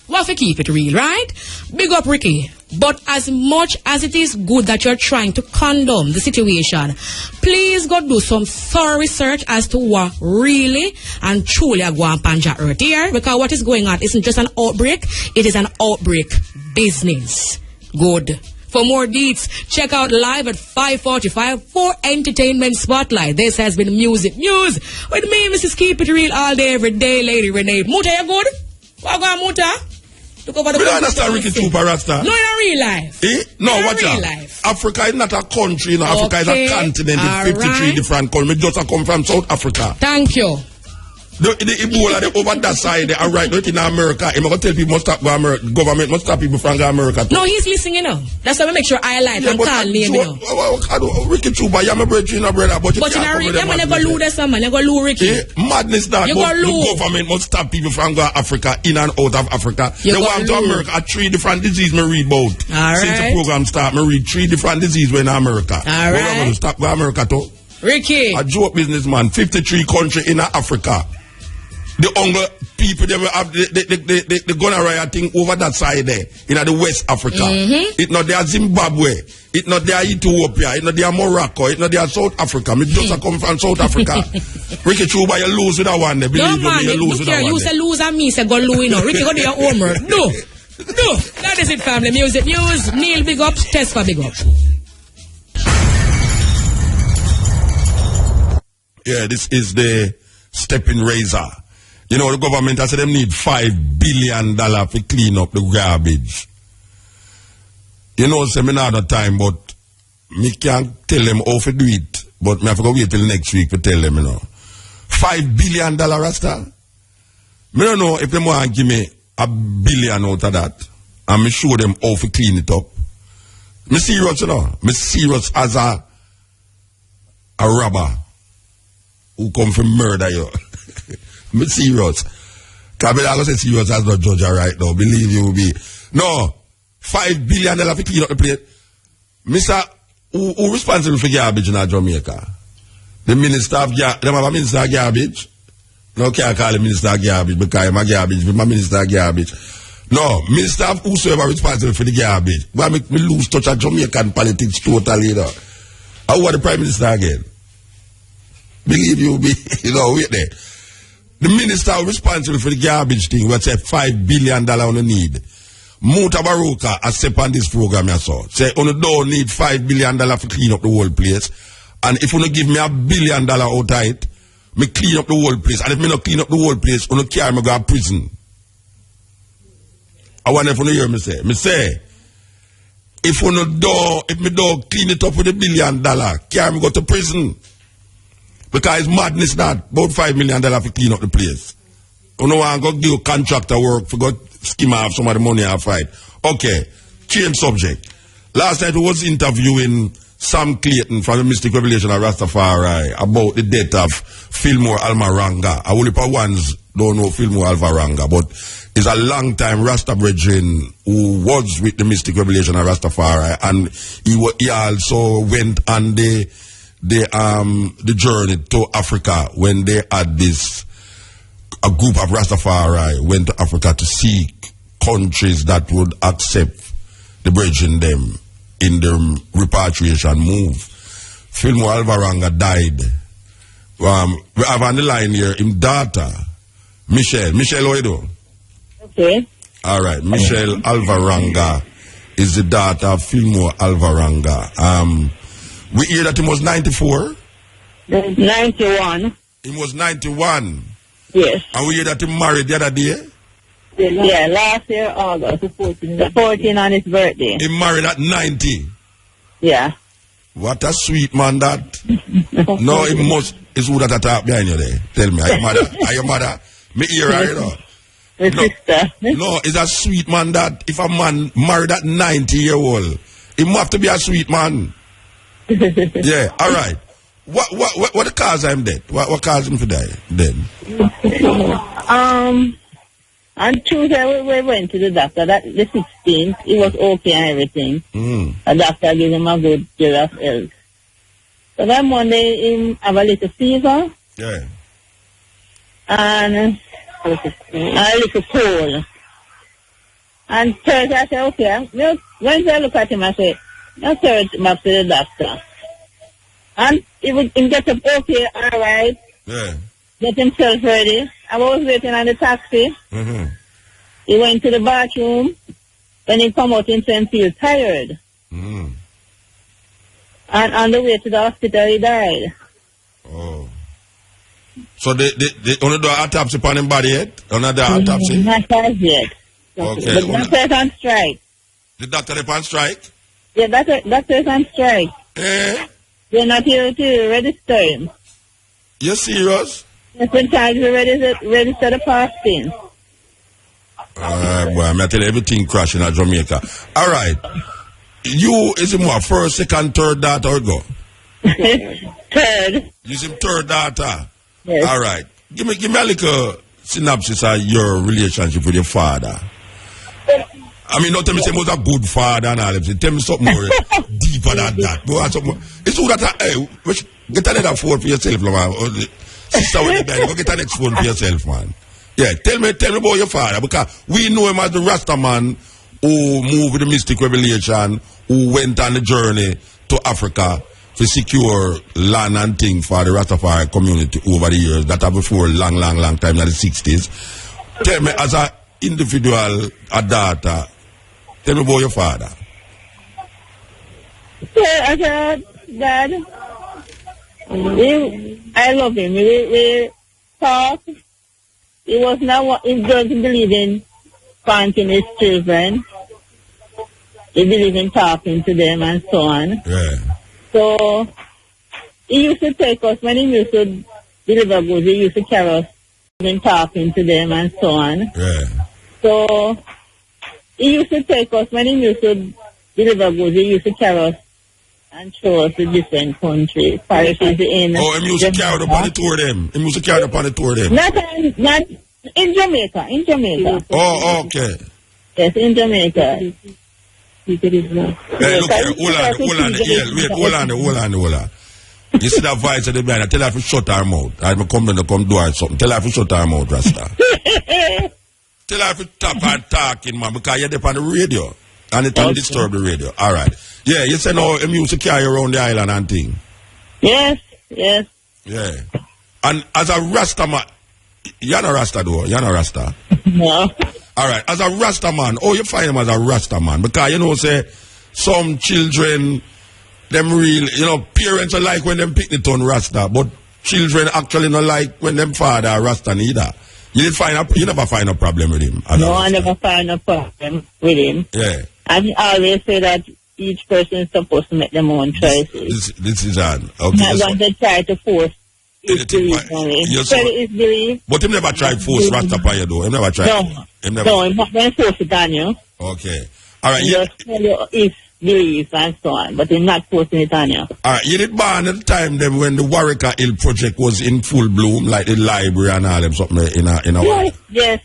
we have to keep it real, right? Big up, Ricky. But as much as it is good that you're trying to condone the situation, please go do some thorough research as to what really and truly are going Panja Earth here, because what is going on isn't just an outbreak, it is an outbreak business. Good. For more deets, check out live at 5:45 for Entertainment Spotlight. This has been Music News with me, Mrs. Keep It Real, all day, every day, Lady Renee. Muta, you good? What going on, Muta? Look over the we don't understand Ricky Trooper, Rasta. No, in real life. No, in watch real out. Life. Africa is not a country, you know. Africa is a continent with 53 different countries. We just come from South Africa. Thank you. The Ebola, they over that side, they are right in America. I'm going to tell people must stop go America. Government must stop people from America too. No, he's listening, you know. That's why we make sure I like and call name, you know. Ricky Trooper, you're my brother, brother, but you can't come with them. But you never lose this, man. You go lose Ricky. Madness that. The government must stop people from going Africa, in and out of Africa. They want to America. 3 different diseases me read about. All Since right. the program start, me read 3 different diseases in America. All right. We're going to stop going America too. Ricky. A joke businessman, 53 country in Africa. The only people they will have the gonorrhea thing over that side there in the West Africa. It's not there Zimbabwe, it's not there Ethiopia, it's not there Morocco, it's not there South Africa. Me just come from South Africa. Ricky Chuba, you lose with that one there. Believe no, man, you lose with that one. You say lose and me say go lose, you know. Ricky, go do your homework. No. That is it, family. Music news. Neil, big up. Test for big up. Yeah, this is the Steppn razor. You know, the government has said them need $5 billion to clean up the garbage. You know, say me not time, but me can't tell them how to do it. But me have to go wait till next week to tell them, you know. $5 billion, Rasta? Me don't know if they want to give me $1 billion out of that. And me show them how to clean it up. Me serious, you know. Me serious as a robber who come from murder you. Me serious. Because I'm going to say serious as no judge right now. Believe you be. No. $5 billion to clean up the plate. Mr. Who responsible for garbage in Jamaica? The minister of garbage. They have a minister of garbage. No, can't call him minister of garbage because I'm a garbage. I'm a minister of garbage. No. Minister of whosoever responsible for the garbage. Why make me lose touch of Jamaican politics totally, you know? Who are the prime minister again? Believe you be. You know, wait there. The minister responsible for the garbage thing will say $5 billion on the need. Mutabaruka has said on this program I saw. Say, on the don't need $5 billion to clean up the whole place. And if you don't give me $1 billion out of it, me clean up the whole place. And if me not clean up the whole place, you don't carry me go to prison. I wonder if you hear me say. Me say, if me don't clean it up with $1 billion, carry me go to prison. Because it's madness that. About $5 million to clean up the place. You know, I go give you contractor work for go skim off some of the money I fight. Okay, change subject. Last night we was interviewing Sam Clayton from the Mystic Revelation of Rastafari about the death of Filmore Almaranga. I only for ones don't know Filmore Alvaranga, but he's a long time Rasta brethren who was with the Mystic Revelation of Rastafari, and he also went on the journey to Africa when they had a group of Rastafari went to Africa to seek countries that would accept the brethren them in their repatriation move. Filmore Alvaranga died. We have on the line here his daughter, Michelle. Michelle, how you doing? Okay. All right. Michelle Alvaranga is the daughter of Filmore Alvaranga. We hear that he was 94? 91. He was 91? Yes. And we hear that he married the other day? Yeah, last year, August, the 14th on his birthday. He married at 90? Yeah. What a sweet man that. No, it must. It's who that talk behind you there. Tell me, are your mother? Are your mother? Me hear her, you know. My sister. No, it's a sweet man that if a man married at 90-year-old, he must have to be a sweet man. Yeah, all right. What caused him dead? What caused him to die then? On Tuesday we went to the doctor. The 16th, he was okay and everything. The doctor gave him a good deal of health. So that Monday, he have a little fever. Yeah. And a little cold. And Thursday I said, okay. Wednesday I look at him, I said, I'll carry him up to the doctor. And he get up okay, all right. Yeah. Get himself ready. I was waiting on the taxi. Mm-hmm. He went to the bathroom. When he come out, he said he feel tired. Mm-hmm. And on the way to the hospital, he died. Oh. So they only do autopsy upon his body yet? Only the autopsy? Not as yet. Okay. The doctor's on strike. The doctor is on strike? Yeah, doctor's on strike. Eh? They're not here to register him. You serious? Yes, when times we register the fasting. Boy, I'm tell you, everything crashing at Jamaica. All right. You, is it more first, second, third daughter or go? Third. You see third daughter? Yes. All right. Give me a little synopsis of your relationship with your father. I mean, don't tell me say he was a good father and all that. Tell me something more deeper than that. It's all that, hey, get another phone for yourself, man. Sister with the bed, go get the next phone for yourself, man. Yeah, tell me about your father, because we know him as the Rasta man who moved with the Mystic Revelation, who went on the journey to Africa to secure land and things for the Rastafari community over the years. That are before long time in the 60s. Tell me, as an individual, a daughter, tell me about your father. Yeah, as a dad, I love him. We talk. He was not. He doesn't believe in parenting his children. He believes in talking to them and so on. Yeah. So he used to take us when he used to deliver goods. He used to carry us and talking to them and so on. Yeah. So he used to take us when he used to deliver goods. He used to carry us and show us the different countries, parishes in. Oh, he used to carry upon the tour them. He used to carry upon the tour them. Not in Jamaica. In Jamaica. Oh, okay. Yes, in Jamaica. Hey, look here, hold on. You see that voice at the behind, tell her to shut her mouth. I'm coming to come do her something. Tell her to shut her mouth, Rasta. Tell her to stop her talking, man, because you're there on the radio. And it don't disturb the radio. All right. Yeah, you say no, him used to carry around the island and thing. Yes. Yeah. And as a Rasta man, you're not Rasta though, you're not Rasta. No. All right, as a Rasta man, you find him as a Rasta man? Because, say, some children, them real, parents are like when them pick the tongue Rasta, but children actually not like when them father are Rasta neither. You never find a problem with him? No, I never find a problem with him. Yeah. And he always say that each person is supposed to make their own choices. This is on. Okay. Not going to try to force It's belief only. It's belief. But him never tried force Rastafari though. Him never tried. No, him not going to force it on you. Okay. All right. Just tell you if belief and so on, but he's not forcing it on you. All right. You did born at the time then when the Warwick Hill project was in full bloom, like the library and all them something in a Yes.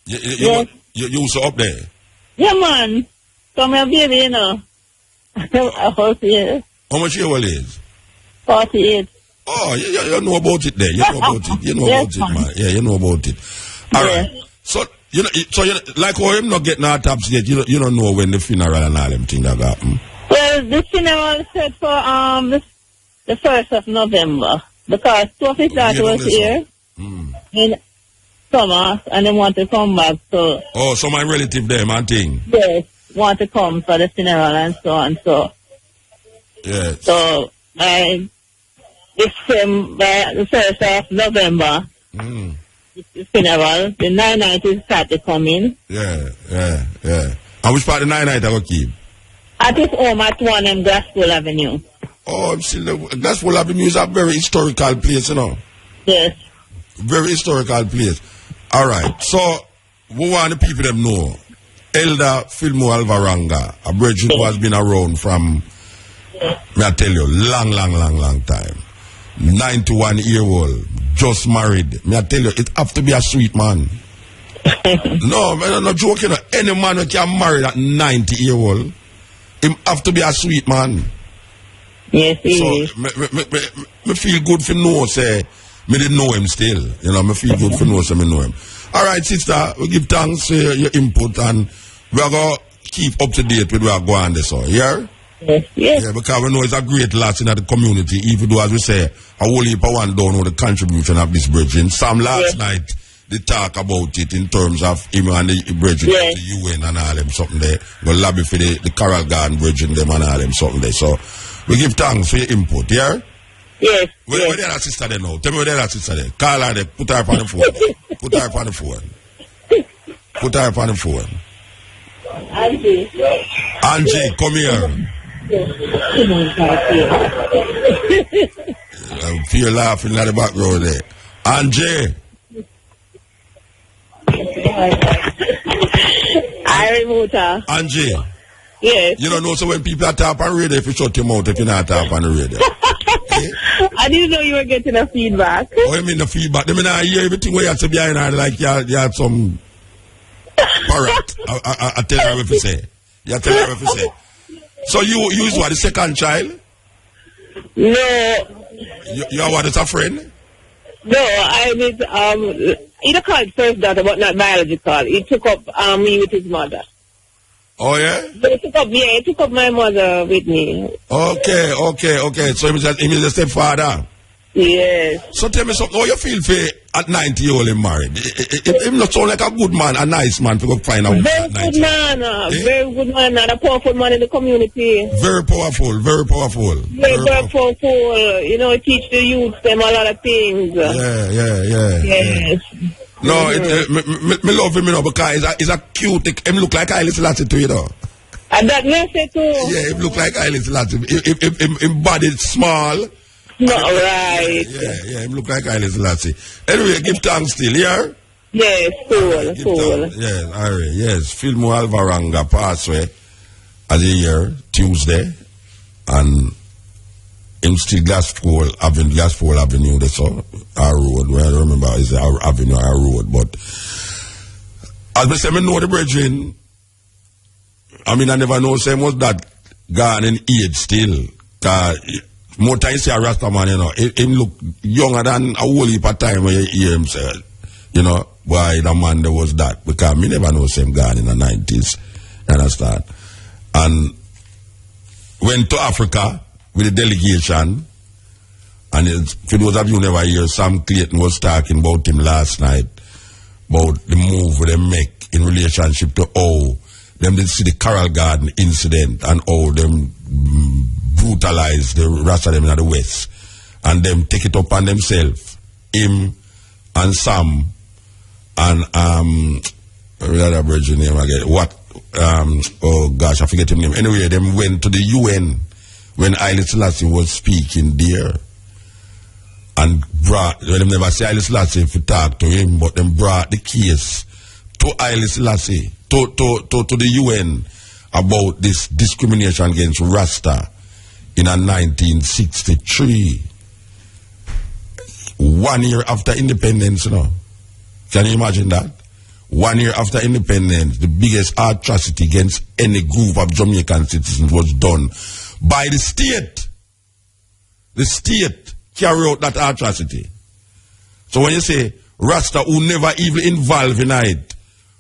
You used to up there. Yeah, man. Come here, baby, you know. How much year old is? 48. Oh, you know about it there. You know about it. You know about it, man. Yeah, you know about it. All right. So you like how him not getting autopsy yet. You don't know when the funeral and all them things that happen. Well, the funeral is set for the 1st of November because two of his daughters was here in summer and they want to come back. So my relative there, man, thing. Yes, want to come for the funeral and so on. So yeah. So the 1st of November. The funeral, the 9 is start to come in. Yeah. And which part of the 9 I will keep? At his home at 1 Glasspool Avenue. Oh, I'm still Glasspool Avenue is a very historical place, you know. Yes. Very historical place. All right. So, we want the people them know. Elder Filmore Alvaranga, a bridge who has been around from, may I tell you, long time. 91-year-old, just married. May I tell you, it have to be a sweet man. No, man, I'm not joking. Any man who can marry at 90-year-old, him have to be a sweet man. Yes, he is. Me feel good for know, say, me didn't know him still. You know, me feel good for know, say, me know him. All right, sister, we give thanks for your input, and we're going to keep up to date with where we're going this one, yeah? Yes. Yeah, because we know it's a great loss in the community, even though, as we say, a whole heap of one don't know the contribution of this bridging. Sam last night, they talk about it in terms of him and the bridging of the UN and all them something there. We lobby for the Coral Garden bridging them and all them something there. So, we give thanks for your input, yeah? Yes. Where that sister there now? Tell me where that sister there. Call her there. Put her up on the phone. Put her up on the phone. Put her up on the phone. Angie, come here. I feel laughing at the background there. Angie. I removed her. Angie. Yes. You don't know, so when people are talking on radio, if you shut your mouth, if you're not talking on the radio. I didn't know you were getting a feedback. Oh, you mean the feedback? They mean I hear everything where you have to be behind her, like you had some parrot. I tell her what you say. You tell her what you say. So you is what, the second child? No. You are what, is a friend? No, I was, he don't call it first daughter, but not biological. He took up me with his mother. Oh, yeah? So he took up my mother with me. Okay. So he is a stepfather? Yes. So tell me something, how you feel for at 90 old and married? Him not sound like a good man, a nice man to go find out. Very good man, very good man, and a powerful man in the community. Very powerful. Very powerful. You know, teach the youth them a lot of things. Yeah. Yes. No, me love him, you know, because he's a cute, him look like Haile Selassie to you, know. And that may say too. Yeah, him look like Haile Selassie. Him body small. No, right. Yeah, him look like Haile Selassie. Anyway, give thanks still, yeah? Yes, cool. Yes, all right, yes. Filmore Alvaranga passed away as a year, Tuesday, and him still Glasspool Avenue, that's all, our road, where I remember is our avenue, our road, but as I say, I know the brethren, I mean, I never know, same was that gone in age still, because more times say a Rasta man, you know, him look younger than a whole heap of time when you hear him say, you know, why the man there was that, because me never know same gone in the 90s, you understand, and went to Africa with a delegation, and for those of you who never hear, Sam Clayton was talking about him last night, about the move they make in relationship to how them did see the Coral Garden incident and how them brutalize the rest of them in the West, and them take it upon themselves, him and Sam and the other virgin name again, oh gosh, I forget his name. Anyway, them went to the UN when Haile Selassie was speaking there, and brought, well, them never say Haile Selassie if you talk to him, but them brought the case to Haile Selassie, to the UN about this discrimination against Rasta in 1963. 1 year after independence, you know. Can you imagine that? 1 year after independence, the biggest atrocity against any group of Jamaican citizens was done by the state. The state carry out that atrocity. So when you say Rasta who never even involved in it,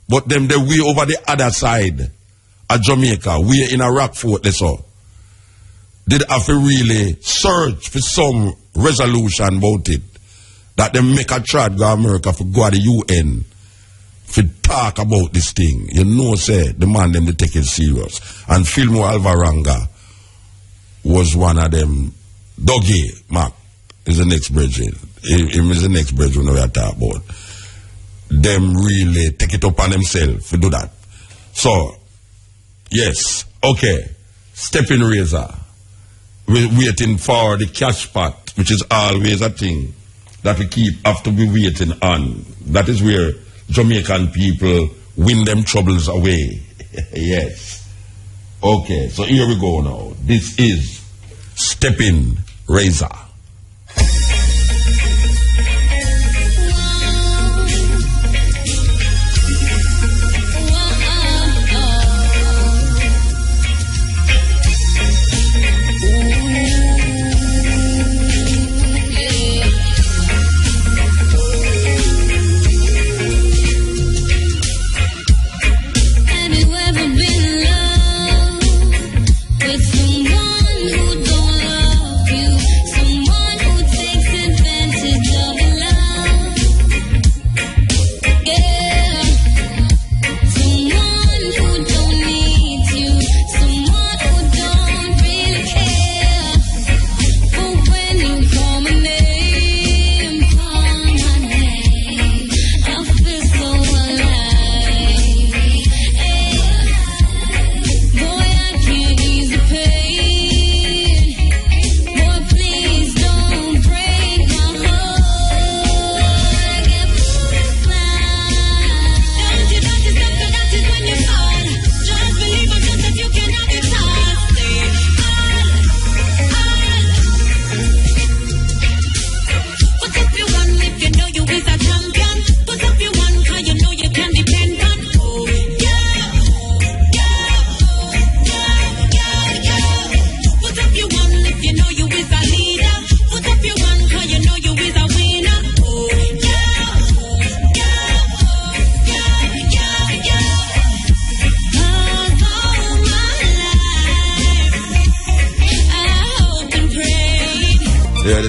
but them they way over the other side of Jamaica, we in a rock fort, they saw, did have to really search for some resolution about it, that they make a try to America for go to the UN for talk about this thing. You know, say, the man them they take it serious. And Filmore Alvaranga was one of them. Dougie Mark is the next brethren. Him is the next brethren we are talking about. Them really take it upon themselves to do that. So, yes, okay. Steppn Razor. We're waiting for the cash pot, which is always a thing that we keep after we waiting on. That is where Jamaican people win them troubles away. Yes. Okay, so here we go now. This is Steppn Razor.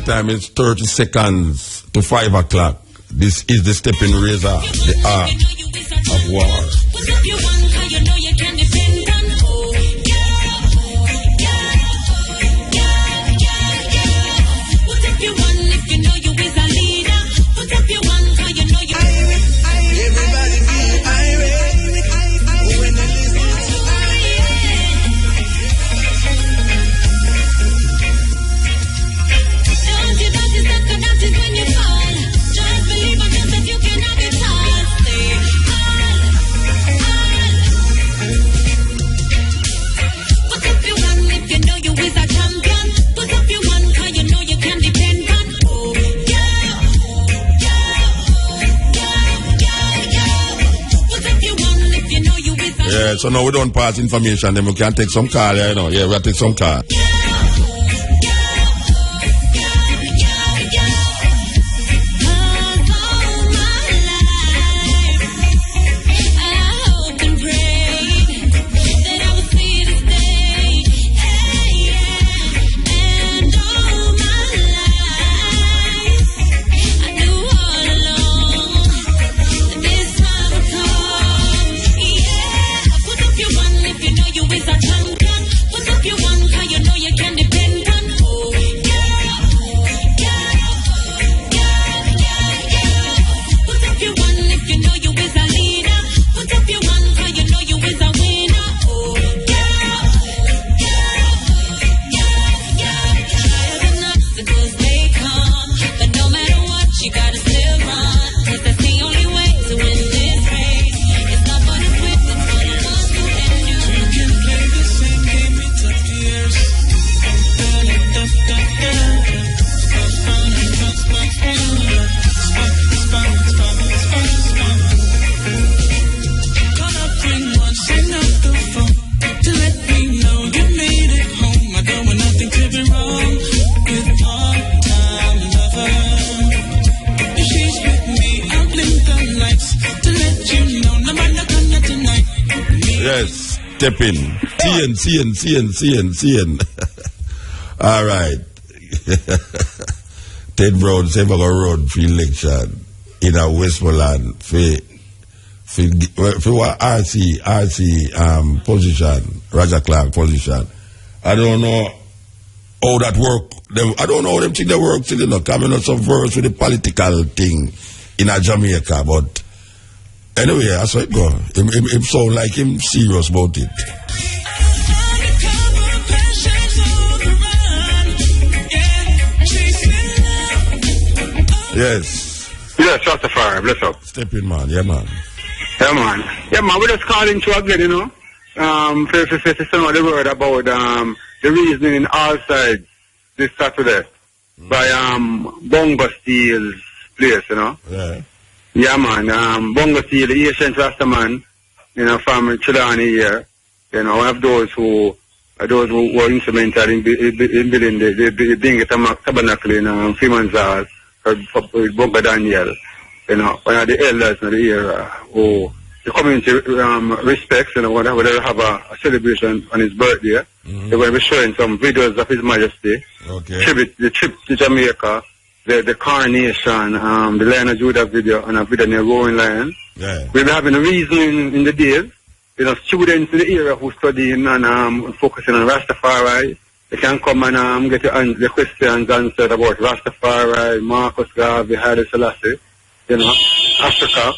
Time is 30 seconds to 5 o'clock. This is the Steppn Razor, the art of war. Yeah, so now we don't pass information, then we can take some call, you know. Yeah, we'll take some call. You know you Steppn. CN. All right. Ted Brown say we go run for election in a Westmoreland for what RC position, Roger Clark position. I don't know how that work. I don't know how them think they work till, you know, coming out some verse with the political thing in a Jamaica, but anyway, that's how it go. Him sound like him serious about it. Yes. Yes, Rastafari, bless up. Steppn, man, yeah, man. Yeah, man. Yeah, man, we just calling to again, you know. For some of the word about the reasoning in all sides this Saturday by Bongo Steel's place, you know. Yeah. Yeah, man. Bongo Steel, the ancient Rastaman, you know, from Chilani here, you know, one of those who were instrumental in building the Bingham Tabernacle in Freeman's House with Bongo Daniel, you know, one of the elders in the era who the community respects, you know, whenever they have a celebration on his birthday, they're going to be showing some videos of His Majesty, the trip to Jamaica, the coronation, the Lion of Judah video, and a video near Roaring Lion. Yeah. We'll be having a reason in the days, you know, students in the area who studying and focusing on Rastafari, they can come and get the questions answered about Rastafari, Marcus Garvey, Haile Selassie, you know, Africa.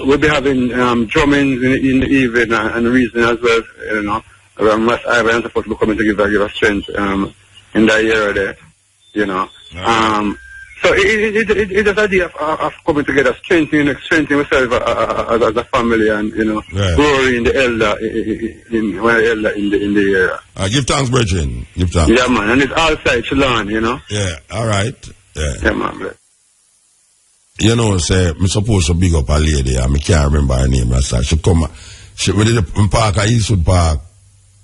We'll be having drumming in the evening and reasoning as well, you know. Ross Ivan and so forth will be coming to give us strength in that area there, you know. So it's just idea of coming together, strengthening ourselves as a family, and, you know, growing the elder in the area. Give thanks, brethren. Give thanks. Yeah, man, and it's all sides to learn, you know. Yeah, all right. Yeah, man. Bro. You know, say, I'm supposed to big up a lady, and I can't remember her name. She come, we did in Park, Eastwood Park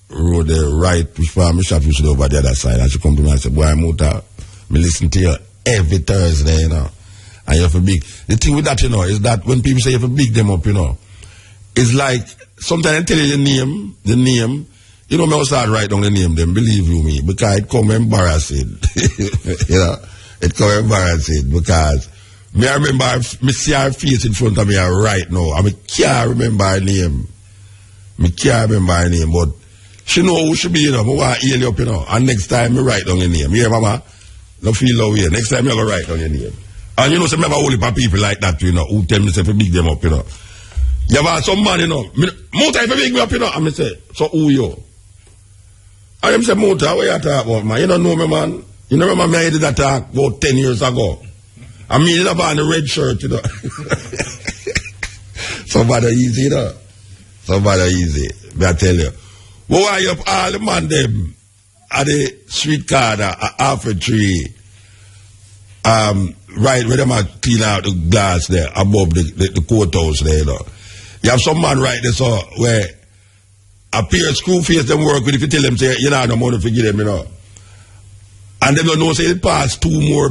Road, the right, which part my shop used to over the other side, and she come to me and say, boy, Muta, me listen to you every Thursday, you know, and you have to big. The thing with that, you know, is that when people say you have to big them up, you know, it's like, sometimes I tell you the name, you know, me start write down the name, then believe you me, because it come embarrassing, you know, it come embarrassing, because me I remember, me see her face in front of me right now, and me can't remember her name. Me can't remember her name, but she know who she be, you know. Me want to heal you up, you know. And next time, me write down your name. Yeah, mama? Don't feel no way. Next time, me go write down your name. And you know, some never only for people like that, you know, who tell me say to big them up, you know. You have some man, you know. Mota, if you big me up, you know, and me say, so who you? And them say, Mota, what you talk about, man? You don't know me, man. You know, remember me I did that talk about 10 years ago. I mean, up on the red shirt, you know. Somebody easy, you know. Somebody easy. May I tell you. Well, why you up all the man them at the street corner, at Alfred Tree, right where them are clean out the glass there, above the courthouse there, you know. You have some man right there, so where a pair of screw face them work with, if you tell them, say, you know, no money to give them, you know. And they don't know, say, it pass two more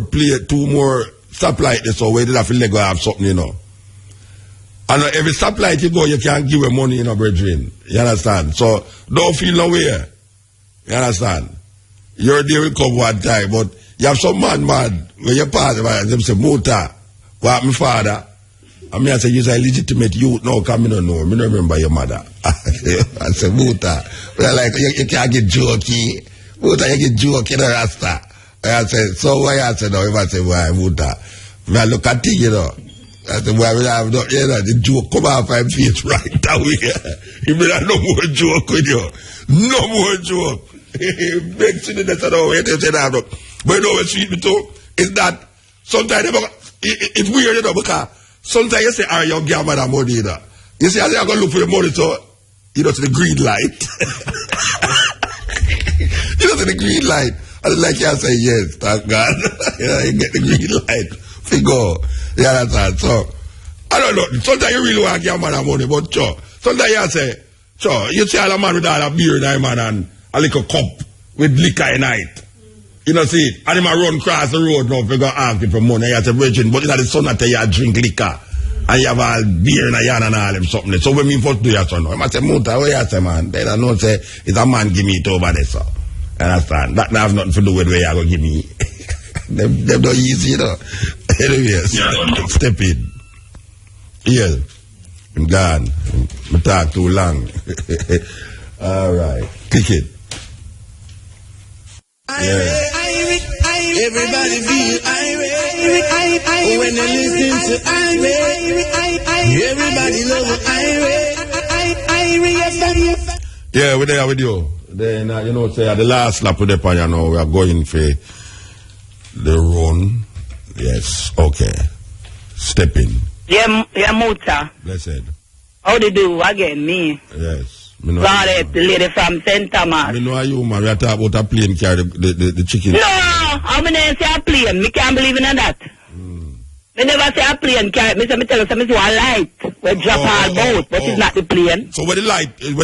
stoplight there, so where they have to let go have something, you know. And every stoplight you go, you can't give them money, you know, brethren. You understand? So, don't feel no way. You understand? You're there will come one time, but you have some man, when you pass, them say, Mota, what my father? And me I say, you're a legitimate youth now, come in and know. Me don't remember your mother. I say, Mota, like, you can't get jokey. Mota, you get jokey, you know, Rasta. I say, so why I say, no, if I say, why, Mota? Me I look at you, you know. I said, well, have no, you know, the joke come off my face right away. You mean I no more joke with you. No more joke. Big city that's all way they say that. But you know what sweet me too? Is that sometimes it's weird, you know, because sometimes you say, are you give me that money, you know? You say, I'm gonna look for the money, so you know, to the green light. You know, to the green light. And like you say, yes, thank God. You know, you get the green light. Figure. Yeah, that's all. So, I don't know. Sometimes you really want to give a man money, but sure. Sometimes you say, sure, you see all a man with all a beer in him and a little cup with liquor in it. You know, see, and him a run across the road now if you go ask him for money. You say, virgin, but you know the son that tell you drink liquor. And you have all beer in a yarn and all them something. So when me first do your son, I must say, Muta, what you say, man? They don't know, say, it's a man give me it over there, so. Understand? That have nothing to do with where you go give me. Them don't easy, you know. Anyways, step in. Yeah. I'm gone. I talk too long. All right. Kick it. Everybody feel irate when they listen to irate. Everybody love irate. Yeah, we're there with you. Then, you know, say, the last lap with the pan, you know, we are going for the run. Yes, okay. Step in. Yeah, Muta. Blessed. How do you do again, me? Yes. Sorry, the lady from St. Thomas. I know you, man. We are talking about a plane carry the chicken. No, I'm going to say a plane. Me can't believe in that. Me never say a plane carry. Me tell you something, it's a light. We drop all boat, but it's not the plane. So where the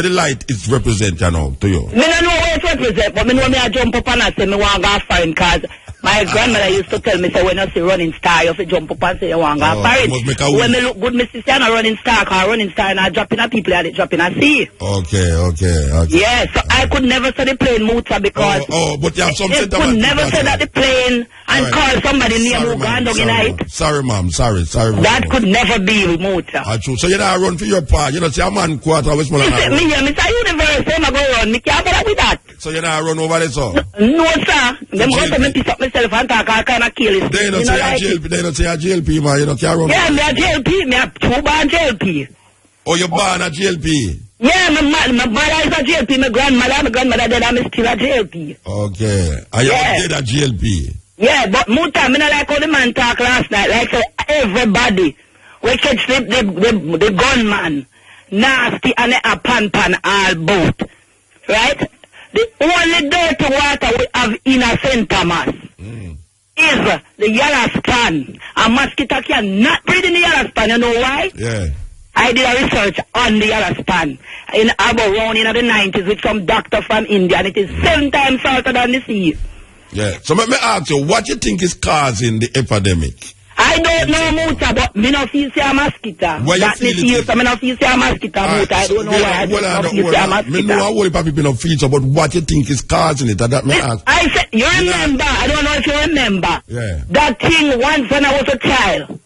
light is represent, you know, to you? Me don't know what it represent, but me know me I jump up and I say me want to go foreign cause my grandmother used to tell me, say, when you see running star, you have to jump up and say you want to go foreign. When me look good, me see a running star, cause running star and I drop in a people and it drop in a sea. Okay. Yeah, so I could never say the plane Muta because but you have some it could never say that the plane and call somebody near Uganda in night. Sorry, ma'am. Sorry. That could never be Muta. So you don't run for your part. You know, see a man quarter always more than me say universe, I'm go run. Me can't bother with that. So you don't run over there, so? No, sir. Them go to me piss up myself and talk all kind of kill it. They don't say a JLP, man. You know, can't run. Yeah, me a JLP. Me a 2 born JLP. Oh, you born a JLP? Yeah, my mother is a JLP. My grandmother dead, I'm still a JLP. Okay. And you dead a JLP? Yeah, but Muta, me not like how the man talk last night. Like say everybody, we catch the gunman, nasty and a pan all boat. Right? The only dirty water we have in a St. Thomas is the yellow span. A mosquito cannot breathe in the yellow span. You know why? Yeah. I did a research on the yellow span in Aberrone in the 90s with some doctor from India, and it is 7 times salter than the sea. Yeah. So let me ask you, what you think is causing the epidemic? I don't know, Muta, but me no feel say a mosquito. Why that you feel so me no feel say a mosquito, Muta. I don't know why I don't feel say a mosquito. Me know how all people don't feel so, but what you think is causing it? That me ask. I said, you remember, I don't know if you remember, that thing once when I was a child.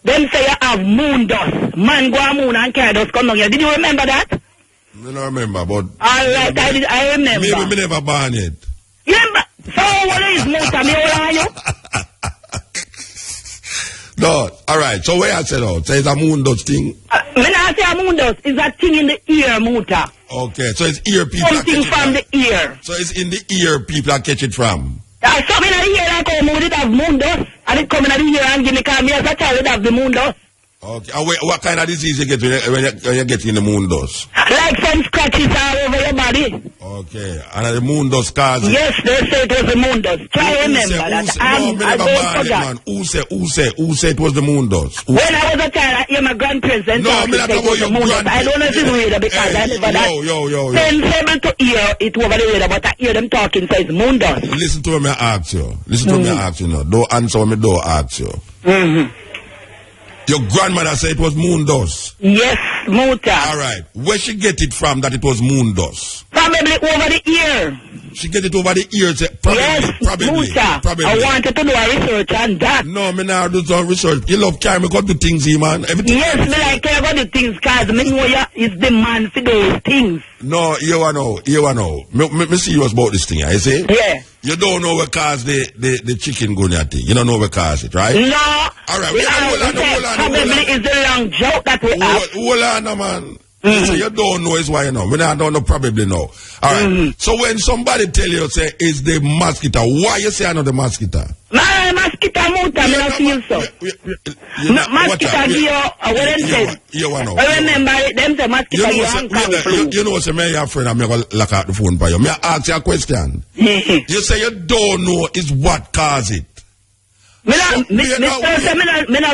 Them say you have moon dust. Man go on moon and carry dust come down here. Did you remember that? I don't remember, but... Alright, I remember. Maybe me never born it. You remember? So what is Muta? Me how are you? No, alright, so where I said out? So it's a moon dust thing? When I say a moon dust, it's a thing in the ear, Muta. Okay, so it's ear people something from the ear. So it's in the ear people that catch it from? Something in the ear that come out, it have moon dust. And it come in the ear and give me me as a child, it have the moon dust. Okay, and what kind of disease you get when you get in the moon dust? Like some scratches all over your body. Okay, and the moon dust causes? Yes, they say it was the moon dust. Try remember that. No, me never born it, man. Who say it was the moon dust? When I was a child, I hear my grandparents and no, me not about your grandparents. I don't know if it's weird because I never that. Yo. Sensible to hear it over the radar, but I hear them talking, so it's moon dust. Listen to me, I ask you. Me ask you now. Don't answer me, don't ask you. Your grandmother said it was moon dust? Yes, Muta. Alright. Where she get it from that it was moon dust? Probably over the ear. She get it over the ear. Probably. Muta. Probably. I wanted to do a research on that. No, me now do some research. You love carry me go do things here, man. Everything. Yes, me like carry go do things because me know you is the man for those things. No, you know. Me serious about this thing, you see? Yeah. You don't know what caused the chikungunya thing. You don't know what caused it, right? No. Alright, hold on. Probably is the long joke that we have. Hold on, man. So you don't know is why you know. We don't know, probably know. Alright. So when somebody tell you, say, is the mosquito, why you say I know the mosquito? My mosquito Muta, I don't feel so. Mosquito give you, what them say? I remember them say mosquito give you you know, say, me your friend, I'm going to lock out the phone for you. May I ask you a question? You say you don't know is what caused it. Me not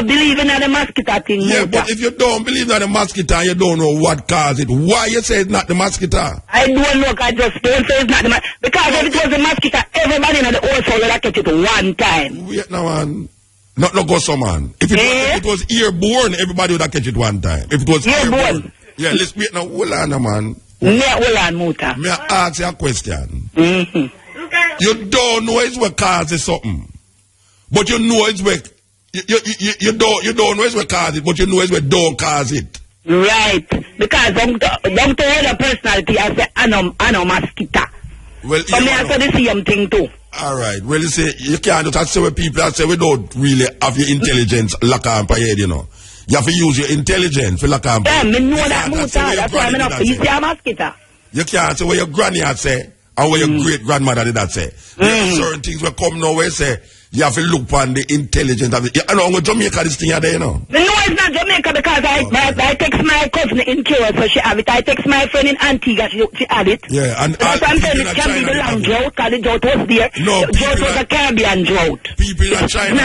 believe in the mosquito thing. Yeah, but if you don't believe in the mosquito and you don't know what caused it, why you say it's not the mosquito? I don't know, I just don't say it's not the mosquito. Because if it was the mosquito, everybody in the whole world will catch it one time. Wait now, man. Not no go so man. If it was airborne, everybody would have catch it one time. If it was airborne. Yeah, let's wait now. Hold on, man. Hold on, Muta. May I ask you a question? You don't know it's what causes something. But you know it's what you don't know it's what causes it, but you know it's what don't cause it. Right. Because don't other personality I say I know mosquito. Well, so me also the same thing too. Alright, well you say you can't just say what people say we don't really have your intelligence lock on per head, you know. You have to use your intelligence for lock on per head. Yeah, me know that Muta, that's why I'm not you see a mosquito. You can't say what your granny had say and what your great grandmother did that say. There are certain things will come now where say you have to look on the intelligence of it. I know Jamaica this thing there, you know. No, it's not Jamaica because I text my cousin in Cuba, so she have it. I text my friend in Antigua, she had it. Yeah, and that's what I'm saying it can be the long drought, because the drought was there. No, the drought was a Caribbean drought. People in China.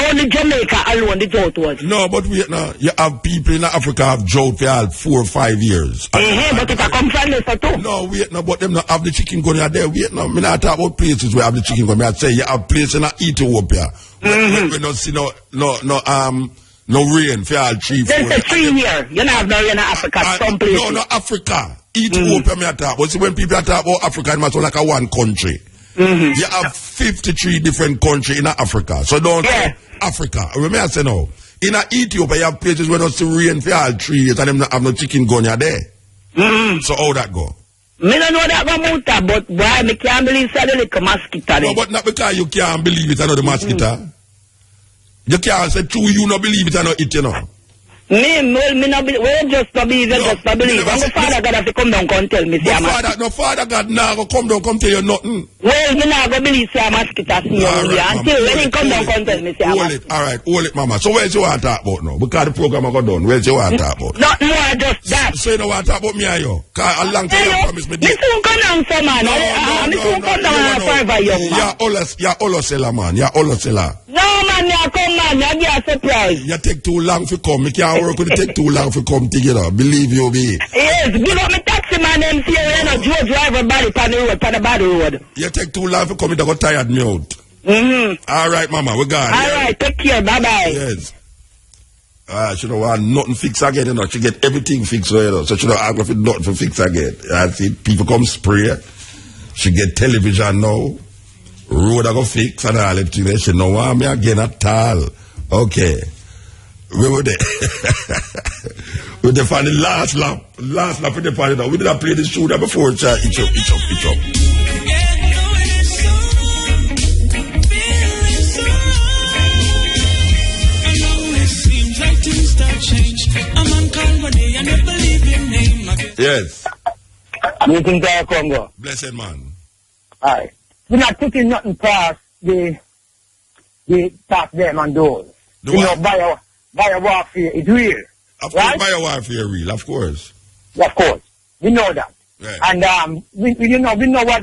Only Jamaica alone the drought was. No, but wait now. You have people in Africa have drought for all 4 or 5 years. But it come from lesser too. No, wait now, but them not have the chicken gun there. Wait now, me not talk about places where have the chicken gun. I say you have places in Ethiopia. We don't see no rain for all 3 4. There's a 3 year. You don't have no rain in Africa. Some places. No, Africa. Ethiopia me talk. But see when people talk about Africa, it must be like a one country. You have 53 different countries in Africa. So don't say Africa. Remember I say no. In Ethiopia you have places where don't see rain for all 3 years and them not have no chicken gun there. So how that go? Me don't know that about Muta, but why me can't believe it's a little mosquito. No, but not because you can't believe it, I know the mosquito. You can't say true, you not believe it, I know it, you know. Me not believe, well, just not believe, just not believe. And my father God have to come down and tell me, say no father God now go come down, come tell you nothing. Well, me not go believe, say a mosquito, see you until when he come down and tell me, say a mosquito. Alright, hold it, mama. So where's you want to talk about now? Because the program I got done, where's you want to talk about? Not more, just that. So you don't want to talk about me and you? Because a long time you promised me this. Me soon come down, so man. Me soon come down and forever, young man. You're Olosela, man. You're Olosela. No, man, you come, man. You get a surprise. You take too long to come. Me can't work with it take too long to come together. Believe you me. Yes, give up me taxi man and see you know Joe driver body on the road, on the body road. You take too long to come, it got tired me out. Alright, mama, we gone. Alright, take care, bye bye. Yes. She don't want nothing fixed again, you know. She get everything fixed, you know. So she don't ask for nothing for fix again. I see people come spray. She get television now. Road I go fix and all that thing. She don't want me again at all. Okay. We were there. We were there for the last lap. Last lap in the party now. We didn't play the shooter before. It's up. Yes. Meeting there, Congo. Blessed man. Alright. We're not putting nothing past the past them and those. You know, bio warfare is real. Of course, bio warfare real, of course. Of course. We know that. Right. And we know what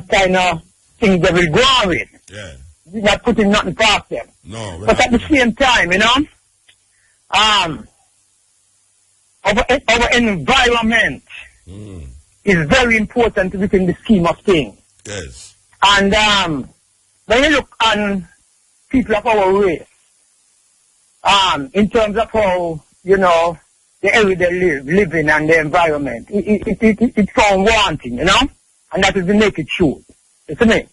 kind of things they will go on with. Yeah. We're not putting nothing past them. No. But at the same time, you know, our environment is very important within the scheme of things. Yes. And when you look on people of our race, in terms of how, you know, the everyday living and the environment, it's found wanting, you know? And that is the naked truth. You see me?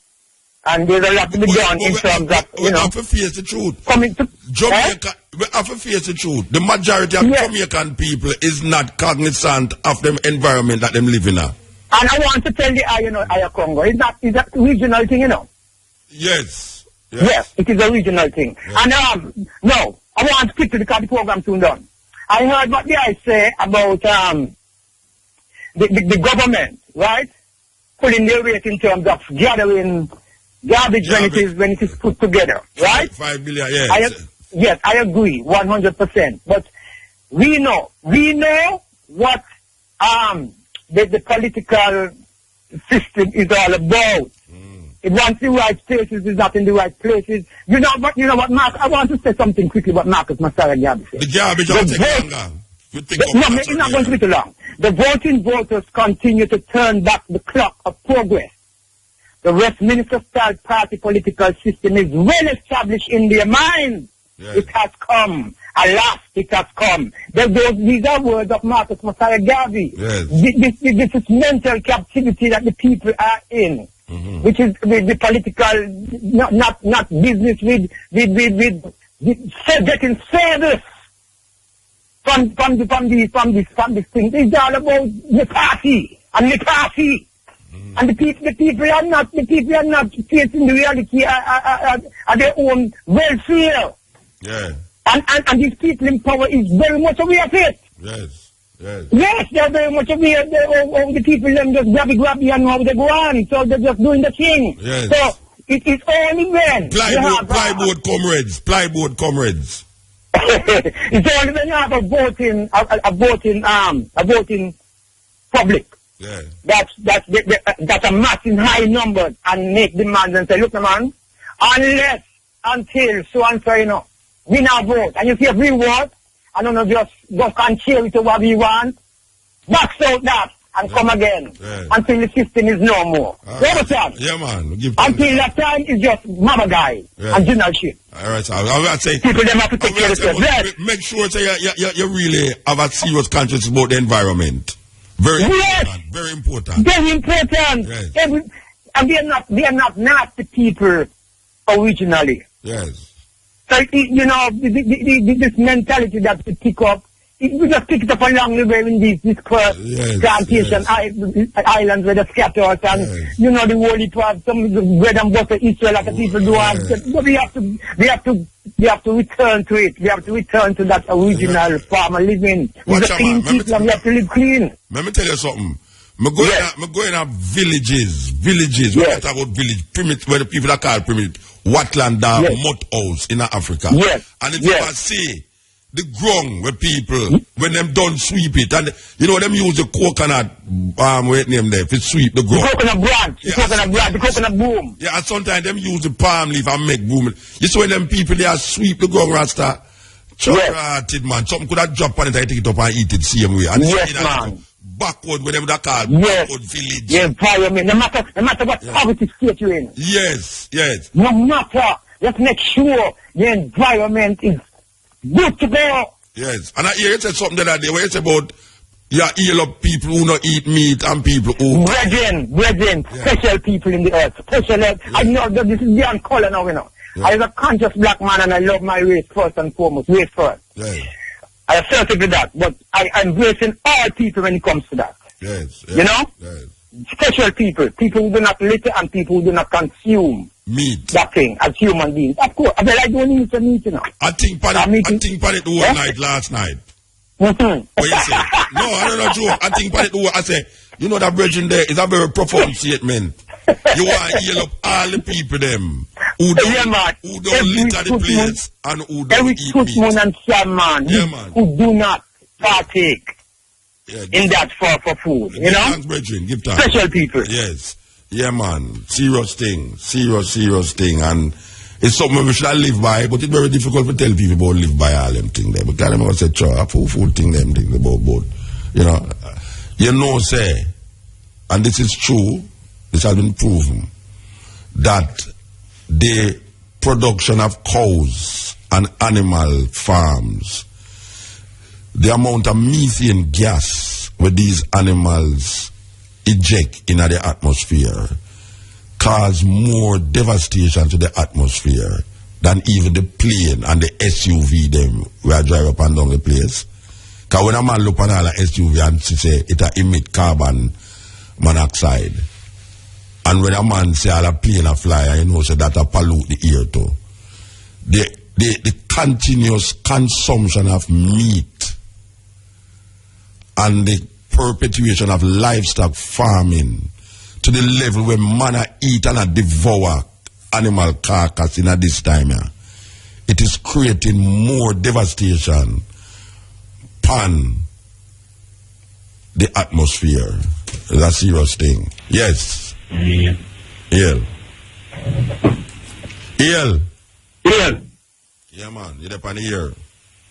And there's a lot to be done in terms of, you know. We have to face the truth. Coming to Jamaica, we have to face the truth. The majority of Jamaican people is not cognizant of the environment that they live in. And I want to tell you, you know, Congo, it's a regional thing, you know. Yes. Yes, it is a regional thing. Yes. And no, I want to stick to the program soon done. I heard what the guys say about the government, right? Pulling their weight in terms of gathering garbage when it is put together, right? 5 billion, yes. Yes, I agree, 100%. But we know what the political system is all about. It wants the right places, is not in the right places. You know what, Mark? I want to say something quickly about Marcus Masara Gabi said. The garbage will take longer. No, it's not going to be too long. The voting voters continue to turn back the clock of progress. The Westminster-style party political system is well established in their minds. Yes. It has come. Alas, it has come. These are words of Marcus Messiah Garvey. Yes. This is mental captivity that the people are in, which is the political, not business with getting service from this thing. It's all about the party and the party. And the people are not facing the reality of their own welfare. Yeah. And these people in power is very much aware of it. Yes. Yes. Yes, they're very much aware of the people them just grabby and how they go on. So they're just doing the thing. Yes. So it is only when Plyboard comrades. it's only when you have a voting public. Yeah. That's a mass in high numbers and make demands and say, look, man, until so and so, you know, we now vote. And you see if we vote, I don't know, just go and chill with what we want, box out that and come again until the system is no more. You understand? Yeah, man. Until that time, it's just mama guy and general shit. All right, so I say people them have to take care of themselves. Make sure you really have a serious conscience about the environment. Very important. Very important. Very important. Yes. And they are not nasty people originally. Yes. So, you know, this mentality that we pick up, we just pick it up along the way in these plantation islands where the scatters and, you know, the holy part, some bread and butter Israel like the people do have. But we have to return to it. We have to return to that original farmer living. We're clean people and we have to live clean. Let me tell you something. I'm going to villages. We talk about village, primitive, where the people are called primitive. Watlander, mud house in Africa. Yes. And if you ever see the ground where people, when them done sweep it, and you know them use the coconut, wait name there, to sweep the ground. The coconut branch, the coconut boom. Yeah, and sometimes them use the palm leaf and make boom. You see when them people they sweep the ground, Rasta, man, something could have dropped on it and take it up and eat it same way. And man. Backward, whatever they call backward village. Yeah, environment. No matter what poverty state you're in. Yes. No matter, just make sure the environment is good to go. Yes, and I hear you say something the other day where it's about heal up people who not eat meat and people who... Brethren, special people in the earth. I know that this is beyond color now, you know. I am a conscious black man and I love my race first and foremost. Race first. Yes. I assert with that, but I'm embracing all people when it comes to that. Yes. You know? Yes. Special people who do not litter and people who do not consume meat. That thing as human beings. Of course, I don't eat the meat, you know. I think about it the whole night last night. What you say? No, I don't know, Joe. I think about it the whole. I say, you know that brethren there is a very profound statement. You want to heal up all the people them who don't litter the place and who don't eat meat. Every and shaman who do not partake in that for food, you know? Thanks, brethren. Give thanks. Special people. Yes. Yeah, man. Serious thing. Serious thing. And it's something we should live by, but it's very difficult to tell people about live by all them things there. Because I'm going to say, a food thing them things about both. You know, say, and this is true, this has been proven, that the production of cows and animal farms, the amount of methane gas where these animals eject in the atmosphere cause more devastation to the atmosphere than even the plane and the SUV them where I drive up and down the place. Because when a man look on all the SUV and say it emit carbon monoxide, and when a man say all a plane a fly, you know, so that a pollute the air too. The continuous consumption of meat and the perpetuation of livestock farming to the level where man eat and devour animal carcass in this time, it is creating more devastation upon the atmosphere. It's a serious thing. Yes. Eel. Yeah, man. You're up on the ear.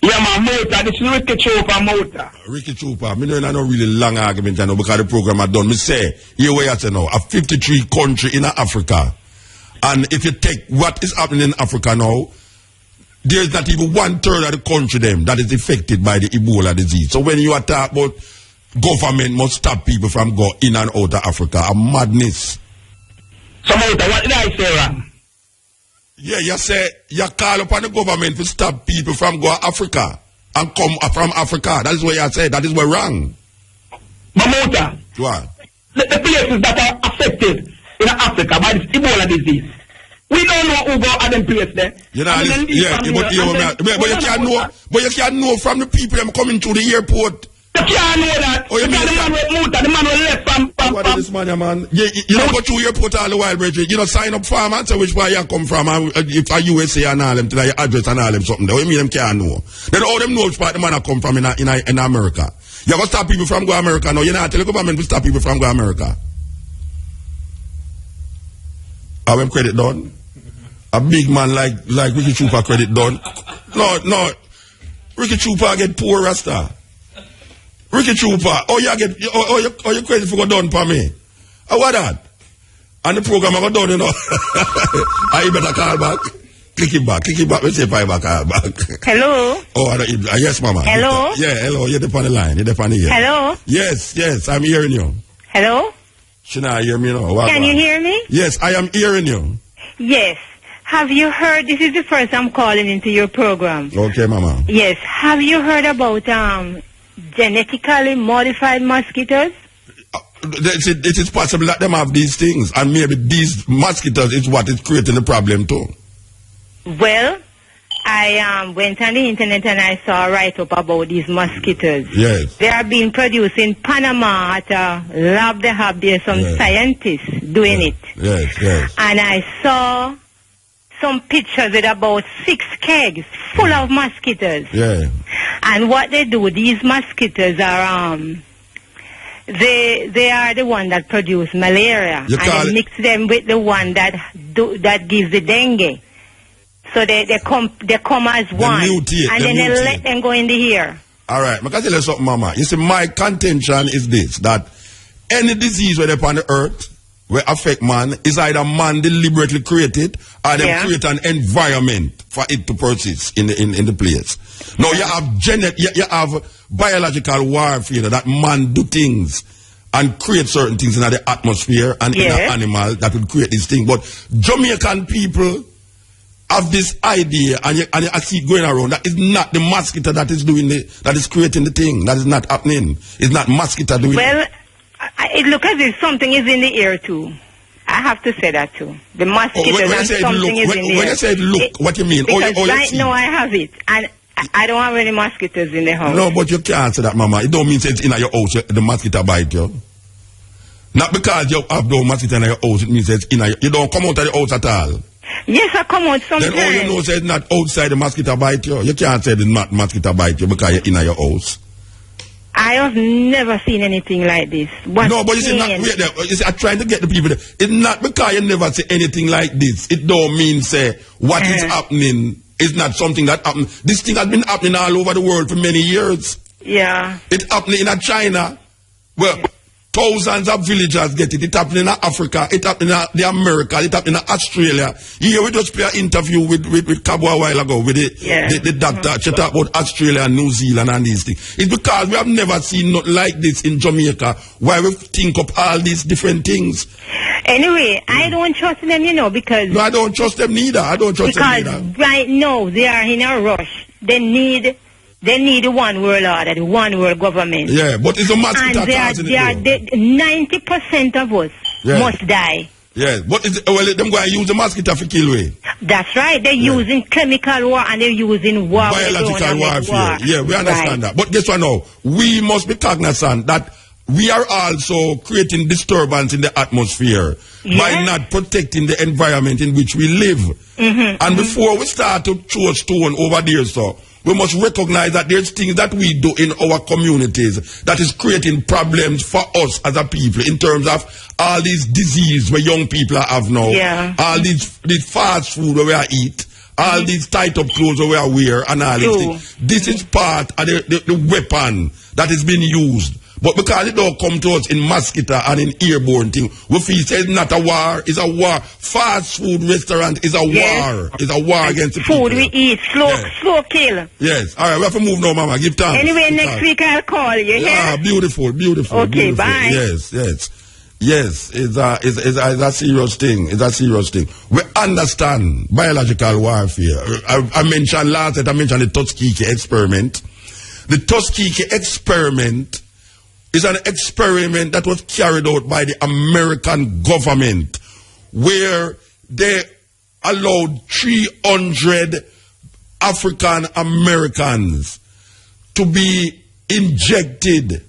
Yeah, Yeah, man, Mota. This is Ricky Trooper, Mota. Ricky Trooper, me know in a no really long argument, I know, because the program I done. Me say, here where I say now, a 53 country in Africa. And if you take what is happening in Africa now, there's not even 1/3 of the country them that is affected by the Ebola disease. So when you are talking about government must stop people from going in and out of Africa, a madness. So Mota, what did I say wrong? Yeah, you say, you call upon the government to stop people from going to Africa and come from Africa. That is what you said. That is what wrong. Mota. What? The places that are affected in Africa by this Ebola disease. We don't know who go at them place there. You know, but you can't know from the people them coming through the airport. You can't know that. Oh, you mean the man with Mota, the man who left from what is this man? You don't go through airport all the while, Bridget. You don't sign up farm and say which way you come from, and if a USA and all them, tell your address and all them something there. What you mean them can't know? Then all them know which part the man come from in America. You got to stop people from going to America now. You know, tell the government to stop people from going to America. Have him credit done? A big man like Ricky Trooper credit done? No. Ricky Trooper get poor Rasta. Ricky Trooper, you credit for go done for me. What that? And the program I got done, you know. I better call back. Click it back. Let's see if I call back. Hello? Oh, yes, Mama. Hello? Yeah, hello. You're on the line. You're on the air. Hello? Yes, I'm hearing you. Hello? Shana, hear me now. Can you hear me? Yes, I am hearing you. Yes. Have you heard, this is the first I'm calling into your program. Okay, Mama. Yes. Have you heard about genetically modified mosquitoes? It is possible that them have these things, and maybe these mosquitoes is what is creating the problem too. Well, I went on the internet and I saw a write-up about these mosquitoes. Yes. They are being produced in Panama at a lab they have there, some scientists doing it. Yes. And I saw some pictures with about 6 kegs full of mosquitoes. Yeah. And what they do, these mosquitoes are they are the one that produce malaria, and they mix them with the one that gives the dengue. So they come as one, mutate, and then they let them go in the air. All right, I can tell you something, Mama. You see, my contention is this: that any disease where upon the earth will affect man is either man deliberately created or they create an environment for it to persist in the place. Now you have biological warfare that man do things and create certain things in the atmosphere and in an animal that will create these things. But Jamaican people have this idea, and you see going around, that is not the mosquito that is doing that is creating the thing. That is not happening. It's not mosquito doing it. It looks as if something is in the air too. I have to say that too. The mosquitoes and something is in the air. When you say look, what you mean? Because right now I have it, and I don't have any mosquitoes in the house. No, but you can't say that, Mama. It don't mean it's in your house, the mosquito bite you. Not because you have no mosquito in your house, it means it's in your... You don't come out of the house at all. Yes, I come out sometimes. Then all you know is it's not outside the mosquito bite you. You can't say it's not mosquito bite you because you're in your house. I have never seen anything like this. No, but you see, I'm trying to get the people there. It's not because you never see anything like this. It don't mean, say, what is happening is not something that happened. This thing has been happening all over the world for many years. Yeah. It happening in China. Well, thousands of villagers get it. It happening in Africa. It happening in the America. It happening in Australia. Here we just play an interview with Cabo a while ago with the doctor. She talked about Australia and New Zealand and these things. It's because we have never seen nothing like this in Jamaica, why we think up all these different things. Anyway, I don't trust them, because... No, I don't trust them neither. Because right now, they are in a rush. They need the one world order, the one world government. Yeah, but it's a mosquito causing it. 90% of us must die. Yeah, but them going to use the mosquito for kill way. That's right. They're using chemical war and they're using war. Biological warfare. Yeah, we understand that. But guess what now? We must be cognizant that we are also creating disturbance in the atmosphere by not protecting the environment in which we live. And before we start to throw a stone over there, we must recognize that there's things that we do in our communities that is creating problems for us as a people in terms of all these disease where young people have now, all these fast food where we eat, All these tight up clothes we are wear and all these things. This is part of the weapon that is being used. But because it don't come to us in mosquito and in airborne thing, we feel it's not a war, it's a war. Fast food restaurant is a war. It's a war against the food people. we eat, slow kill. Yes. All right, we have to move now, Mama. Give thanks. Anyway, next week I'll call you. Yeah, beautiful. Okay, beautiful. bye. Yes, it's a serious thing. It's a serious thing. We understand biological warfare. I mentioned the Tuskegee experiment. The Tuskegee experiment is an experiment that was carried out by the American government, where they allowed 300 African Americans to be injected.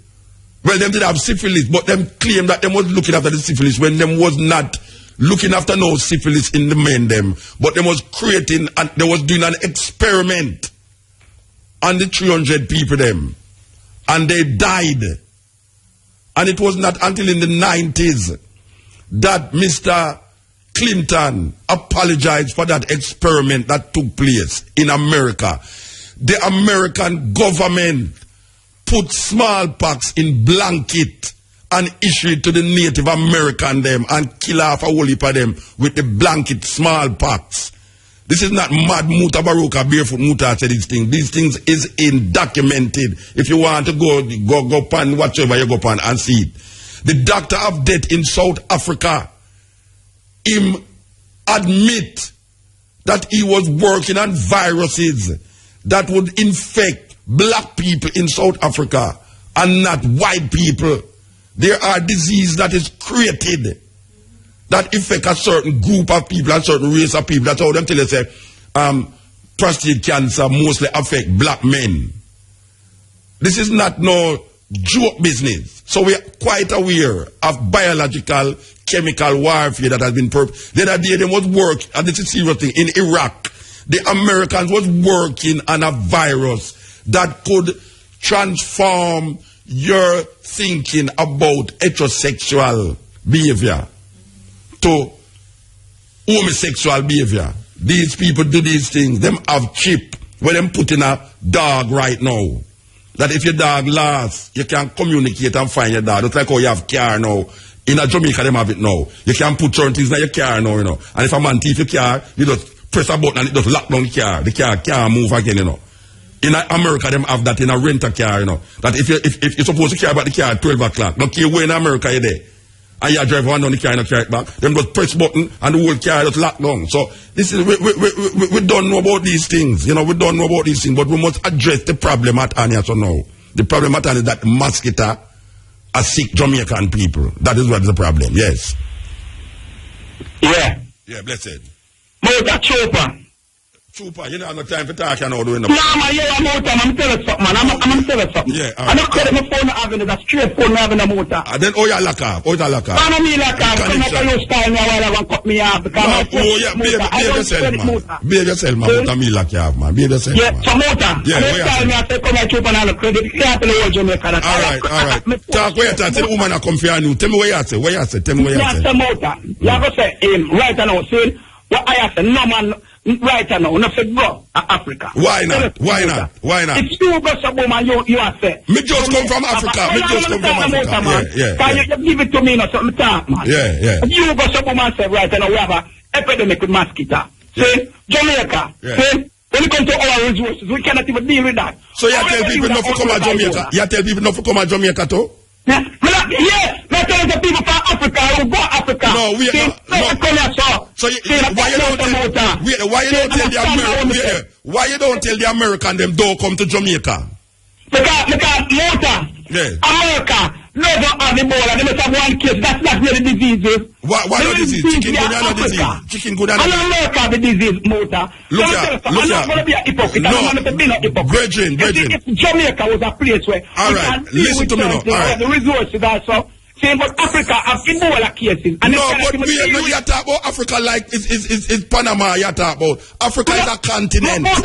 Well, them did have syphilis, but them claim that them was looking after the syphilis when them was not looking after no syphilis in the men them, but them was creating and they was doing an experiment on the 300 people them, and they died. And it was not until in the 90s that Mr. Clinton apologized for that experiment that took place in America. The American government put smallpox in blanket and issued it to the Native American them and kill off a whole heap of them with the blanket smallpox. This is not mad Mutabaruka, barefoot Muta said these things. These things is documented. If you want to go pan whatever you go pan and see it. The doctor of death in South Africa, him admit that he was working on viruses that would infect black people in South Africa and not white people. There are diseases that is created that affect a certain group of people, a certain race of people. That's how them tell you say prostate cancer mostly affect black men. This is not no joke business. So we are quite aware of biological, chemical warfare that has been the other day they was work, and this is serious thing, in Iraq. The Americans was working on a virus that could transform your thinking about heterosexual behavior to homosexual behavior. These people do these things. Them have chip where them put in a dog right now. That if your dog lost, you can communicate and find your dog. It's like how you have car now. In a Jamaica, them have it now. You can put certain things in your car now, you know. And if a man thief your car, you just press a button and it just lock down the car. The car can't move again, you know. In America, them have that in a renter car, you know. That if you're supposed to care about the car at 12 o'clock, no care where in America you're there. And you drive one down the car and you carry it back. Them just press button and the whole car just lock down. So this is we don't know about these things. You know, we don't know about these things, but we must address the problem at hand so now. The problem at hand is that mosquito are sick Jamaican people. That is what is the problem, yes. Yeah. Yeah, blessed. Motor Trooper. Trooper, you don't have no time for talk, you know, doing the... No, man, yeah, motor, I'm telling you something, man. I'm telling you something. Yeah, I don't credit my phone having it, a straight phone having a motor. Then, oh, you lock off. Oh, you lock off. I don't mean lock off. Come up and you style me a while ago and cut me off. Because no, oh, yeah, behave yourself, man. Behave yourself, man. Motor me lock you off, man. Behave yourself, yeah, man. so motor. Yeah, and you style me, I say, come and Trooper and all the credit. You can't tell the whole Jamaica. All right. Talk where you talk. Tell the woman I come for you. Tell me where you say. Where you say. Tell me where you say. Yeah, motor. You have to say, right now, see, what I have to, no man, right now, not say go to Africa. Why not? Why not? Why not? It's you go some woman, you are say. Me just come from Africa. Me just come from Africa. Yeah. Can you give it to me, not something talk, man? Yeah. You go some woman say, right now, we have an epidemic with mosquito. See, Jamaica. See, when it comes to our resources, we cannot even deal with that. So you tell people not to come to Jamaica? You tell people not to come to Jamaica too? Yes, not telling the people from Africa who go to Africa. No, we are not. So why you don't tell the American them don't come to Jamaica? Because America never have Ebola. They must have one case. That's not really diseases. Why not disease? Chikungunya no disease. Chikungunya no disease. America the disease, Mota. Look here. I'm not going to be a hypocrite. I'm not going to be a hypocrite. Brethren. If Jamaica was a place where... All right, listen to me now. All right. The resources also... Same but Africa have Ebola cases. And no, but you talk about Africa like it's Panama you talk about. Africa is a continent. But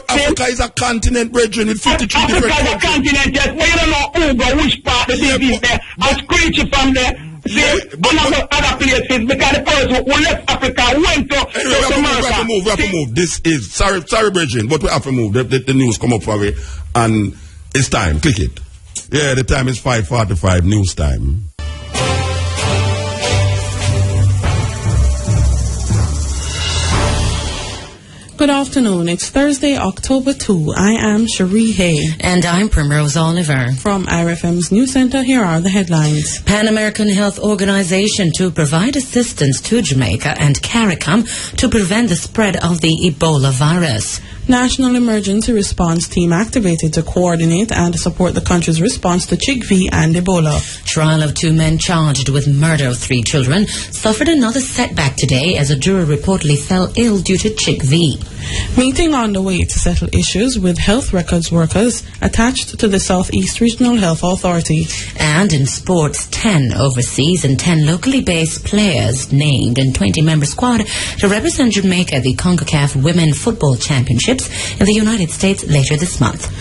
Africa is a continent, brethren, with 53 different countries. Africa is a continent, yes, but you don't know who go which part the disease there. I screech it from there. Other places because the person who left Africa went to America. We have to move. This is sorry, brethren, but we have to move. The news come up for it, and it's time. Click it. Yeah, the time is 5:45 news time. Good afternoon. It's Thursday, October 2. I am Cherie Hay. And I'm Primrose Oliver. From IRFM's News Center, here are the headlines. Pan American Health Organization to provide assistance to Jamaica and CARICOM to prevent the spread of the Ebola virus. National Emergency Response Team activated to coordinate and support the country's response to Chick V and Ebola. Trial of 2 men charged with murder of 3 children suffered another setback today as a juror reportedly fell ill due to Chick V. Meeting on the way to settle issues with health records workers attached to the Southeast Regional Health Authority. And in sports, 10 overseas and 10 locally based players named in 20-member squad to represent Jamaica at the CONCACAF Women Football Championships in the United States later this month.